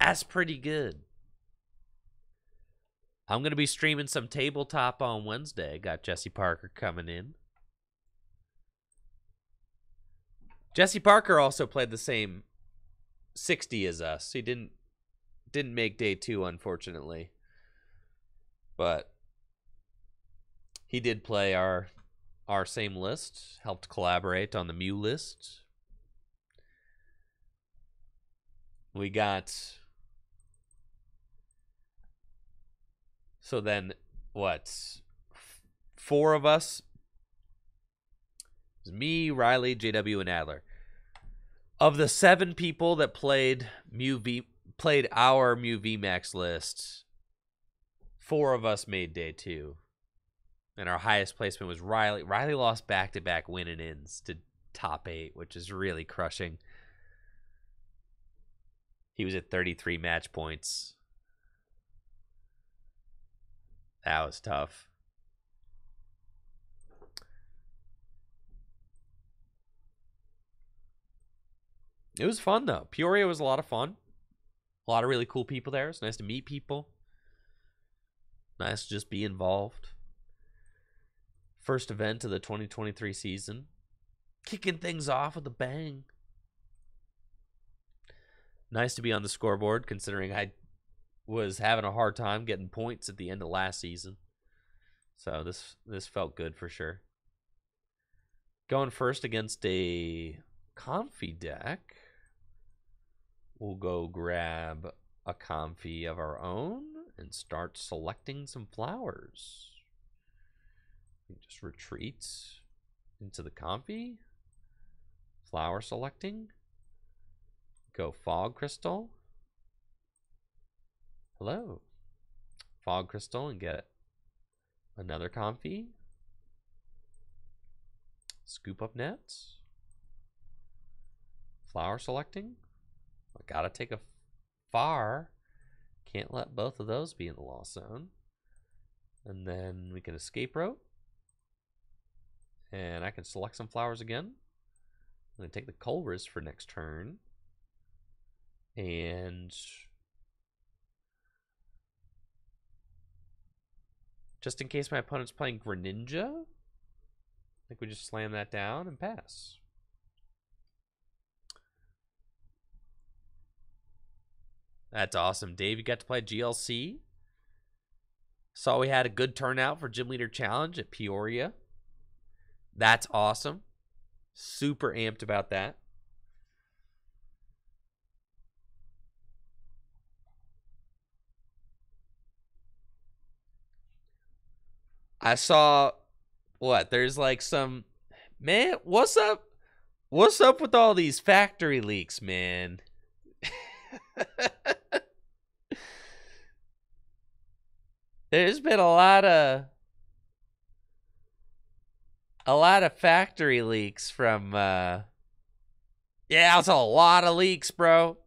That's pretty good. I'm going to be streaming some tabletop on Wednesday. Got Jesse Parker coming in. Jesse Parker also played the same 60 as us. He didn't make day 2, unfortunately. But he did play our same list. Helped collaborate on the Mew list. We got... so then, what? 4 of us. It was me, Riley, JW, and Adler. Of the 7 people that played our Mew VMAX list, 4 of us made day 2. And our highest placement was Riley. Riley lost back-to-back win and ins to top 8, which is really crushing. He was at 33 match points. That was tough. It was fun, though. Peoria was a lot of fun. A lot of really cool people there. It's nice to meet people. Nice to just be involved. First event of the 2023 season. Kicking things off with a bang. Nice to be on the scoreboard, considering I was having a hard time getting points at the end of last season. So this felt good for sure. Going first against a Comfy deck. We'll go grab a Comfy of our own and start selecting some flowers. Just retreat into the Comfy. Flower selecting. Go Fog Crystal. Hello. Fog Crystal and get another Comfy. Scoop up nets. Flower selecting. I gotta take a far. Can't let both of those be in the lost zone. And then we can escape rope. And I can select some flowers again. I'm going to take the Colress for next turn. And just in case my opponent's playing Greninja, I think we just slam that down and pass. That's awesome. Dave, you got to play GLC. Saw we had a good turnout for Gym Leader Challenge at Peoria. That's awesome. Super amped about that. I saw what? There's like some man, what's up? What's up with all these factory leaks, man? There's been a lot of factory leaks from yeah, it's a lot of leaks, bro.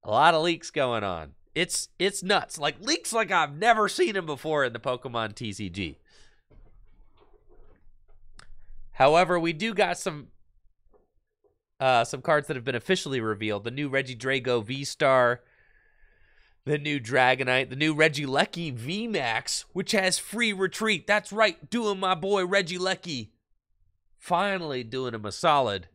A lot of leaks going on. It's nuts. Like leaks like I've never seen them before in the Pokemon TCG. However, we do got some cards that have been officially revealed. The new Regidrago V-Star, the new Dragonite, the new Regieleki VMAX, which has free retreat. That's right, doing my boy Regieleki. Finally doing him a solid.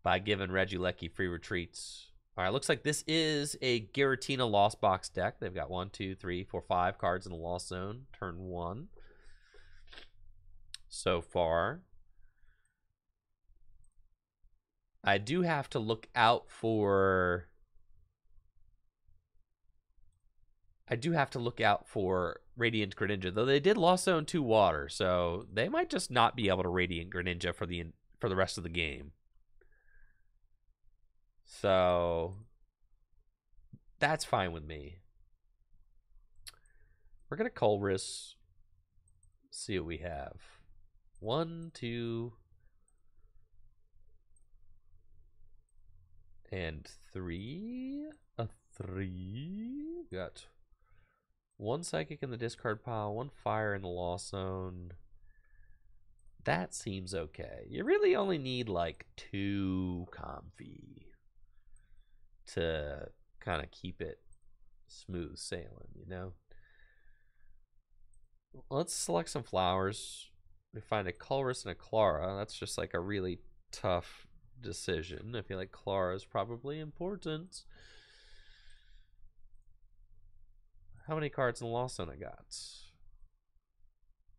By giving Regieleki free retreats. All right, looks like this is a Giratina Lost Box deck. They've got 1, 2, 3, 4, 5 cards in the Lost Zone. Turn 1. So far. I do have to look out for... Radiant Greninja, though they did Lost Zone 2 Water, so they might just not be able to Radiant Greninja for the rest of the game. So that's fine with me. We're gonna Colress. See what we have. 1, 2, and 3. A 3. Got 1 Psychic in the discard pile, 1 Fire in the Lost Zone. That seems okay. You really only need like 2 Comfy to kind of keep it smooth sailing, you know? Let's select some flowers. We find a Colress and a Clara. That's just like a really tough decision. I feel like Clara is probably important. How many cards in the Lost Zone I got?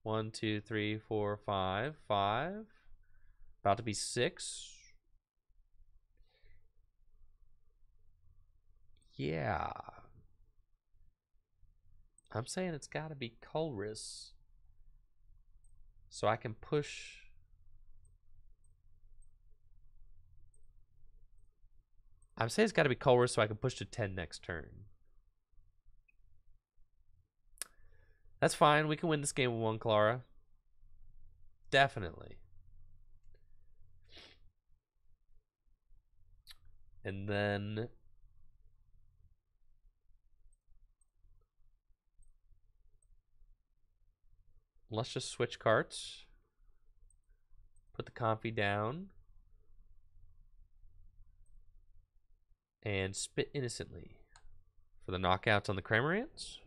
1, 2, 3, 4, 5. 5. About to be 6. Yeah. I'm saying it's got to be Colress. So I can push... I'm saying it's got to be Colress so I can push to 10 next turn. That's fine. We can win this game with 1 Clara. Definitely. And then... let's just switch carts. Put the Comfy down. And spit innocently for the knockouts on the Cramorants.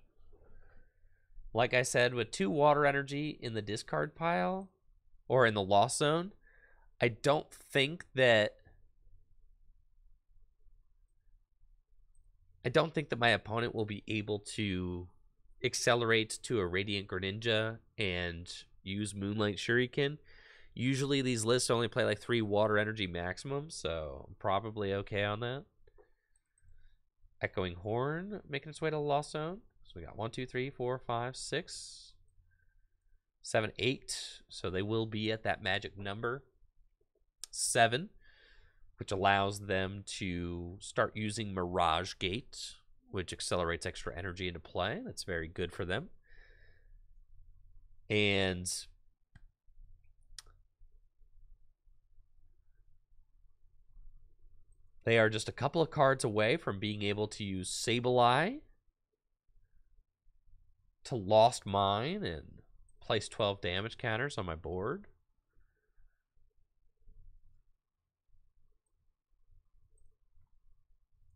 Like I said, with 2 water energy in the discard pile or in the Lost Zone, I don't think that my opponent will be able to accelerate to a Radiant Greninja and use Moonlight Shuriken. Usually these lists only play like 3 water energy maximum, so I'm probably okay on that. Echoing Horn making its way to the Lost Zone. So we got 1, 2, 3, 4, 5, 6, 7, 8. So they will be at that magic number 7, which allows them to start using Mirage Gate, which accelerates extra energy into play. That's very good for them. And they are just a couple of cards away from being able to use Sableye to Lost Mine and place 12 damage counters on my board.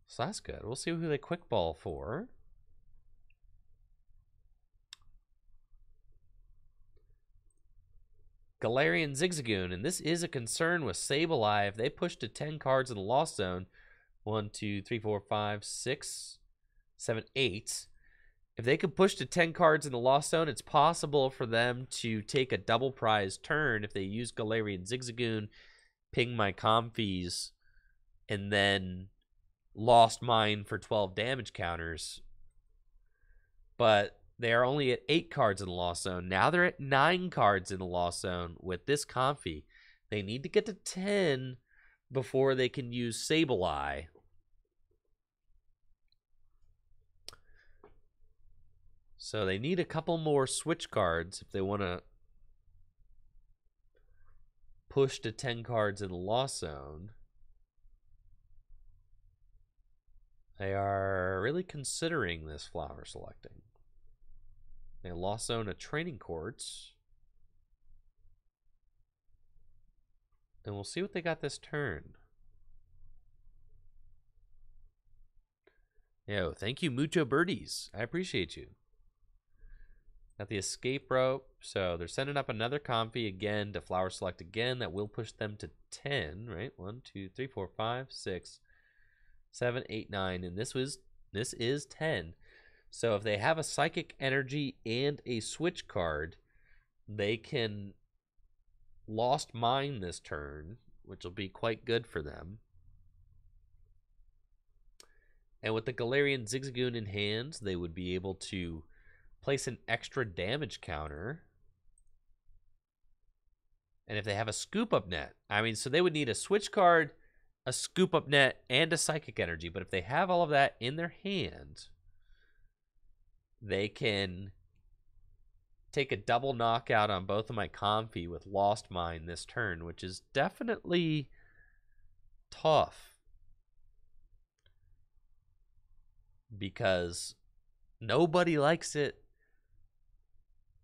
So that's good. We'll see who they quick ball for. Galarian Zigzagoon, and this is a concern with Sableye. If they push to 10 cards in the Lost Zone, 1, 2, 3, 4, 5, 6, 7, 8. If they could push to 10 cards in the Lost Zone, it's possible for them to take a double prize turn if they use Galarian Zigzagoon, ping my Comfies, and then Lost Mine for 12 damage counters. But they are only at 8 cards in the Lost Zone. Now they're at 9 cards in the Lost Zone with this Comfy. They need to get to 10 before they can use Sableye. So they need a couple more switch cards if they want to push to 10 cards in the Lost Zone. They are really considering this flower selecting. They Lost Zone a Training Courts. And we'll see what they got this turn. Yo, thank you, Mucho Birdies. I appreciate you. Got the escape rope. So they're sending up another Comfy again to flower select again. That will push them to 10, right? 1, 2, 3, 4, 5, 6, 7, 8, 9. And this is 10. So if they have a Psychic Energy and a switch card, they can Lost Mine this turn, which will be quite good for them. And with the Galarian Zigzagoon in hand, they would be able to place an extra damage counter. And if they have a Scoop Up Net, I mean, so they would need a switch card, a Scoop Up Net, and a Psychic Energy. But if they have all of that in their hand, they can take a double knockout on both of my Comfy with Lost Mine this turn, which is definitely tough. Because nobody likes it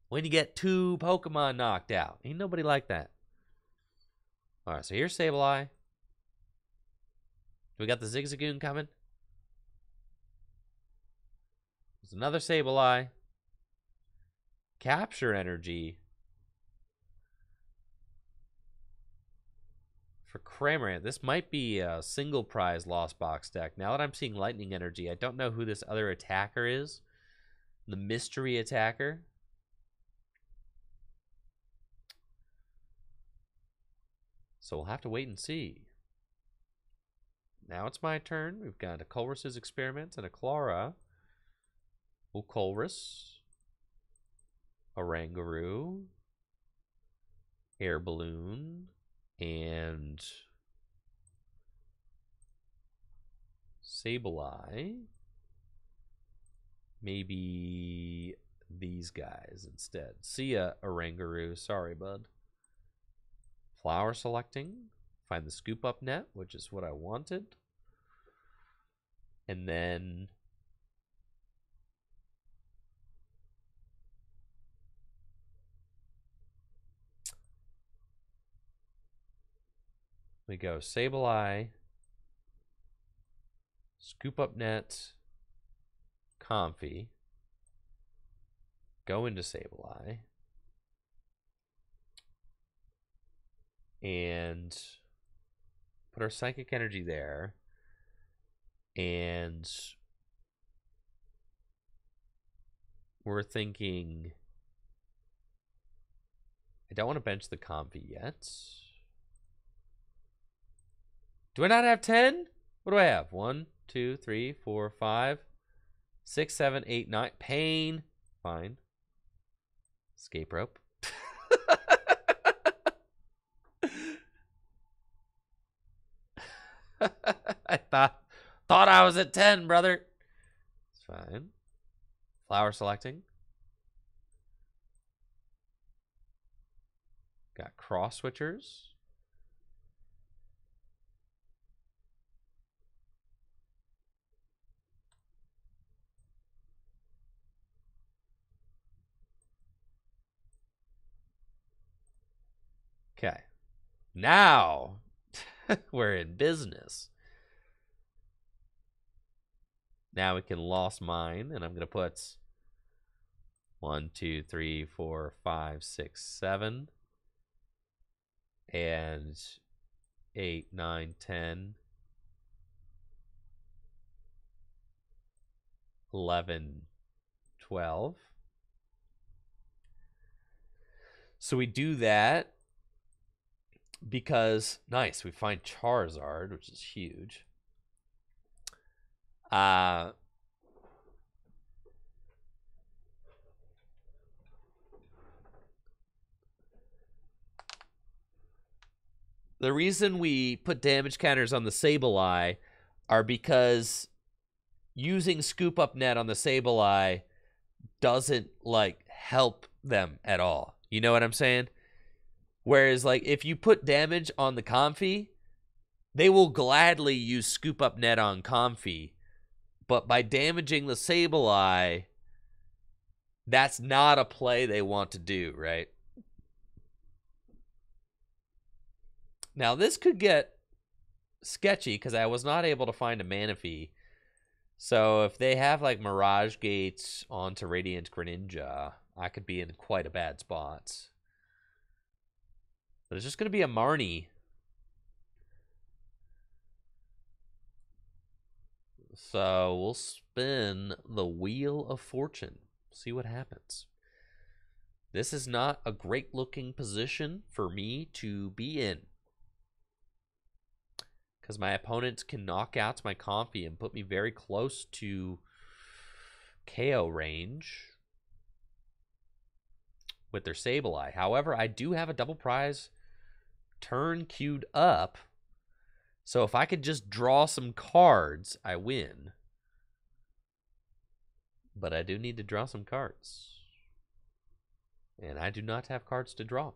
when you get 2 Pokemon knocked out. Ain't nobody like that. All right, so here's Sableye. We got the Zigzagoon coming. There's another Sableye. Capture Energy. For Cramorant, this might be a single prize Lost Box deck. Now that I'm seeing Lightning Energy, I don't know who this other attacker is. The mystery attacker. So we'll have to wait and see. Now it's my turn. We've got a Colress's Experiment and a Clara. Oh, Colress. Oranguru. Air Balloon. And Sableye. Maybe these guys instead. See ya, Oranguru. Sorry, bud. Flower selecting. Find the Scoop Up Net, which is what I wanted. And then we go Sableye, Scoop Up Net, Comfy, go into Sableye, and put our Psychic Energy there, and we're thinking I don't want to bench the Comfy yet. Do I not have 10? What do I have? 1, 2, 3, 4, 5, 6, 7, 8, 9. Pain. Fine. Escape rope. I thought I was at 10, brother. It's fine. Flower selecting. Got cross switchers. Okay. Now we're in business. Now we can Lost Mine, and I'm going to put 1, 2, 3, 4, 5, 6, 7, and 8, 9, 10, 11, 12. So we do that because, nice, we find Charizard, which is huge. The reason we put damage counters on the Sableye are because using scoop up net on the Sableye doesn't like help them at all. You know what I'm saying? Whereas like if you put damage on the Comfy, they will gladly use scoop up net on Comfy, but by damaging the Sableye, that's not a play they want to do, right? Now this could get sketchy because I was not able to find a Manaphy. So if they have like Mirage Gates onto Radiant Greninja, I could be in quite a bad spot. But it's just going to be a Marnie. So we'll spin the Wheel of Fortune. See what happens. This is not a great looking position for me to be in, because my opponents can knock out my Comfy and put me very close to KO range with their Sableye. However, I do have a double prize turn queued up, so if I could just draw some cards, I win. But I do need to draw some cards, and I do not have cards to draw.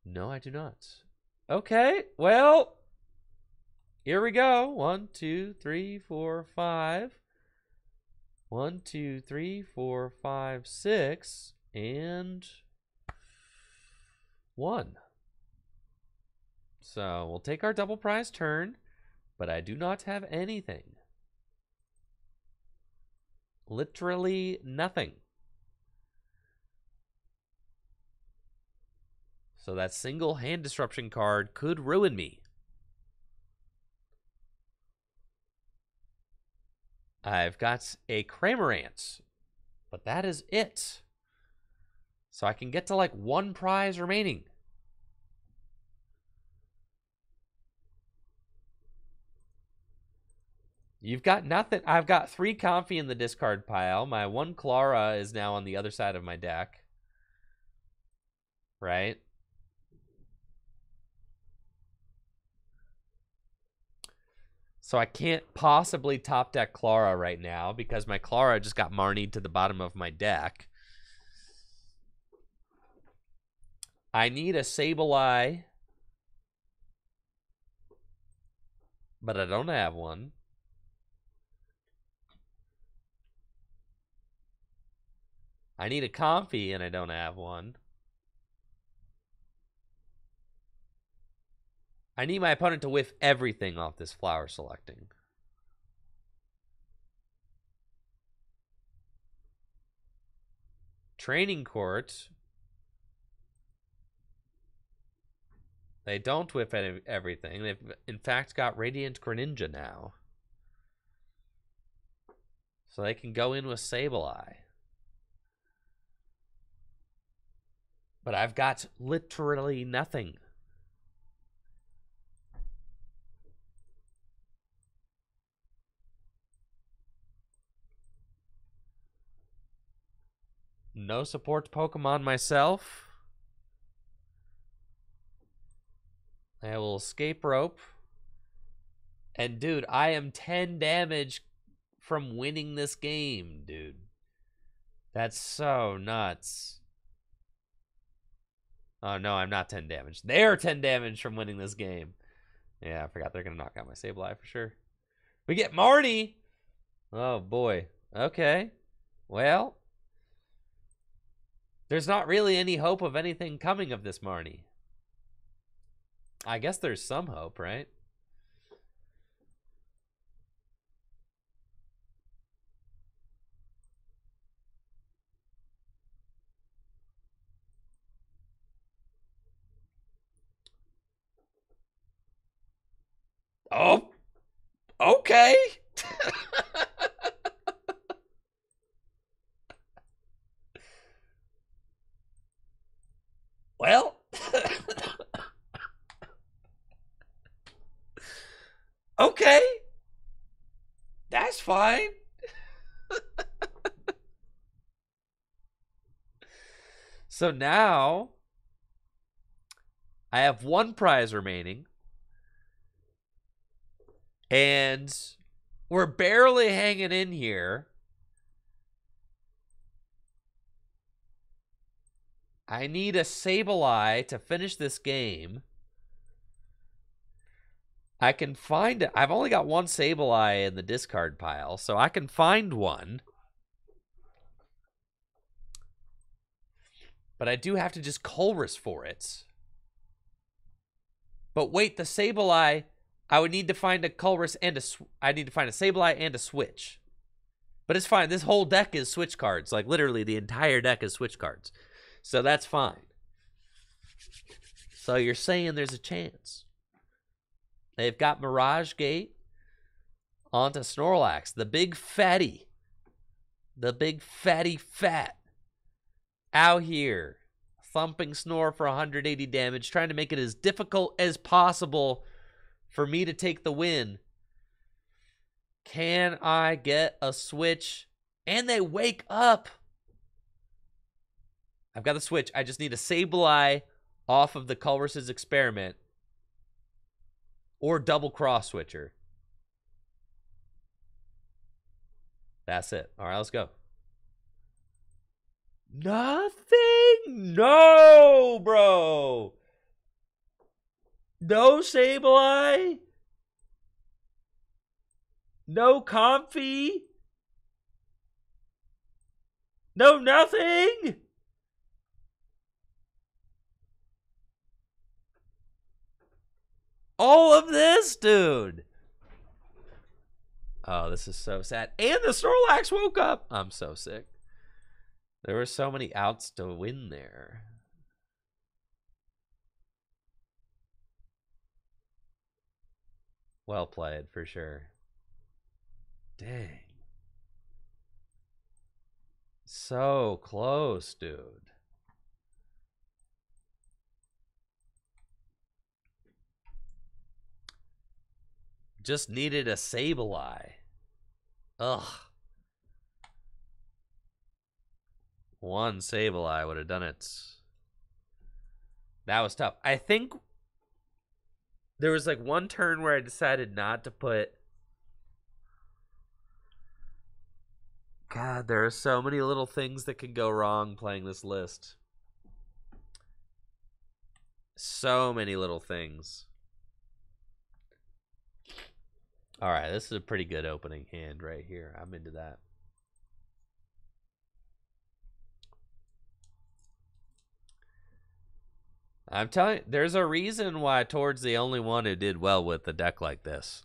No, I do not. Okay, well, here we go. 1, 2, 3, 4, 5. 1, 2, 3, 4, 5, 6, and 1. So we'll take our double prize turn, but I do not have anything. Literally nothing. So that single hand disruption card could ruin me. I've got a Cramorant, but that is it. So I can get to like 1 prize remaining. You've got nothing. I've got 3 Comfy in the discard pile. My 1 Clara is now on the other side of my deck. Right? So I can't possibly top deck Clara right now because my Clara just got Marnied to the bottom of my deck. I need a Sableye, but I don't have one. I need a Comfy, and I don't have one. I need my opponent to whiff everything off this flower selecting. Training Court. They don't whiff everything. They've, in fact, got Radiant Greninja now. So they can go in with Sableye. But I've got literally nothing. No support Pokemon myself. I will escape rope. And dude, I am 10 damage from winning this game, dude. That's so nuts. Oh, no, I'm not 10 damage. They're 10 damage from winning this game. Yeah, I forgot they're going to knock out my Sableye for sure. We get Marnie. Oh, boy. Okay. Well, there's not really any hope of anything coming of this Marnie. I guess there's some hope, right? Oh, okay. Well, okay. That's fine. So now I have one prize remaining. And we're barely hanging in here. I need a Sableye to finish this game. I can find it. I've only got one Sableye in the discard pile, so I can find one. But I do have to just Colress for it. But wait, the Sableye, I would need to find a Colress and I need to find a Sableye and a Switch. But it's fine. This whole deck is Switch cards. Like, literally, the entire deck is Switch cards. So that's fine. So you're saying there's a chance. They've got Mirage Gate onto Snorlax. The big fatty. The big fatty fat. Out here. Thumping Snore for 180 damage. Trying to make it as difficult as possible for me to take the win. Can I get a Switch? And they wake up. I've got the Switch. I just need a Sableye off of the Colress's Experiment. Or double cross switcher. That's it. All right, let's go. Nothing? No, bro. No Sableye? No Comfy? No nothing? All of this, dude. Oh, this is so sad. And the Snorlax woke up. I'm so sick. There were so many outs to win there. Well played, for sure. Dang. So close, dude. Just needed a Sableye. Ugh. One Sableye would have done it. That was tough. I think there was like one turn where I decided not to put... God, there are so many little things that can go wrong playing this list. So many little things. All right, this is a pretty good opening hand right here. I'm into that. I'm telling you, there's a reason why Tord's the only one who did well with a deck like this.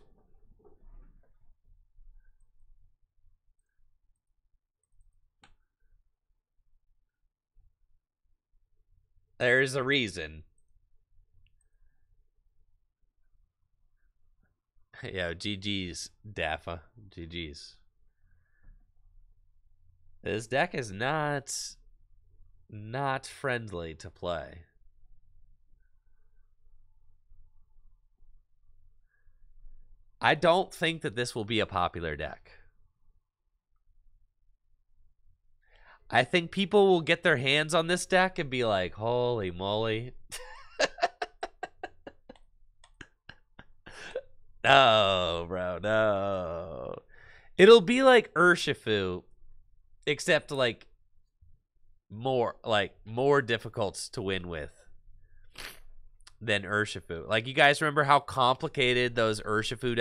There's a reason. Yeah, GG's, Daffa. GG's. This deck is not friendly to play. I don't think that this will be a popular deck. I think people will get their hands on this deck and be like, holy moly. No, bro, no. It'll be like Urshifu, except like more difficult to win with than Urshifu. Like, you guys remember how complicated those Urshifu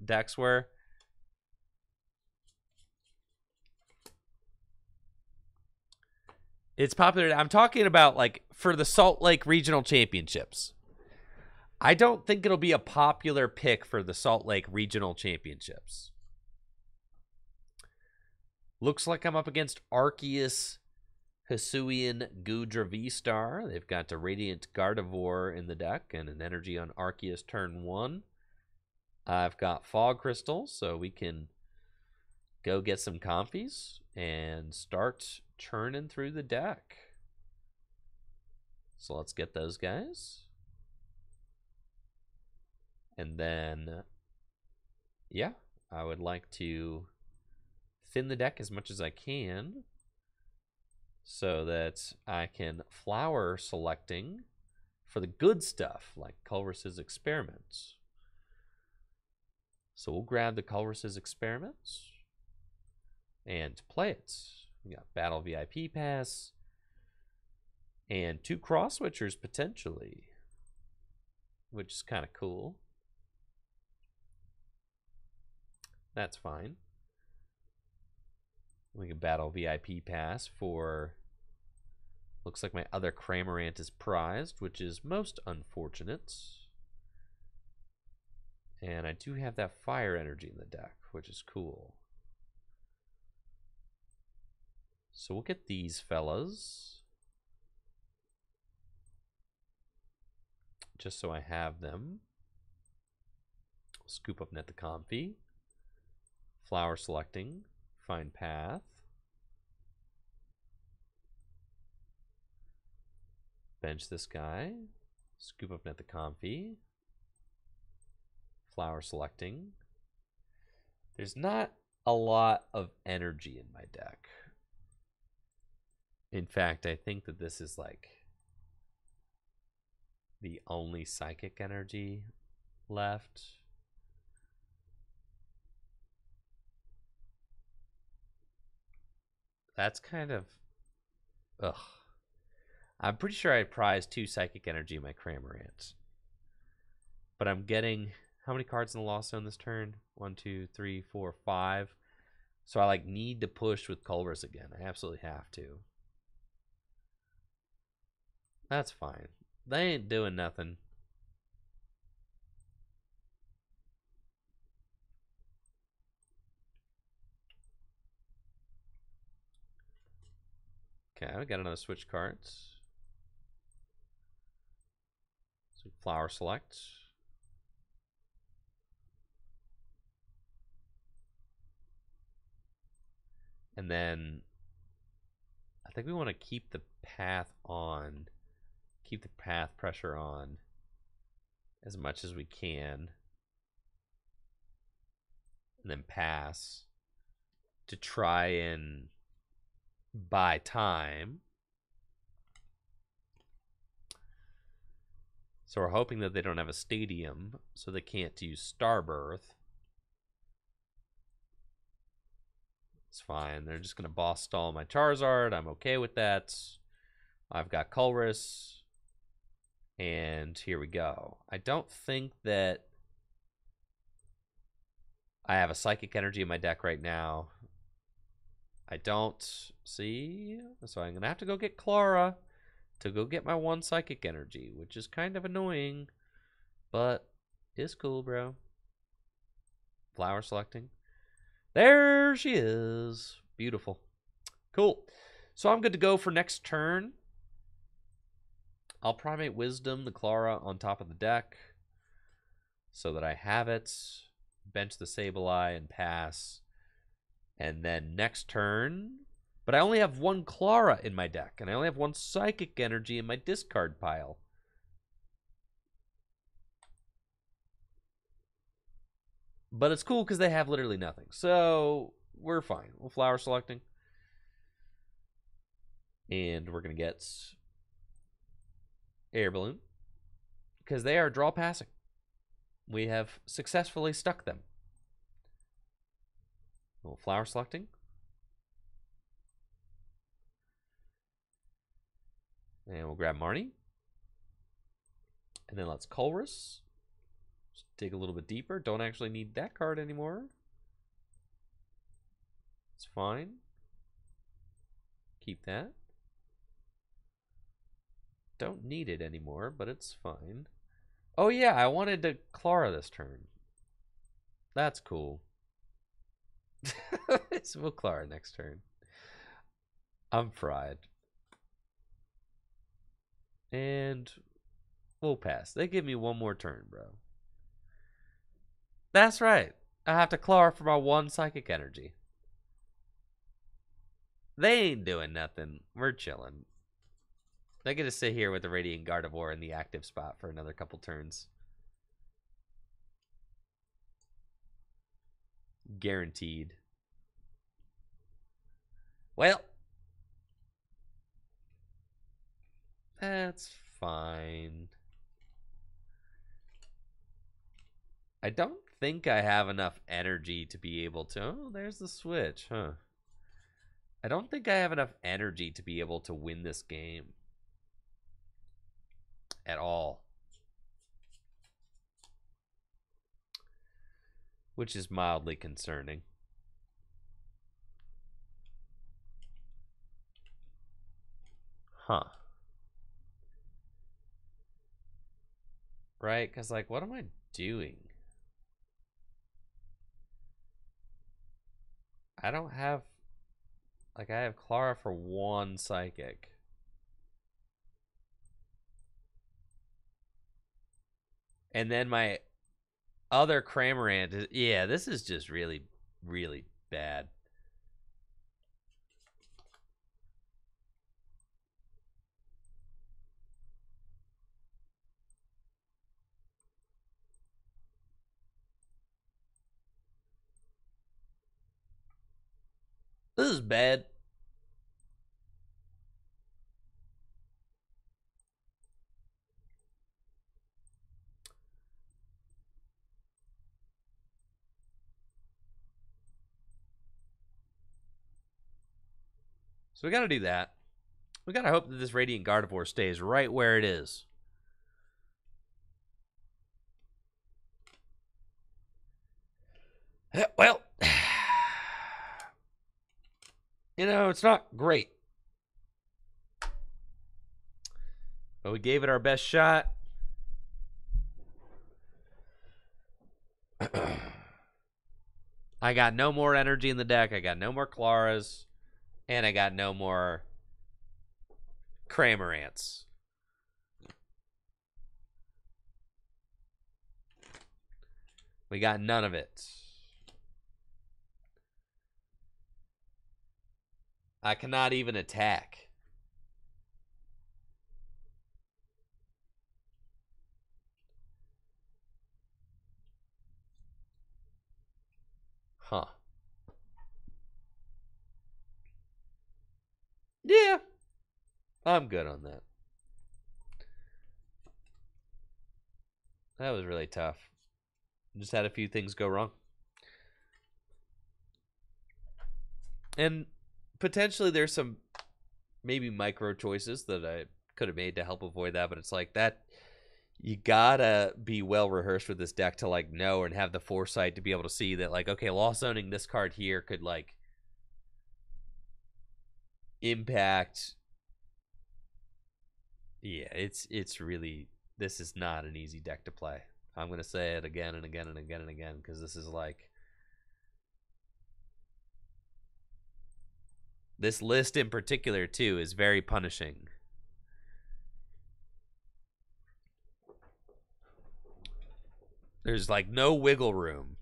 decks were? It's popular. I'm talking about like for the Salt Lake Regional Championships. I don't think it'll be a popular pick for the Salt Lake Regional Championships. Looks like I'm up against Arceus, Hisuian, Gudra V-Star. They've got a Radiant Gardevoir in the deck and an energy on Arceus turn 1. I've got Fog Crystal, so we can go get some Comfies and start churning through the deck. So let's get those guys. And then, yeah, I would like to thin the deck as much as I can so that I can flower selecting for the good stuff, like Culver's Experiments. So we'll grab the Culver's Experiments and play it. We got Battle VIP Pass and 2 cross switchers potentially, which is kind of cool. That's fine. We can battle VIP Pass for, looks like my other Cramorant is prized, which is most unfortunate. And I do have that fire energy in the deck, which is cool. So we'll get these fellas, just so I have them. Scoop up net the Comfy. Flower selecting. Find path. Bench this guy. Scoop up net the Comfy. Flower selecting. There's not a lot of energy in my deck. In fact, I think that this is like the only psychic energy left. That's kind of, ugh. I'm pretty sure I prized 2 psychic energy in my Cramorant. But I'm getting, how many cards in the Lost Zone this turn? 1, 2, 3, 4, 5. So I like need to push with Culver's again. I absolutely have to. That's fine. They ain't doing nothing. Okay, we got another switch cards. So flower select. And then I think we want to keep the path on. Keep the path pressure on as much as we can. And then pass to try and buy time. So we're hoping that they don't have a stadium, so they can't use Starbirth. It's fine. They're just going to boss stall my Charizard. I'm okay with that. I've got Culver's. And here we go. I don't think that I have a Psychic Energy in my deck right now. I don't see. So I'm going to have to go get Clara to go get my 1 Psychic Energy, which is kind of annoying, but it's cool, bro. Flower selecting. There she is. Beautiful. Cool. So I'm good to go for next turn. I'll Primate Wisdom the Clara on top of the deck so that I have it. Bench the Sableye and pass. And then next turn, but I only have 1 Clara in my deck, and I only have 1 Psychic Energy in my discard pile. But it's cool because they have literally nothing. So we're fine. We'll flower selecting. And we're going to get Air Balloon because they are draw passing. We have successfully stuck them. We'll flower selecting. And we'll grab Marnie. And then let's Culver's. Just dig a little bit deeper. Don't actually need that card anymore. It's fine. Keep that. Don't need it anymore, but it's fine. Oh yeah, I wanted to Clara this turn. That's cool. So we'll Clara next turn. I'm fried. And we'll pass. They give me 1 more turn, bro. That's right. I have to Clara for my 1 Psychic Energy. They ain't doing nothing. We're chilling. They get to sit here with the Radiant Gardevoir in the active spot for another couple turns. Guaranteed. Well, that's fine. I don't think I have enough energy to be able to... Oh, there's the switch, huh? I don't think I have enough energy to be able to win this game. At all. Which is mildly concerning. Huh. Right? Because, like, what am I doing? I don't have... Like, I have Clara for 1 psychic. And then my other Cramorant is... Yeah, this is just really, really bad. This is bad. So we gotta do that. We gotta hope that this Radiant Gardevoir stays right where it is. Well, you know, it's not great. But we gave it our best shot. I got no more energy in the deck. I got no more Claras. And I got no more Cramorants. We got none of it. I cannot even attack. Huh. Yeah. I'm good on that. That was really tough. Just had a few things go wrong. And potentially there's some maybe micro choices that I could have made to help avoid that, but it's like that you gotta be well rehearsed with this deck to like know and have the foresight to be able to see that like, okay, lost zoning this card here could like impact. Yeah, it's really, this is not an easy deck to play. I'm gonna say it again and again and again and again because this is like, this list in particular too is very punishing. There's like no wiggle room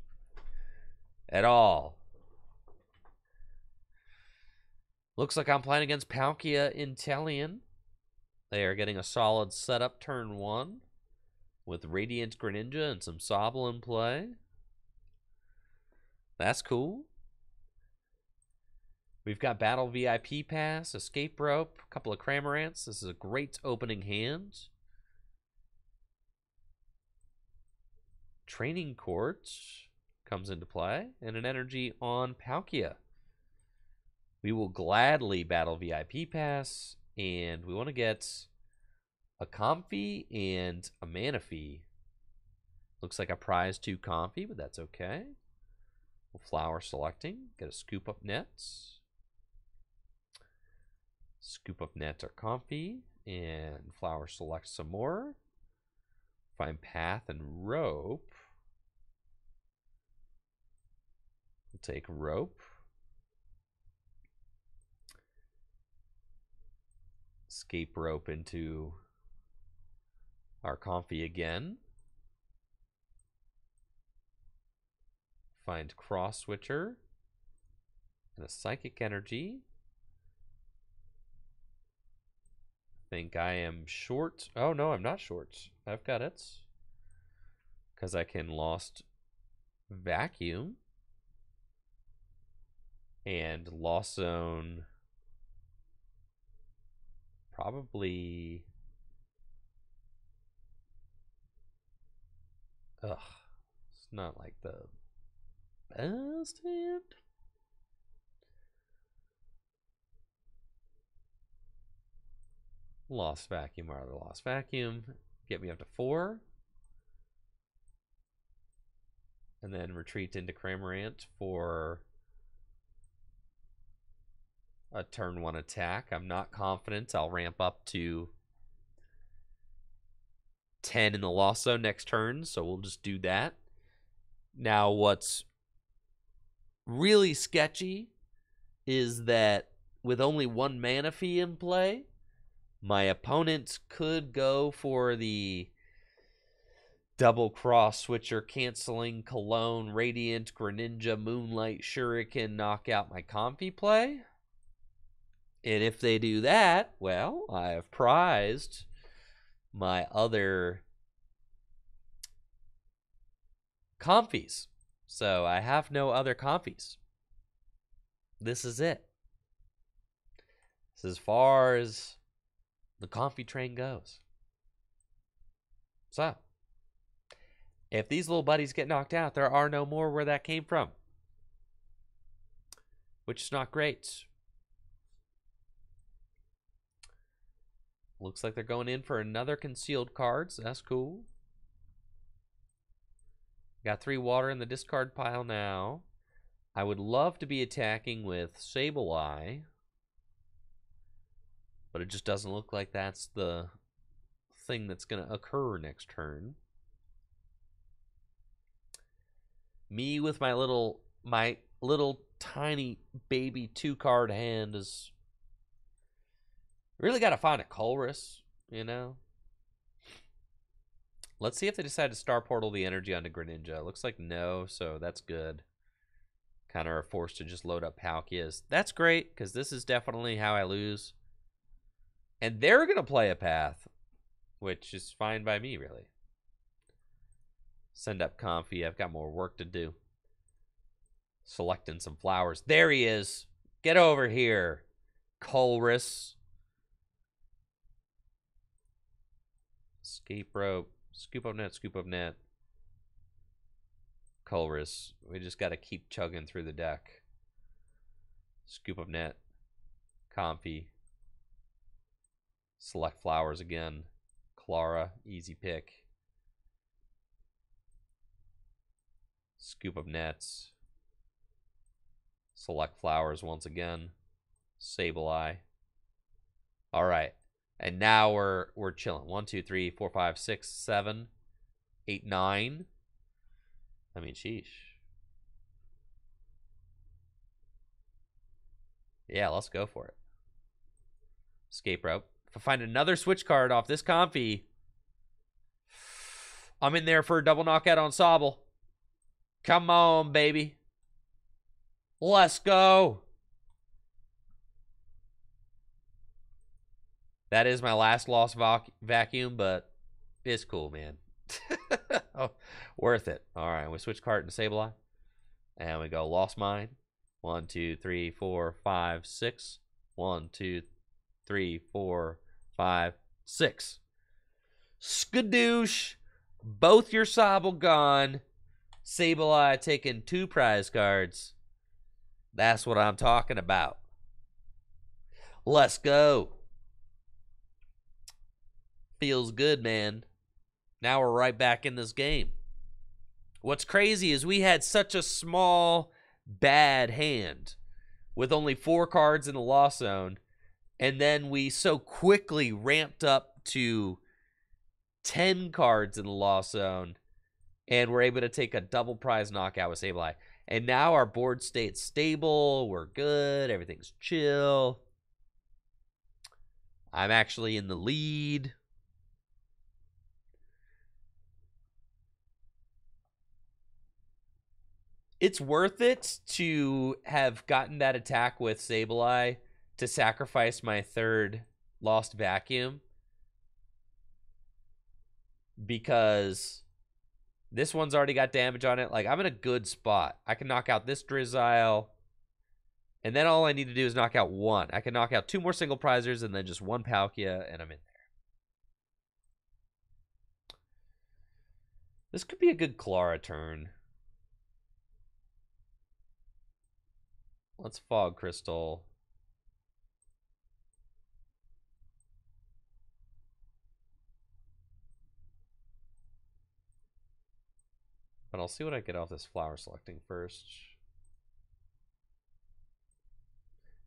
at all. Looks like I'm playing against Palkia Inteleon. They are getting a solid setup turn 1 with Radiant Greninja and some Sobble in play. That's cool. We've got Battle VIP Pass, Escape Rope, a couple of Cramorants. This is a great opening hand. Training Court comes into play, and an energy on Palkia. We will gladly battle VIP Pass, and we want to get a Comfy and a Manaphy. Looks like a prize 2 Comfy, but that's okay. We'll flower selecting, get a Scoop Up Nets. Scoop Up Net or Comfy, and flower select some more. Find Path and Rope. We'll take Rope. Escape Rope into our Comfy again. Find Cross Switcher and a Psychic Energy. Think I am short. Oh no, I'm not short. I've got it because I can Lost Vacuum and Lost Zone. Probably. Ugh, it's not like the best hand. Lost vacuum or the lost vacuum. Get me up to 4. And then retreat into Cramorant for a turn 1 attack. I'm not confident I'll ramp up to 10 in the lost zone next turn, so we'll just do that. Now, what's really sketchy is that with only 1 mana fee in play, my opponent could go for the double cross switcher, canceling Cologne, Radiant, Greninja, Moonlight, Shuriken, knock out my Comfy play. And if they do that, well, I have prized my other Comfies. So I have no other Comfies. This is it. This is as far as the Comfy train goes. So, if these little buddies get knocked out, there are no more where that came from. Which is not great. Looks like they're going in for another concealed card, so that's cool. Got 3 water in the discard pile now. I would love to be attacking with Sableye, but it just doesn't look like that's the thing that's going to occur next turn. Me with my little tiny baby 2-card hand is really got to find a Colress, you know. Let's see if they decide to Star Portal the energy onto Greninja. Looks like no, so that's good. Kind of are forced to just load up Palkias. That's great, because this is definitely how I lose. And they're going to play a path, which is fine by me, really. Send up Comfy. I've got more work to do. Selecting some flowers. There he is. Get over here, Colress. Escape rope. Scoop up net, scoop up net. Colress. We just got to keep chugging through the deck. Scoop up net. Comfy. Select flowers again. Clara. Easy pick. Scoop up nets. Select flowers once again. Sableye. All right. And now we're chilling. 1, 2, 3, 4, 5, 6, 7, 8, 9. I mean, sheesh. Yeah, let's go for it. Escape rope. If I find another switch card off this Comfy, I'm in there for a double knockout on Sobble. Come on, baby. Let's go. That is my last lost vacuum, but it's cool, man. Oh, worth it. All right, we switch card to Sableye. And we go Lost Mine. 1, 2, 3, 4, 5, 6. 1, 2, 3, 4, 5, 6. Skadoosh. Both your Sobble gone. Sableye taking 2 prize cards. That's what I'm talking about. Let's go. Feels good, man. Now we're right back in this game. What's crazy is we had such a small, bad hand with only 4 cards in the loss zone, and then we so quickly ramped up to 10 cards in the loss zone, and we're able to take a double prize knockout with Sableye. And now our board state's stable. We're good. Everything's chill. I'm actually in the lead. It's worth it to have gotten that attack with Sableye to sacrifice my 3rd lost vacuum, because this one's already got damage on it. Like, I'm in a good spot. I can knock out this Drizzile, and then all I need to do is knock out 1. I can knock out 2 more single prizers and then just 1 Palkia, and I'm in there. This could be a good Clara turn. Let's Fog Crystal. But I'll see what I get off this flower selecting first.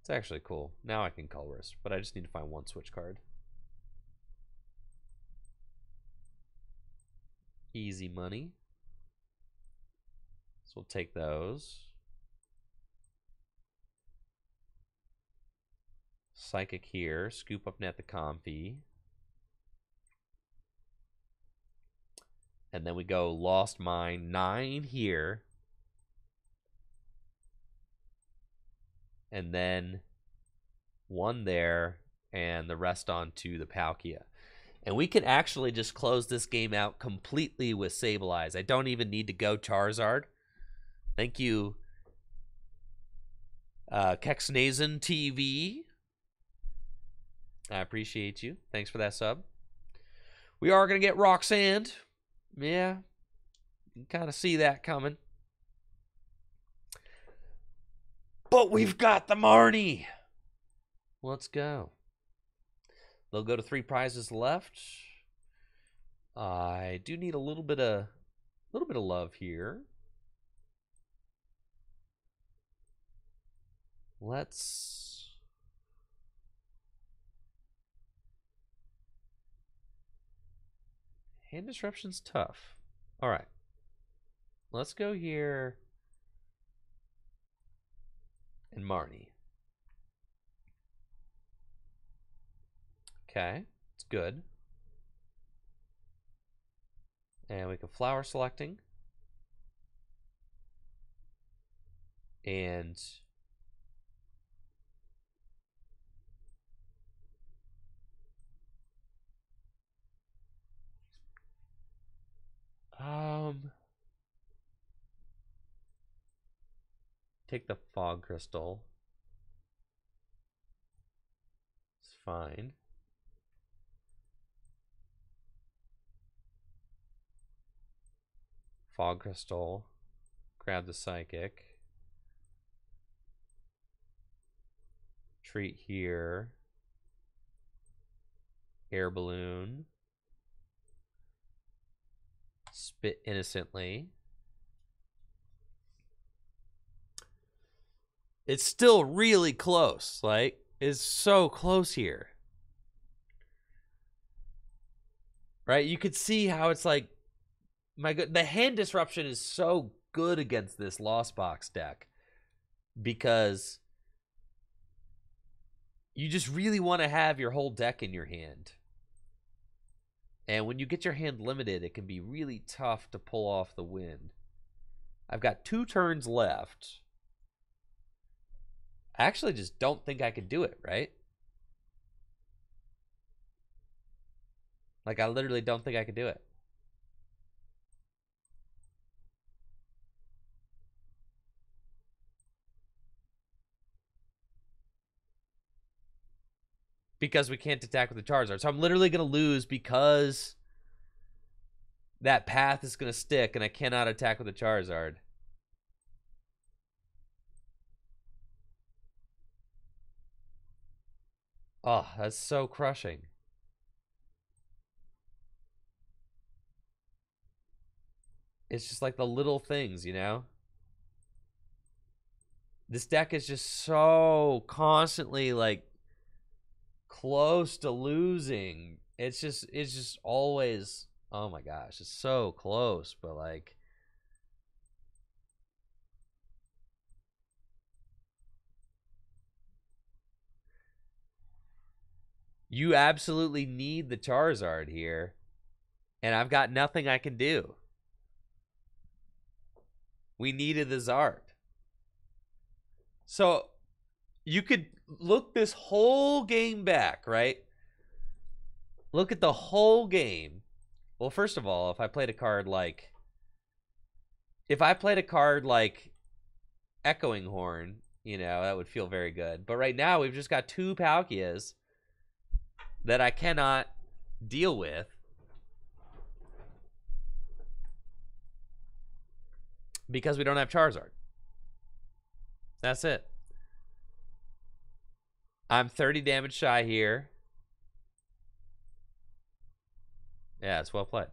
It's actually cool. Now I can colorist, but I just need to find one switch card. Easy money. So we'll take those. Psychic here. Scoop up net the Comfy. And then we go Lost Mine. 9 here. And then 1 there. And the rest onto the Palkia. And we can actually just close this game out completely with Sableye. I don't even need to go Charizard. Thank you, Kexnazen TV. I appreciate you. Thanks for that sub. We are going to get Roxanne. Yeah, you can kind of see that coming. But we've got the Marnie. Let's go. They'll go to 3 prizes left. I do need a little bit of love here. Let's hand disruption's tough. All right. Let's go here and Marnie. Okay, it's good. And we can flower selecting. And take the Fog Crystal. It's fine. Fog Crystal. Grab the Psychic. Treat here. Air Balloon. Spit innocently. It's still really close. Like, it's so close here. Right? You could see how it's like, my good, the hand disruption is so good against this Lost Box deck because you just really want to have your whole deck in your hand. And when you get your hand limited, it can be really tough to pull off the win. I've got 2 turns left. I actually just don't think I could do it, right? Like, I literally don't think I could do it. Because we can't attack with the Charizard. So I'm literally going to lose because that path is going to stick and I cannot attack with the Charizard. Oh, that's so crushing. It's just like the little things, you know? This deck is just so constantly like close to losing. It's just always, oh my gosh, it's so close, but like you absolutely need the Charizard here, and I've got nothing I can do. We needed the Zard. So you could look this whole game back, right? Look at the whole game. Well, first of all, if I played a card like Echoing Horn, you know, that would feel very good. But right now, we've just got 2 Palkias that I cannot deal with. Because we don't have Charizard. That's it. I'm 30 damage shy here. Yeah, it's well played.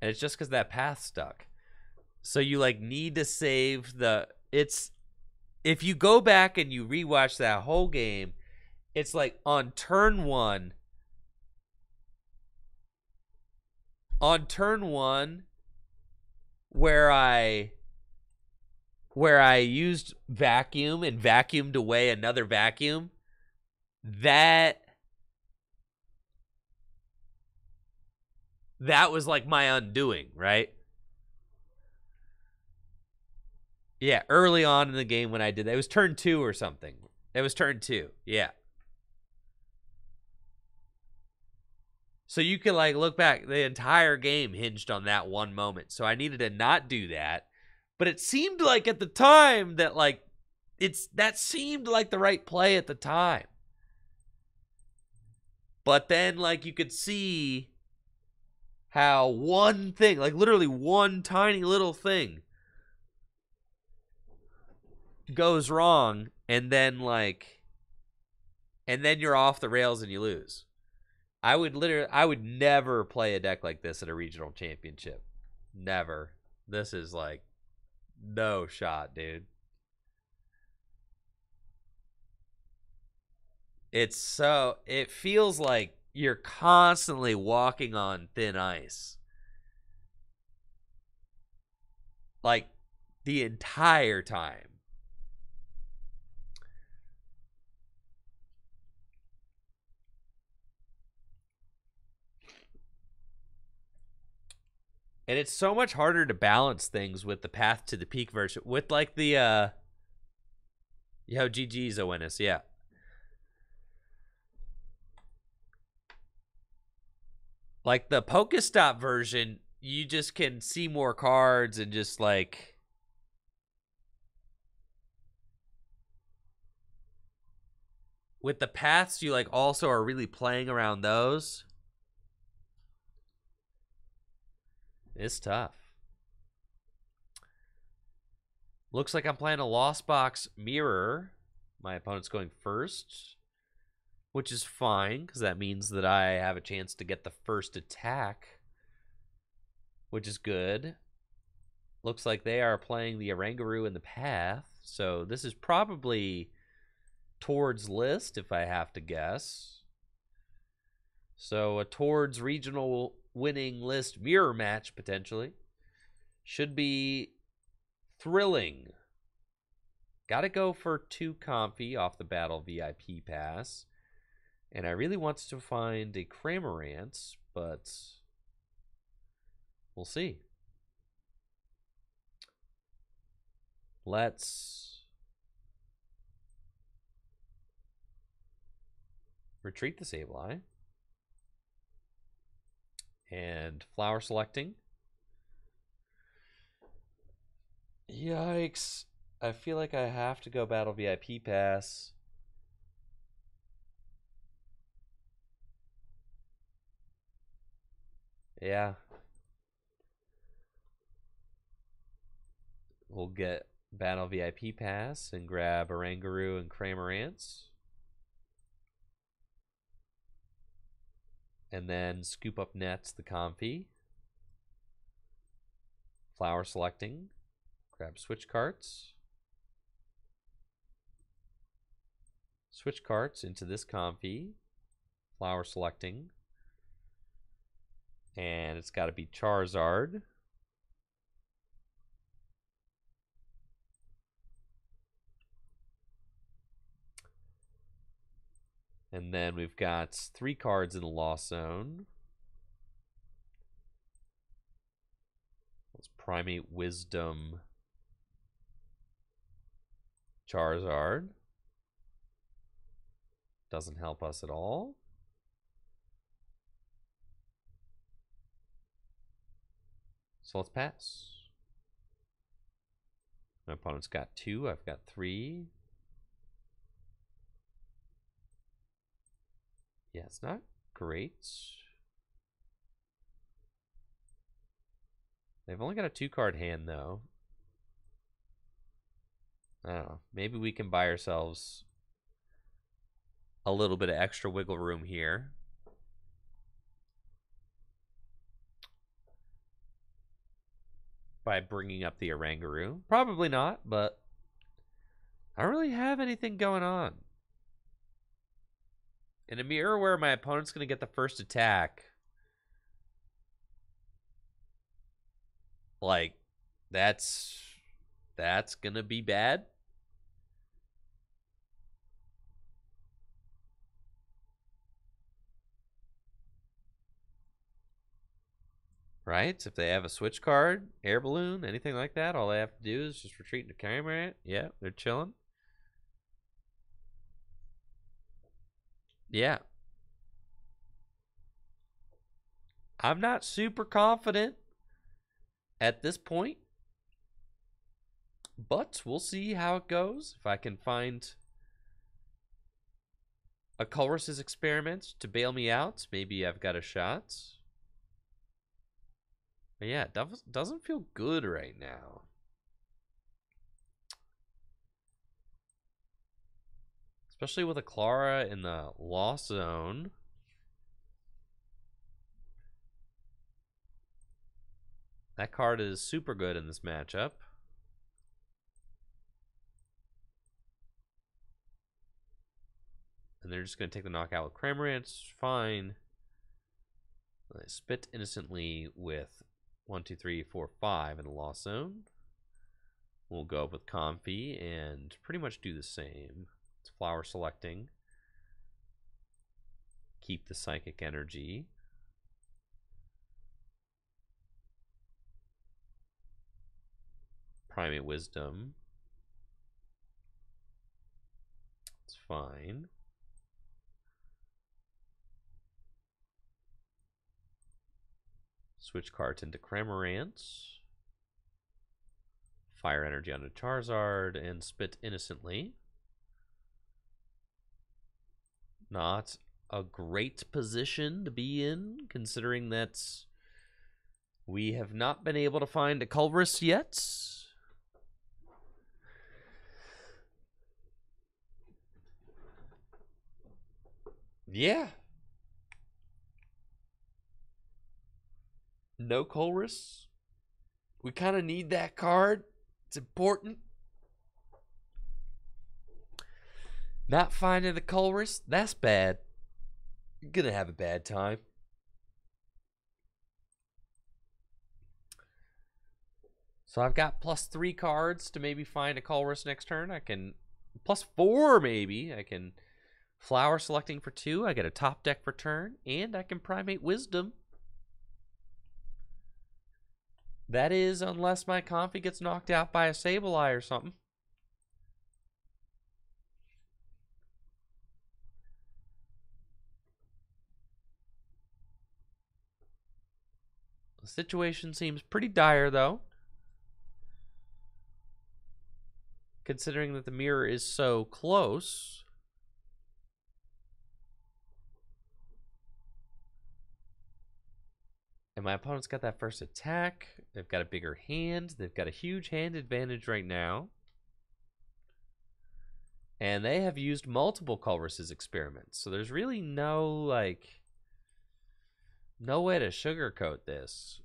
And it's just because that path stuck. So you like need to save the. It's if you go back and you rewatch that whole game, it's like on turn one. On turn one, where I used vacuum and vacuumed away another vacuum, that was like my undoing, right? Yeah, early on in the game when I did that. It was turn 2 or something. It was turn 2. Yeah. So you can like look back, the entire game hinged on that one moment. So I needed to not do that. But it seemed like at the time that like that seemed like the right play at the time. But then like you could see how one thing, like literally one tiny little thing goes wrong, and then you're off the rails and you lose. I would never play a deck like this at a regional championship. Never. This is like no shot, dude. It feels like you're constantly walking on thin ice. Like the entire time. And it's so much harder to balance things with the path to the peak version. With like the GG's Owenus, yeah. Like the Pokestop version, you just can see more cards and just like with the paths, you like also are really playing around those. It's tough. Looks like I'm playing a Lost Box Mirror. My opponent's going first, which is fine because that means that I have a chance to get the first attack, which is good. Looks like they are playing the Oranguru in the path, so this is probably towards list if I have to guess. So a towards regional winning list mirror match potentially should be thrilling. Gotta go for 2 Comfy off the Battle VIP pass. And I really want to find a Cramorant, but we'll see. Let's retreat the Sableye. And flower selecting. Yikes. I feel like I have to go Battle VIP pass. Yeah. We'll get Battle VIP pass and grab Oranguru and Cramorants. And then scoop up Nets, the Comfy. Flower selecting. Grab switch carts. Switch carts into this Comfy. Flower selecting. And it's got to be Charizard. And then we've got 3 cards in the Lost Zone. Let's Primate Wisdom. Charizard. Doesn't help us at all. So let's pass. My opponent's got 2. I've got 3. Yeah, it's not great. They've only got a 2-card hand, though. I don't know. Maybe we can buy ourselves a little bit of extra wiggle room here. By bringing up the Oranguru. Probably not, but I don't really have anything going on. In a mirror where my opponent's going to get the first attack, like, that's going to be bad. Right? If they have a switch card, air balloon, anything like that, all they have to do is just retreat into camera. Yeah, they're chilling. Yeah. I'm not super confident at this point, but we'll see how it goes. If I can find a Colress's experiment to bail me out, maybe I've got a shot. But yeah, it doesn't feel good right now. Especially with a Clara in the loss zone. That card is super good in this matchup. And they're just going to take the knockout with Cramorant. Fine. They spit innocently with 1, 2, 3, 4, 5 in the loss zone. We'll go up with Comfy and pretty much do the same. It's flower selecting. Keep the psychic energy. Primate Wisdom. It's fine. Switch cards into Cramorant. Fire energy onto Charizard and spit innocently. Not a great position to be in, considering that we have not been able to find a Colress yet. Yeah. No Colress. We kind of need that card. It's important. Not finding the Colress, that's bad. You're going to have a bad time. So I've got +3 cards to maybe find a Colress next turn. I can +4 maybe. I can flower selecting for 2. I get a top deck for turn. And I can Primate Wisdom. That is, unless my Comfy gets knocked out by a Sableye or something. The situation seems pretty dire, though. Considering that the mirror is so close. And my opponent's got that first attack. They've got a bigger hand. They've got a huge hand advantage right now. And they have used multiple Colress's experiments. So there's really no way to sugarcoat this.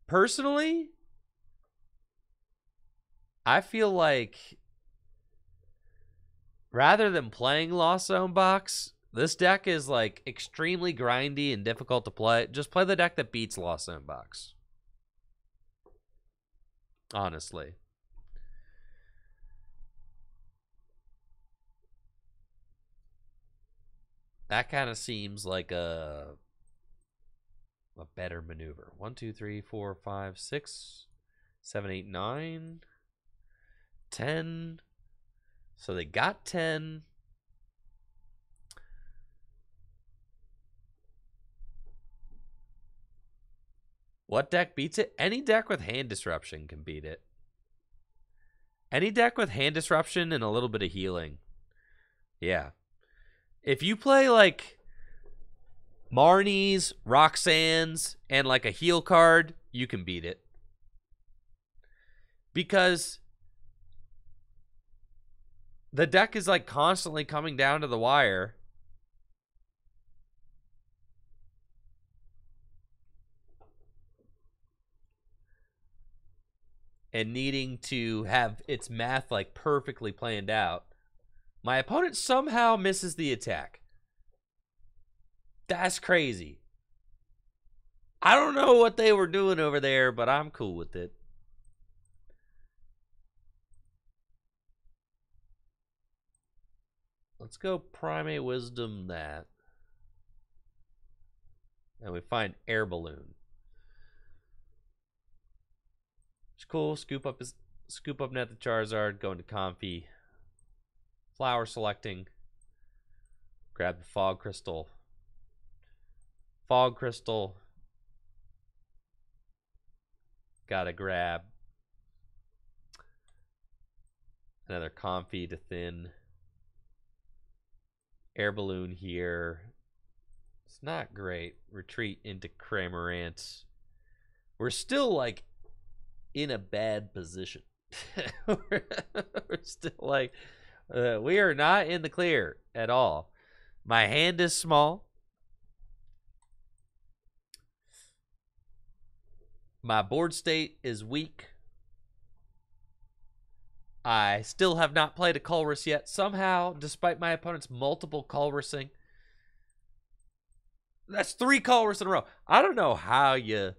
Personally, I feel like rather than playing Lost Zone Box, this deck is like extremely grindy and difficult to play. Just play the deck that beats Lost Zone Box. Honestly. That kind of seems like a better maneuver. 1, 2, 3, 4, 5, 6, 7, 8, 9, 10. So they got 10. What deck beats it? Any deck with hand disruption can beat it. Any deck with hand disruption and a little bit of healing. Yeah. If you play like Marnies, Roxanne's, and like a heal card, you can beat it. Because the deck is like constantly coming down to the wire. And needing to have its math like perfectly planned out. My opponent somehow misses the attack. That's crazy. I don't know what they were doing over there, but I'm cool with it. Let's go Primate Wisdom that. And we find Air Balloon. It's cool. Scoop up net the Charizard, go into Comfy. Flower selecting. Grab the Fog Crystal. Fog Crystal. Gotta grab another Comfy to thin. Air Balloon here. It's not great. Retreat into Cramorant. We're still like in a bad position. We're still like we are not in the clear at all. My hand is small. My board state is weak. I still have not played a Colress yet. Somehow, despite my opponent's multiple Colressing, that's 3 Colress in a row. I don't know how you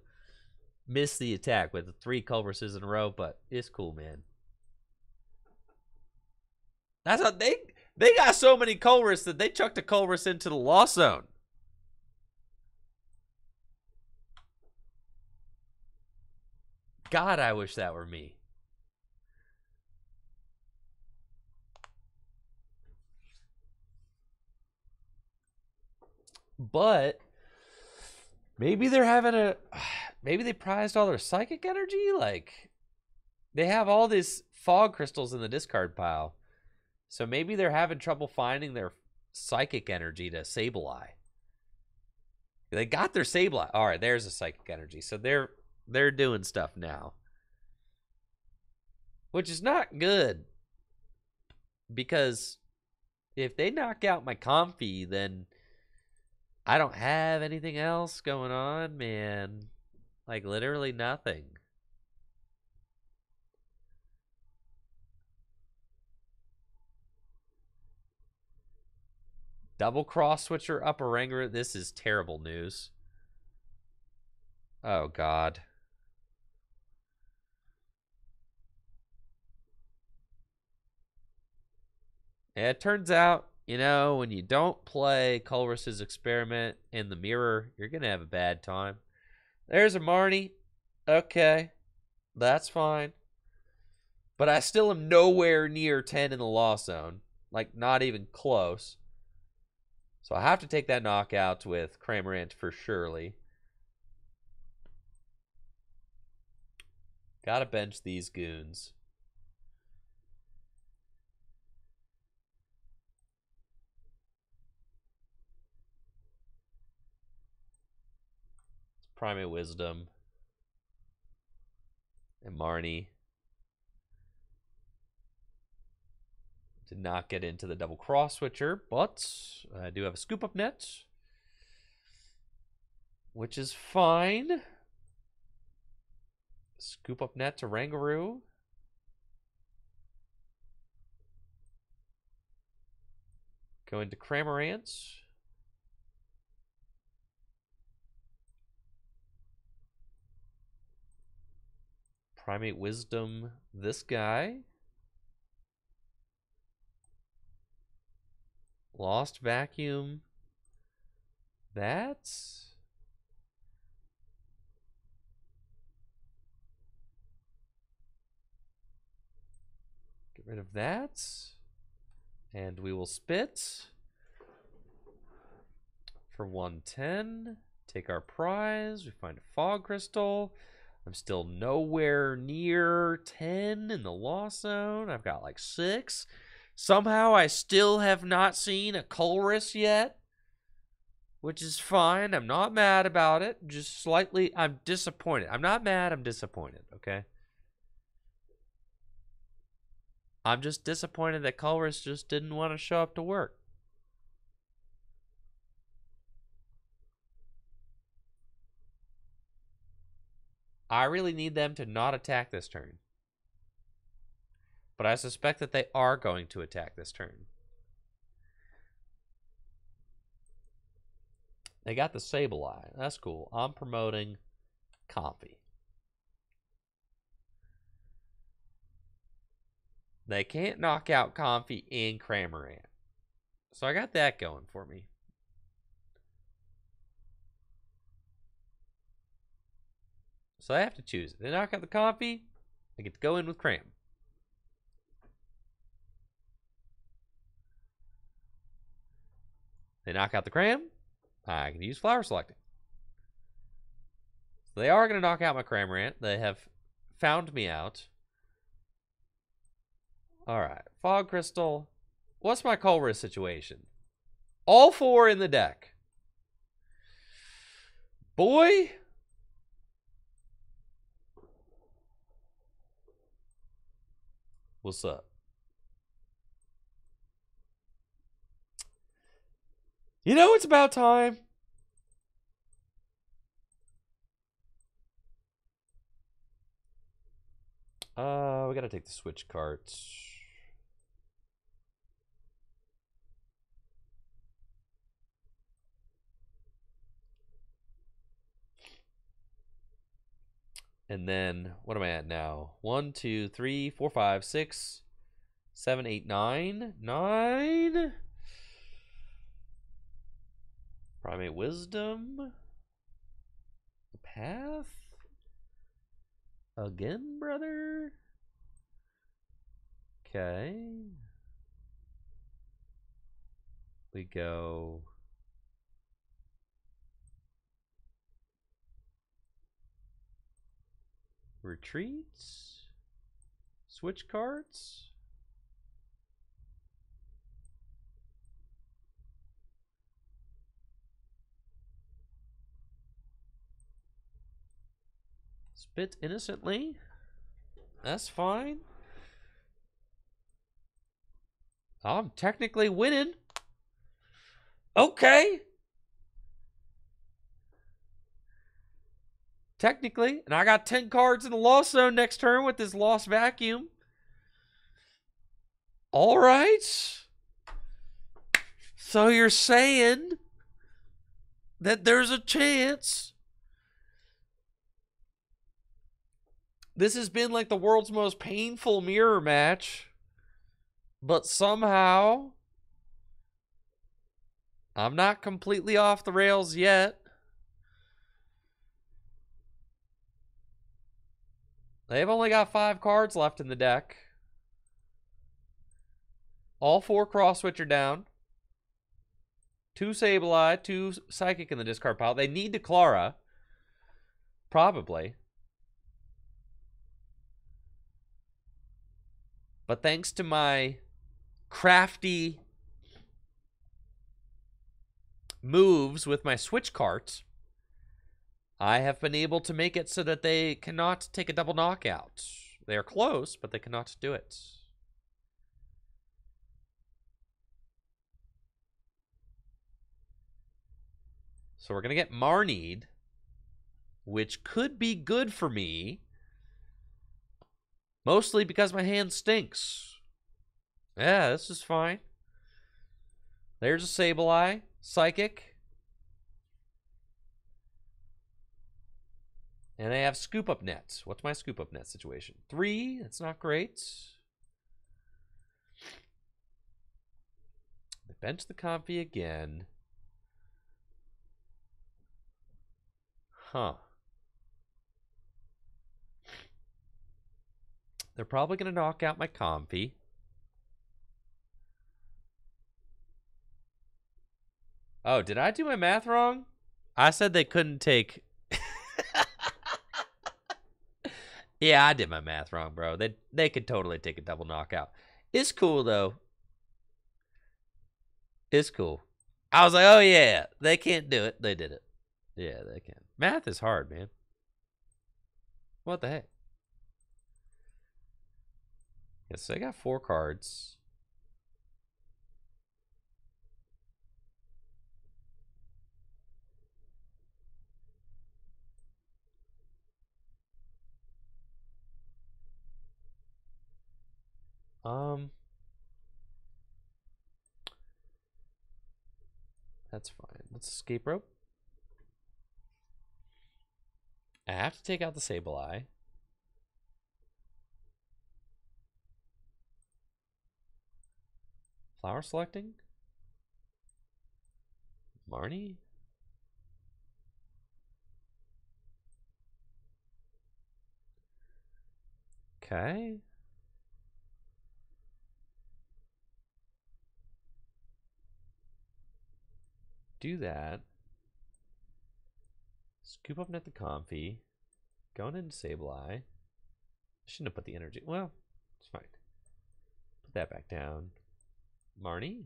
miss the attack with 3 Colresses in a row, but it's cool, man. That's how they got so many Colress that they chucked a Colress into the loss zone. God, I wish that were me. But maybe they're having maybe they prized all their psychic energy. Like they have all these fog crystals in the discard pile, so maybe they're having trouble finding their psychic energy to Sableye. They got their Sableye. All right, there's a psychic energy, so they're doing stuff now, which is not good because if they knock out my Comfy, then I don't have anything else going on, man. Like, literally nothing. Double cross switcher up a Ranger. This is terrible news. Oh, God. Yeah, it turns out, you know, when you don't play Colress's Experiment in the mirror, you're going to have a bad time. There's a Marnie. Okay. That's fine. But I still am nowhere near 10 in the loss zone. Like, not even close. So I have to take that knockout with Cramorant for surely. Gotta bench these goons. Primate Wisdom. And Marnie. Did not get into the double cross switcher, but I do have a scoop up net, which is fine. Scoop up net to Rangaroo. Go into Cramorant. Primate Wisdom, this guy. Lost Vacuum. That's... Get rid of that. And we will spit for 110. Take our prize. We find a Fog Crystal. I'm still nowhere near 10 in the loss zone. I've got like 6. Somehow I still have not seen a Colress yet. which is fine. I'm not mad about it. Just slightly, I'm disappointed. I'm not mad, I'm disappointed, okay? I'm just disappointed that colorists just didn't want to show up to work. I really need them to not attack this turn. But I suspect that they are going to attack this turn. They got the Sableye. That's cool. I'm promoting Comfy. They can't knock out Comfy and Cramorant. So I got that going for me. So I have to choose. They knock out the Comfy, I get to go in with Cram. They knock out the Cram, I can use Flower Selecting. So they are going to knock out my Cramorant. They have found me out. Alright, Fog Crystal. What's my Colress situation? All 4 in the deck. Boy. What's up? You know it's about time. We gotta take the switch carts. And then, what am I at now? 1, 2, 3, 4, 5, 6, 7, 8, 9. 9. Primate Wisdom. Path. Again, brother. Okay. We go. Retreats. Switch cards. Spit innocently. That's fine. I'm technically winning. Okay. Technically. And I got 10 cards in the lost zone next turn with this lost vacuum. All right. So you're saying that there's a chance. This has been like the world's most painful mirror match. But somehow, I'm not completely off the rails yet. They've only got 5 cards left in the deck. All 4 cross switch are down. 2 Sableye, 2 Psychic in the discard pile. They need to Clara. Probably. But thanks to my crafty moves with my switch carts, I have been able to make it so that they cannot take a double knockout. They are close, but they cannot do it. So we're going to get Marnied, which could be good for me. Mostly because my hand stinks. Yeah, this is fine. There's a Sableye. Psychic. And I have Scoop Up Net. What's my Scoop Up Net situation? 3. That's not great. I bench the Comfy again. Huh. They're probably going to knock out my Comfy. Oh, did I do my math wrong? I said they couldn't take... Yeah, I did my math wrong, bro. They could totally take a double knockout. It's cool, though. It's cool. I was like, oh yeah, they can't do it. They did it. Yeah, they can. Math is hard, man. What the heck? Yes, so I got 4 cards. That's fine. Let's escape rope. I have to take out the Sableye. Flower selecting. Marnie. Okay. Do that. Scoop up net the Comfy. Going into Sableye. Shouldn't have put the energy. Well, it's fine. Put that back down. Marnie.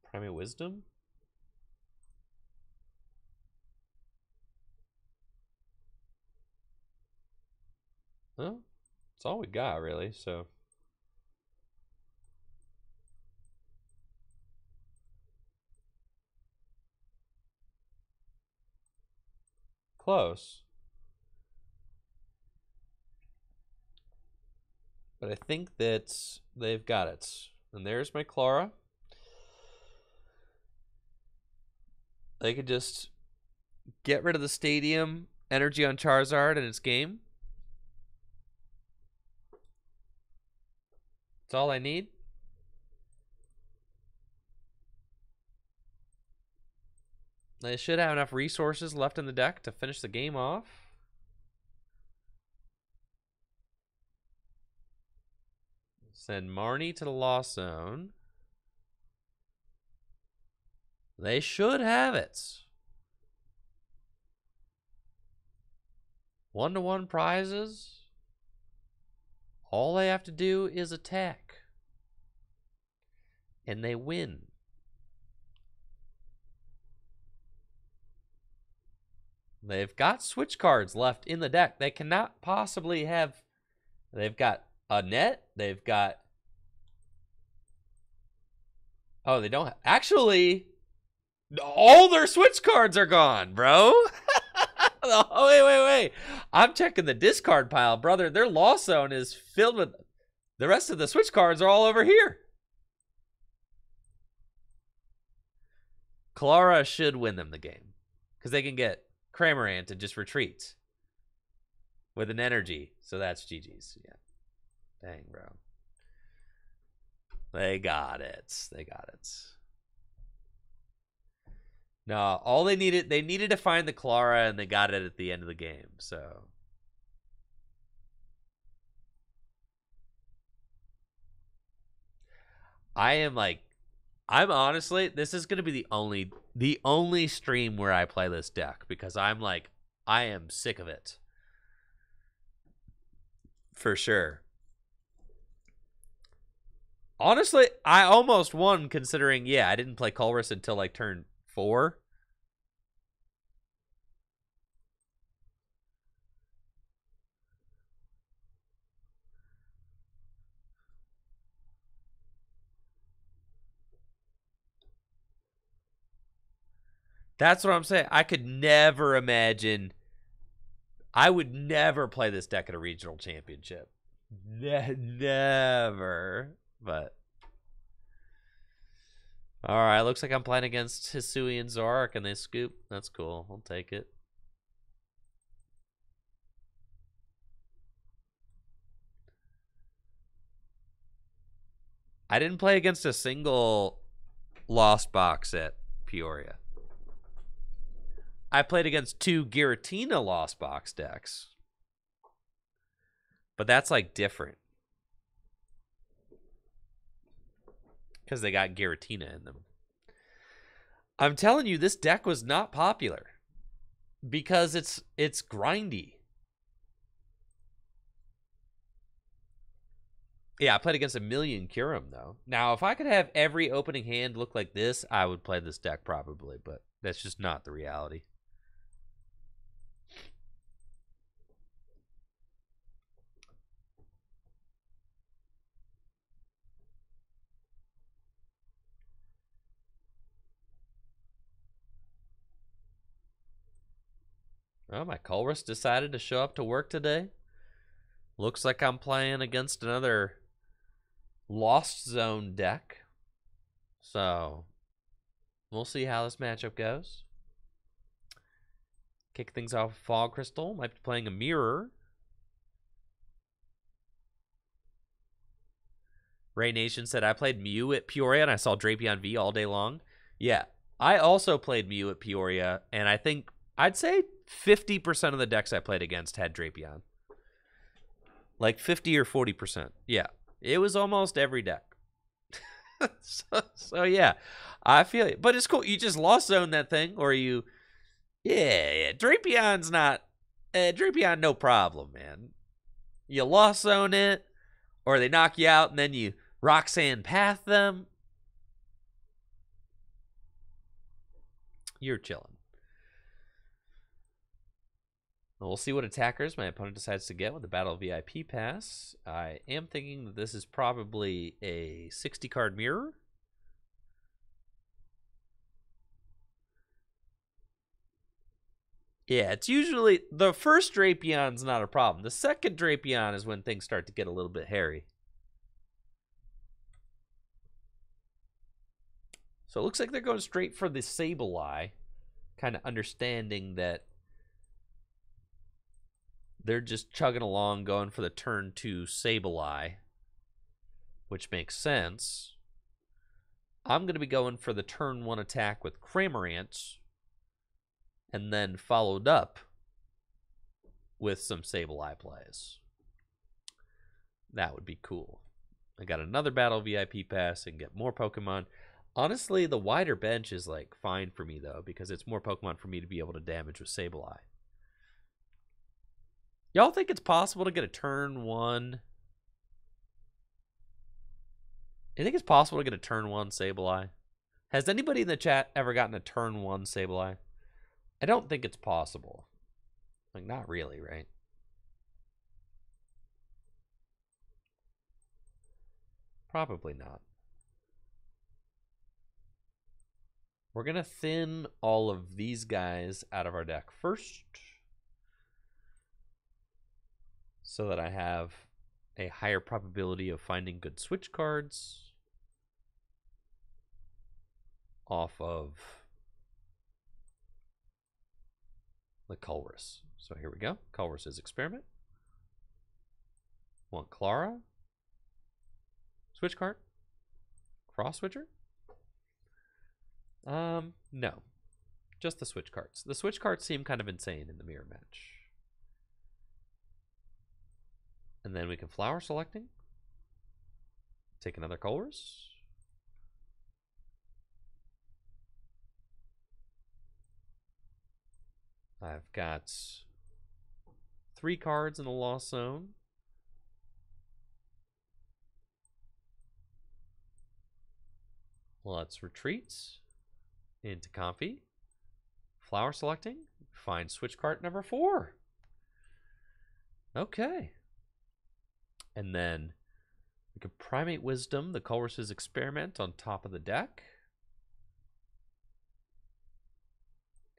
Primate Wisdom. Well, that's all we got, really, so. Close. But I think that they've got it. And there's my Clara. They could just get rid of the stadium energy on Charizard and its game. That's all I need. They should have enough resources left in the deck to finish the game off. Send Marnie to the Lost Zone. They should have it. 1-to-1 prizes. All they have to do is attack. And they win. They've got switch cards left in the deck. They cannot possibly have... They've got a net. They've got... Oh, they don't... Actually, all their switch cards are gone, bro. Oh, wait. I'm checking the discard pile, brother. Their Lost Zone is filled with... The rest of the switch cards are all over here. Clara should win them the game. Because they can get Cramorant to just retreat. With an energy. So that's GG's. Yeah. Dang, bro. They got it. They got it. No, all they needed to find the Clara, and they got it at the end of the game, so. I'm honestly, this is gonna be the only stream where I play this deck, because I am sick of it. For sure. Honestly, I almost won, considering, yeah, I didn't play Colress until like turn 4. That's what I'm saying. I could never imagine. I would never play this deck at a regional championship. Never. But. Alright, looks like I'm playing against Hisui and Zorak, and they scoop. That's cool. I'll take it. I didn't play against a single Lost Box at Peoria. I played against 2 Giratina Lost Box decks. But that's like different. Because they got Giratina in them. I'm telling you, this deck was not popular. Because it's grindy. Yeah, I played against a million Curum, though. Now, if I could have every opening hand look like this, I would play this deck probably, but that's just not the reality. Well, my Colress decided to show up to work today. Looks like I'm playing against another Lost Zone deck. So, we'll see how this matchup goes. Kick things off with Fog Crystal. Might be playing a Mirror. Ray Nation said, I played Mew at Peoria and I saw Drapion V all day long. Yeah, I also played Mew at Peoria, and I think I'd say 50% of the decks I played against had Drapion. Like 50 or 40%. Yeah, it was almost every deck. so yeah, I feel it. But it's cool. You just lost zone that thing, or you... Yeah. Drapion's not... Drapion, no problem, man. You lost zone it, or they knock you out, and then you Roxanne Path them. You're chilling. We'll see what attackers my opponent decides to get with the Battle VIP pass. I am thinking that this is probably a 60-card mirror. Yeah, it's usually... The first Drapion's not a problem. The second Drapion is when things start to get a little bit hairy. So it looks like they're going straight for the Sableye, kind of understanding that they're just chugging along, going for the turn 2 Sableye, which makes sense. I'm going to be going for the turn 1 attack with Cramorant, and then followed up with some Sableye plays. That would be cool. I got another Battle VIP pass and get more Pokemon. Honestly, the wider bench is like fine for me though, because it's more Pokemon for me to be able to damage with Sableye. Y'all think it's possible to get a turn 1? You think it's possible to get a turn 1 Sableye? Has anybody in the chat ever gotten a turn 1 Sableye? I don't think it's possible. Like, not really, right? Probably not. We're going to thin all of these guys out of our deck first, so that I have a higher probability of finding good switch cards off of the Colress. So here we go. Colress's Experiment. Want Clara. Switch card. Cross switcher. No. Just the switch cards. The switch cards seem kind of insane in the mirror match. And then we can Flower Selecting. Take another Colress. I've got 3 cards in the Lost Zone. Let's retreat into Comfy. Flower Selecting. Find switch card number 4. Okay. And then we could Primate Wisdom, the Colress's Experiment, on top of the deck.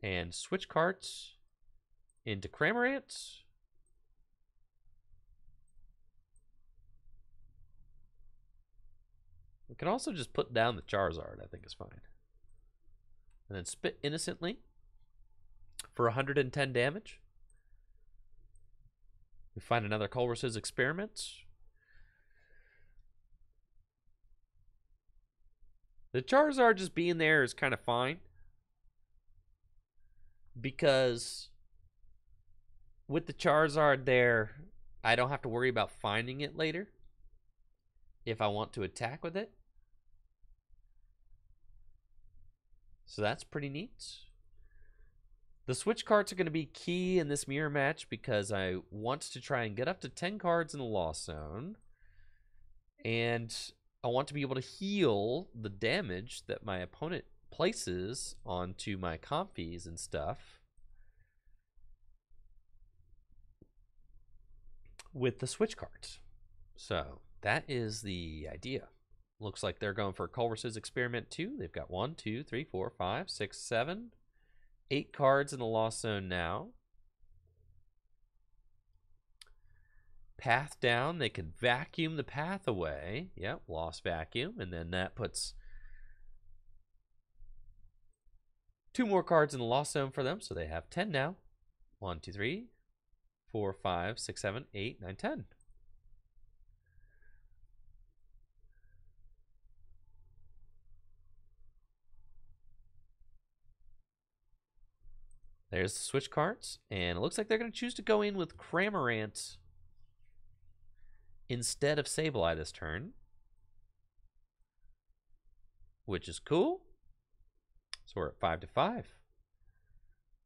And switch cards into Cramorant. We can also just put down the Charizard, I think is fine. And then Spit Innocently for 110 damage. We find another Colress's Experiment. The Charizard just being there is kind of fine, because with the Charizard there, I don't have to worry about finding it later if I want to attack with it. So that's pretty neat. The switch cards are going to be key in this mirror match, because I want to try and get up to 10 cards in the Lost Zone. And I want to be able to heal the damage that my opponent places onto my comfies and stuff with the switch cards. So that is the idea. Looks like they're going for Culver's Experiment 2. They've got 1, 2, 3, 4, 5, 6, 7, 8 cards in the Lost Zone now. Path down. They can vacuum the path away. Yep, lost vacuum. And then that puts 2 more cards in the Lost Zone for them. So they have 10 now. 1, 2, 3, 4, 5, 6, 7, 8, 9, 10. There's the switch cards. And it looks like they're going to choose to go in with Cramorant instead of Sableye this turn, which is cool. So we're at 5-5.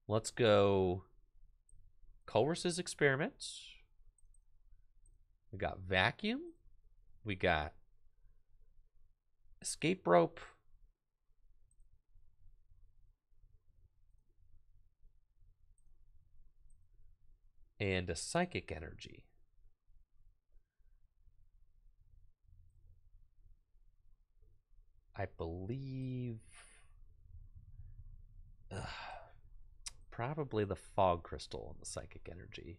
Let's go Culver's Experiment. We got Vacuum. We got Escape Rope. And a Psychic Energy. I believe probably the Fog Crystal and the Psychic Energy.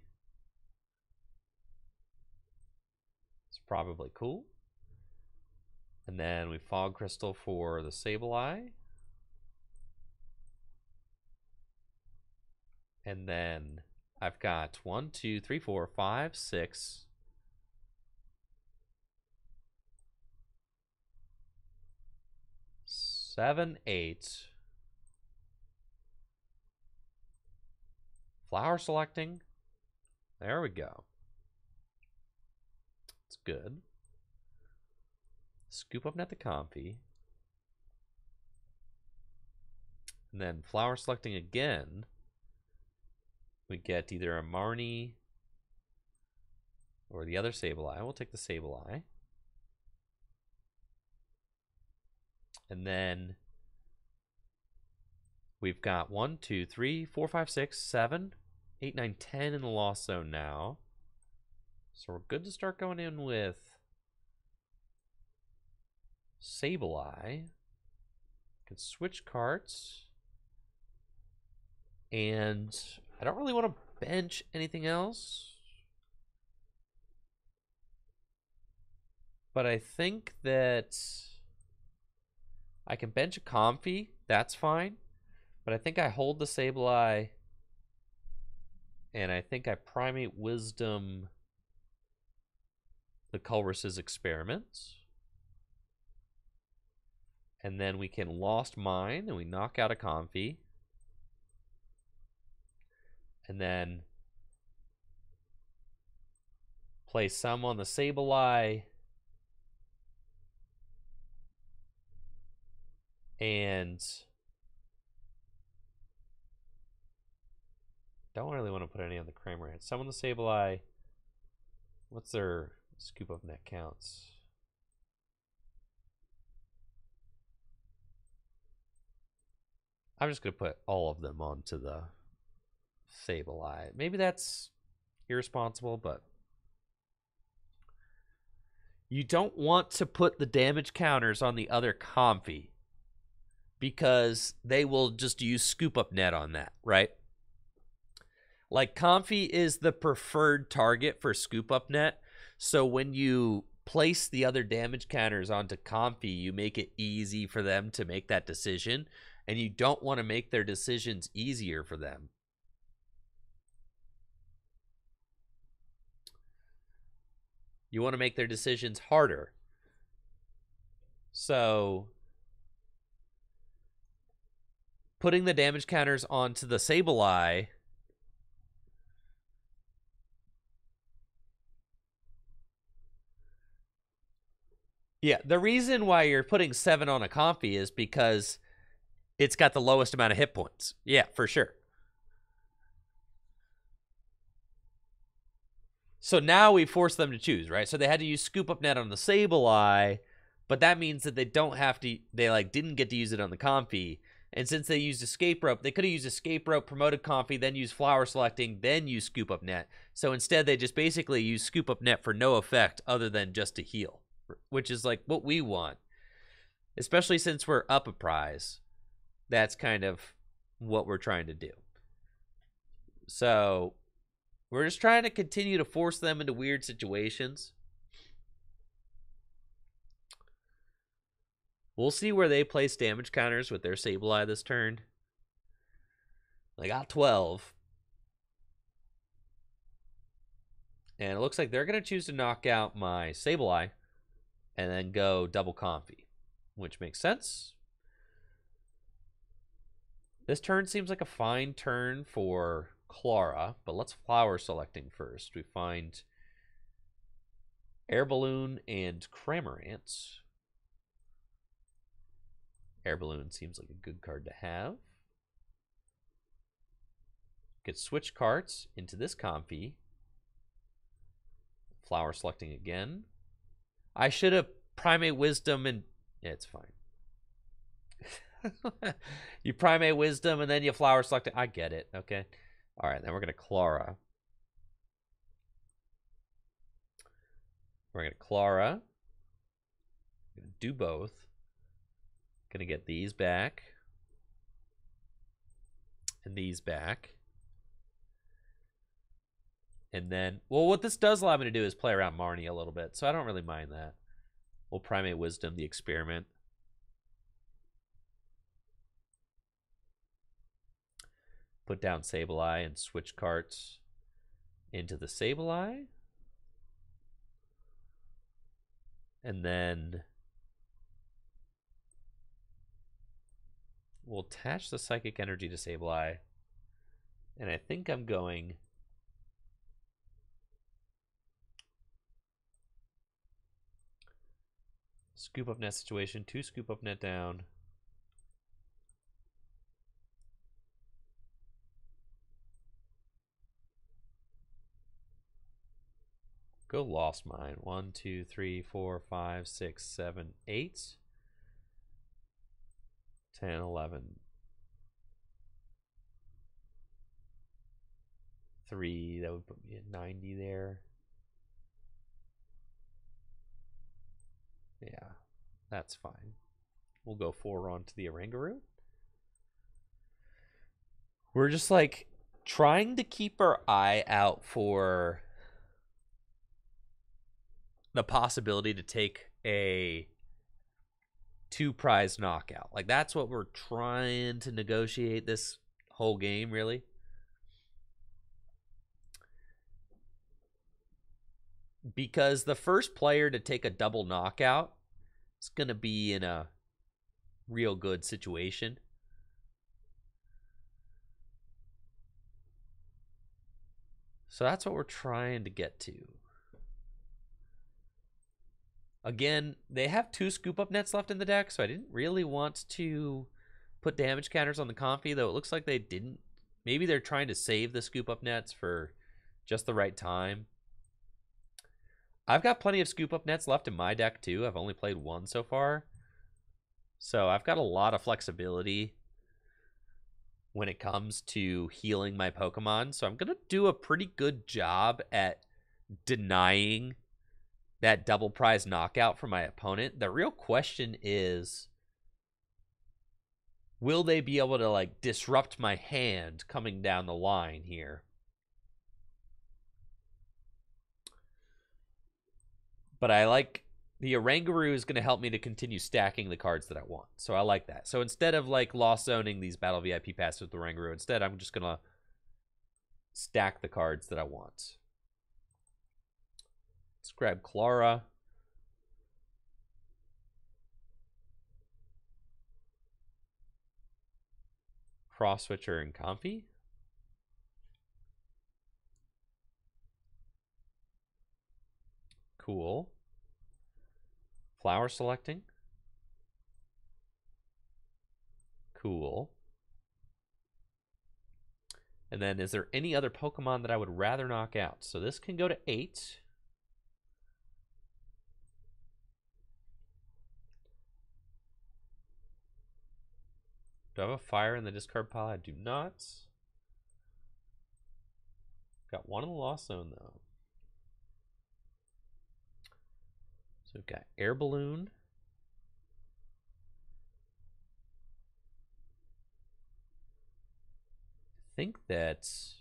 It's probably cool. And then we Fog Crystal for the Sableye. And then I've got 1, 2, 3, 4, 5, 6. 7, 8. Flower selecting. There we go. It's good. Scoop up net the Comfy. And then flower selecting again. We get either a Marnie or the other Sableye. We'll take the Sableye. And then we've got 1, 2, 3, 4, 5, 6, 7, 8, 9, 10 in the Lost Zone now. So we're good to start going in with Sableye. Can switch cards. And I don't really want to bench anything else. But I think that I can bench a Comfy. That's fine. But I think I hold the Sableye. And I think I Primate Wisdom the Culver's Experiment. And then we can Lost Mine and we knock out a Comfy. And then play some on the Sableye. And don't really want to put any on the Cramorant. Some on the Sableye. What's their scoop up net counts? I'm just going to put all of them onto the Sableye. Maybe that's irresponsible, but you don't want to put the damage counters on the other Comfy because they will just use scoop up net on that, right? Like Comfy is the preferred target for scoop up net. So when you place the other damage counters onto Comfy, you make it easy for them to make that decision. And you don't want to make their decisions easier for them. You want to make their decisions harder. So putting the damage counters onto the Sableye yeah, the reason why you're putting 7 on a Comfy is because it's got the lowest amount of hit points. Yeah, for sure. So now we force them to choose, right? So they had to use Scoop Up Net on the Sableye, but that means that they don't have to, they like didn't get to use it on the Comfy. And since they used Escape Rope, they could have used Escape Rope, promoted Comfy, then used Flower Selecting, then use Scoop Up Net. So instead they just basically use Scoop Up Net for no effect other than just to heal, which is like what we want. Especially since we're up a prize. That's kind of what we're trying to do. So we're just trying to continue to force them into weird situations. We'll see where they place damage counters with their Sableye this turn. They got 12. And it looks like they're going to choose to knock out my Sableye and then go double Comfy, which makes sense. This turn seems like a fine turn for Clara, but let's Flower Selecting first. We find Air Balloon and Cramorant. Air Balloon seems like a good card to have. Could switch cards into this Comfy. Flower Selecting again. I should have Primate Wisdom and... yeah, it's fine. You Primate Wisdom and then you Flower Select. I get it, okay? All right, then we're going to Clara. We're going to Clara. We're going to do both. Going to get these back. And these back. And then, well, what this does allow me to do is play around Marnie a little bit, so I don't really mind that. We'll Primate Wisdom the Experiment. Put down Sableye and switch carts into the Sableye. And then we'll attach the Psychic Energy to Sableye. And I think I'm going Scoop Up Net situation, 2 Scoop Up Net down. Go Lost Mine. 1, 2, 3, 4, 5, 6, 7, 8. 10, 11. 3, that would put me at 90 there. Yeah, that's fine. We'll go 4 on to the Oranguru. We're just like trying to keep our eye out for the possibility to take a 2-prize knockout. Like that's what we're trying to negotiate this whole game, really. Because the first player to take a double knockout is going to be in a real good situation. So that's what we're trying to get to. Again, they have 2 Scoop Up Nets left in the deck, so I didn't really want to put damage counters on the Comfy, though it looks like they didn't. Maybe they're trying to save the Scoop Up Nets for just the right time. I've got plenty of Scoop Up Nets left in my deck, too. I've only played 1 so far. So I've got a lot of flexibility when it comes to healing my Pokemon. So I'm going to do a pretty good job at denying that double prize knockout for my opponent. The real question is, will they be able to like disrupt my hand coming down the line here? But I like the Oranguru is going to help me to continue stacking the cards that I want. So I like that. So instead of like lost zoning these battle VIP passes with the Oranguru, instead I'm just going to stack the cards that I want. Let's grab Clara. Cross Switcher and Comfy. Cool. Flower Selecting. Cool. And then is there any other Pokemon that I would rather knock out? So this can go to 8. Do I have a fire in the discard pile? I do not. Got one in the Lost Zone, though. So we've got Air Balloon. I think that's...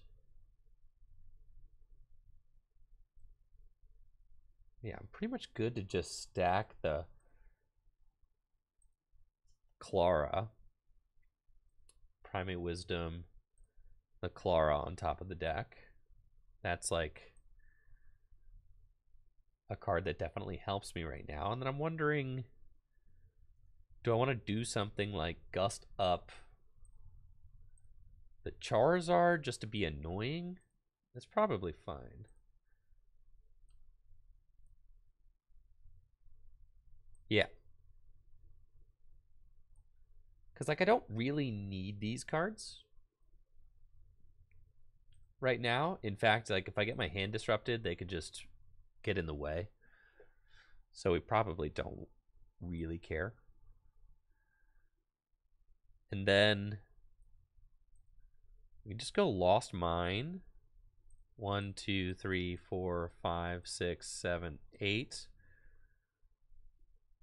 Yeah, I'm pretty much good to just stack the Clara, Primate Wisdom, the Clara on top of the deck. That's like a card that definitely helps me right now. And then I'm wondering, do I want to do something like Gust up the Charizard just to be annoying? That's probably fine. Yeah. Because, like, I don't really need these cards right now. In fact, like, if I get my hand disrupted, they could just get in the way. So we probably don't really care. And then we can just go Lost Mine. 1, 2, 3, 4, 5, 6, 7, 8.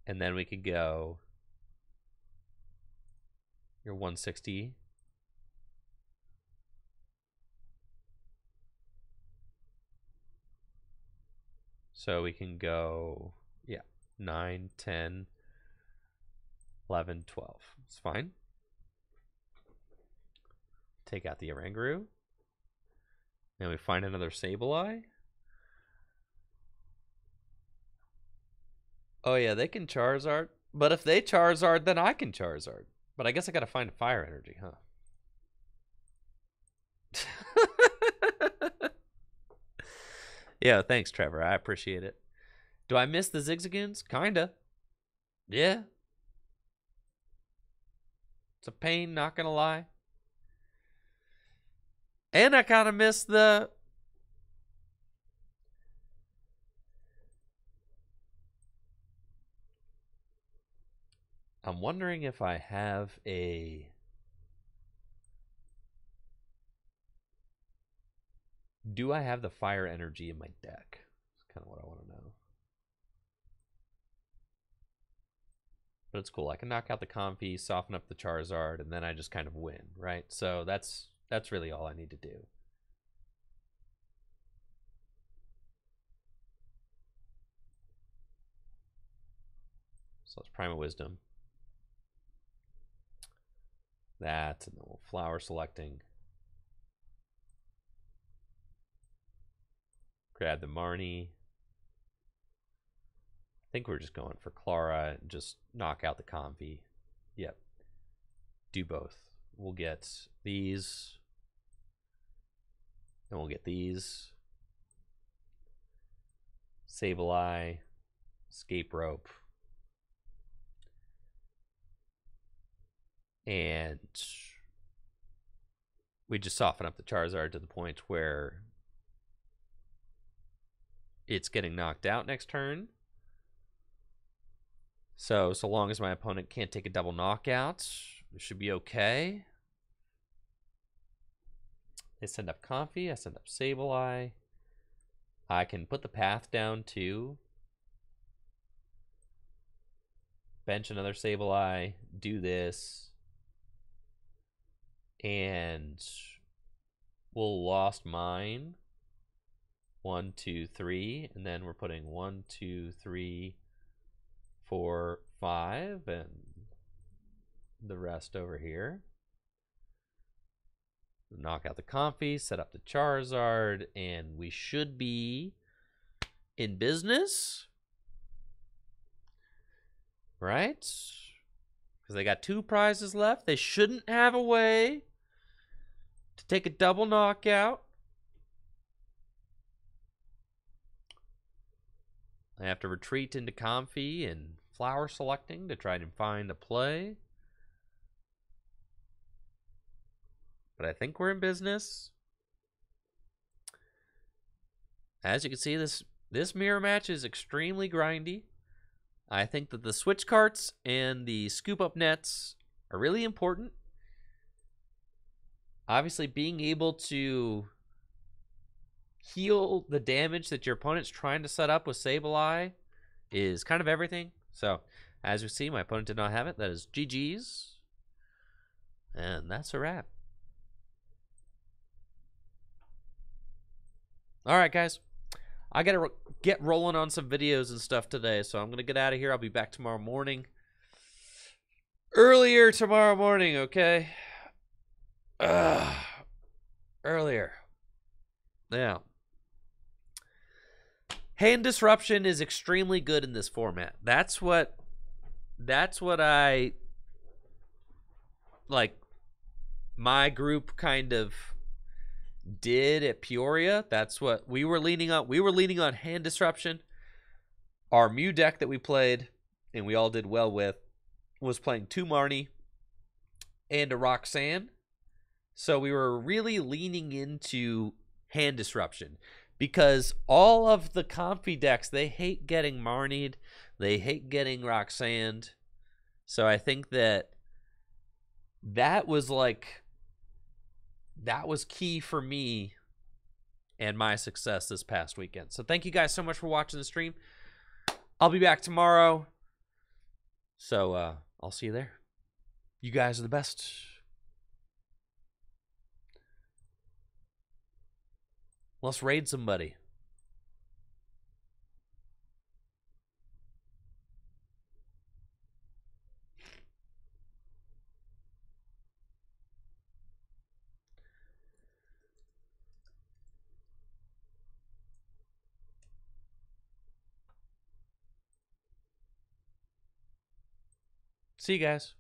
And then we could go your 160. So we can go, yeah, 9, 10, 11, 12. It's fine. Take out the Oranguru. And we find another Sableye. Oh yeah, they can Charizard. But if they Charizard, then I can Charizard. But I guess I gotta find a fire energy, huh? Yeah, thanks, Trevor. I appreciate it. Do I miss the Zigzagoons? Kinda. Yeah. It's a pain, not gonna lie. And I kind of miss the... I'm wondering if I have a... Do I have the fire energy in my deck? That's kind of what I want to know. But it's cool. I can knock out the Comfey, soften up the Charizard, and then I just kind of win, right? So that's really all I need to do. So let's Prime of Wisdom. That, and then we'll Flower Selecting. Grab the Marnie. I think we're just going for Clara and just knock out the Comfey. Yep. Do both. We'll get these. And we'll get these. Sableye. Escape Rope. And we just soften up the Charizard to the point where it's getting knocked out next turn. So long as my opponent can't take a double knockout, it should be okay. They send up Comfey, I send up Sableye. I can put the path down too. Bench another Sableye, do this. And we'll Lost Mine. 1, 2, 3. And then we're putting 1, 2, 3, 4, 5. And the rest over here. Knock out the Comfey, set up the Charizard, and we should be in business. Right? Because they got 2 prizes left. They shouldn't have a way to take a double knockout. I have to retreat into Comfey and Flower Selecting to try and find a play. But I think we're in business. as you can see, this mirror match is extremely grindy. I think that the switch carts and the scoop up nets are really important. Obviously, being able to heal the damage that your opponent's trying to set up with Sableye is kind of everything. So, as you see, my opponent did not have it. That is GG's. And that's a wrap. All right, guys. I got to get rolling on some videos and stuff today, so I'm going to get out of here. I'll be back tomorrow morning. Earlier tomorrow morning, okay? Earlier. Yeah. Hand disruption is extremely good in this format. That's what I like. My group kind of did at Peoria. That's what we were leaning on. We were leaning on hand disruption. Our Mew deck that we played and we all did well with was playing 2 Marnie and a Roxanne. So we were really leaning into hand disruption because all of the comfy decks, they hate getting Marnied. They hate getting Roxanne. So I think that was key for me and my success this past weekend. So thank you guys so much for watching the stream. I'll be back tomorrow. So I'll see you there. You guys are the best. Let's raid somebody. See you guys.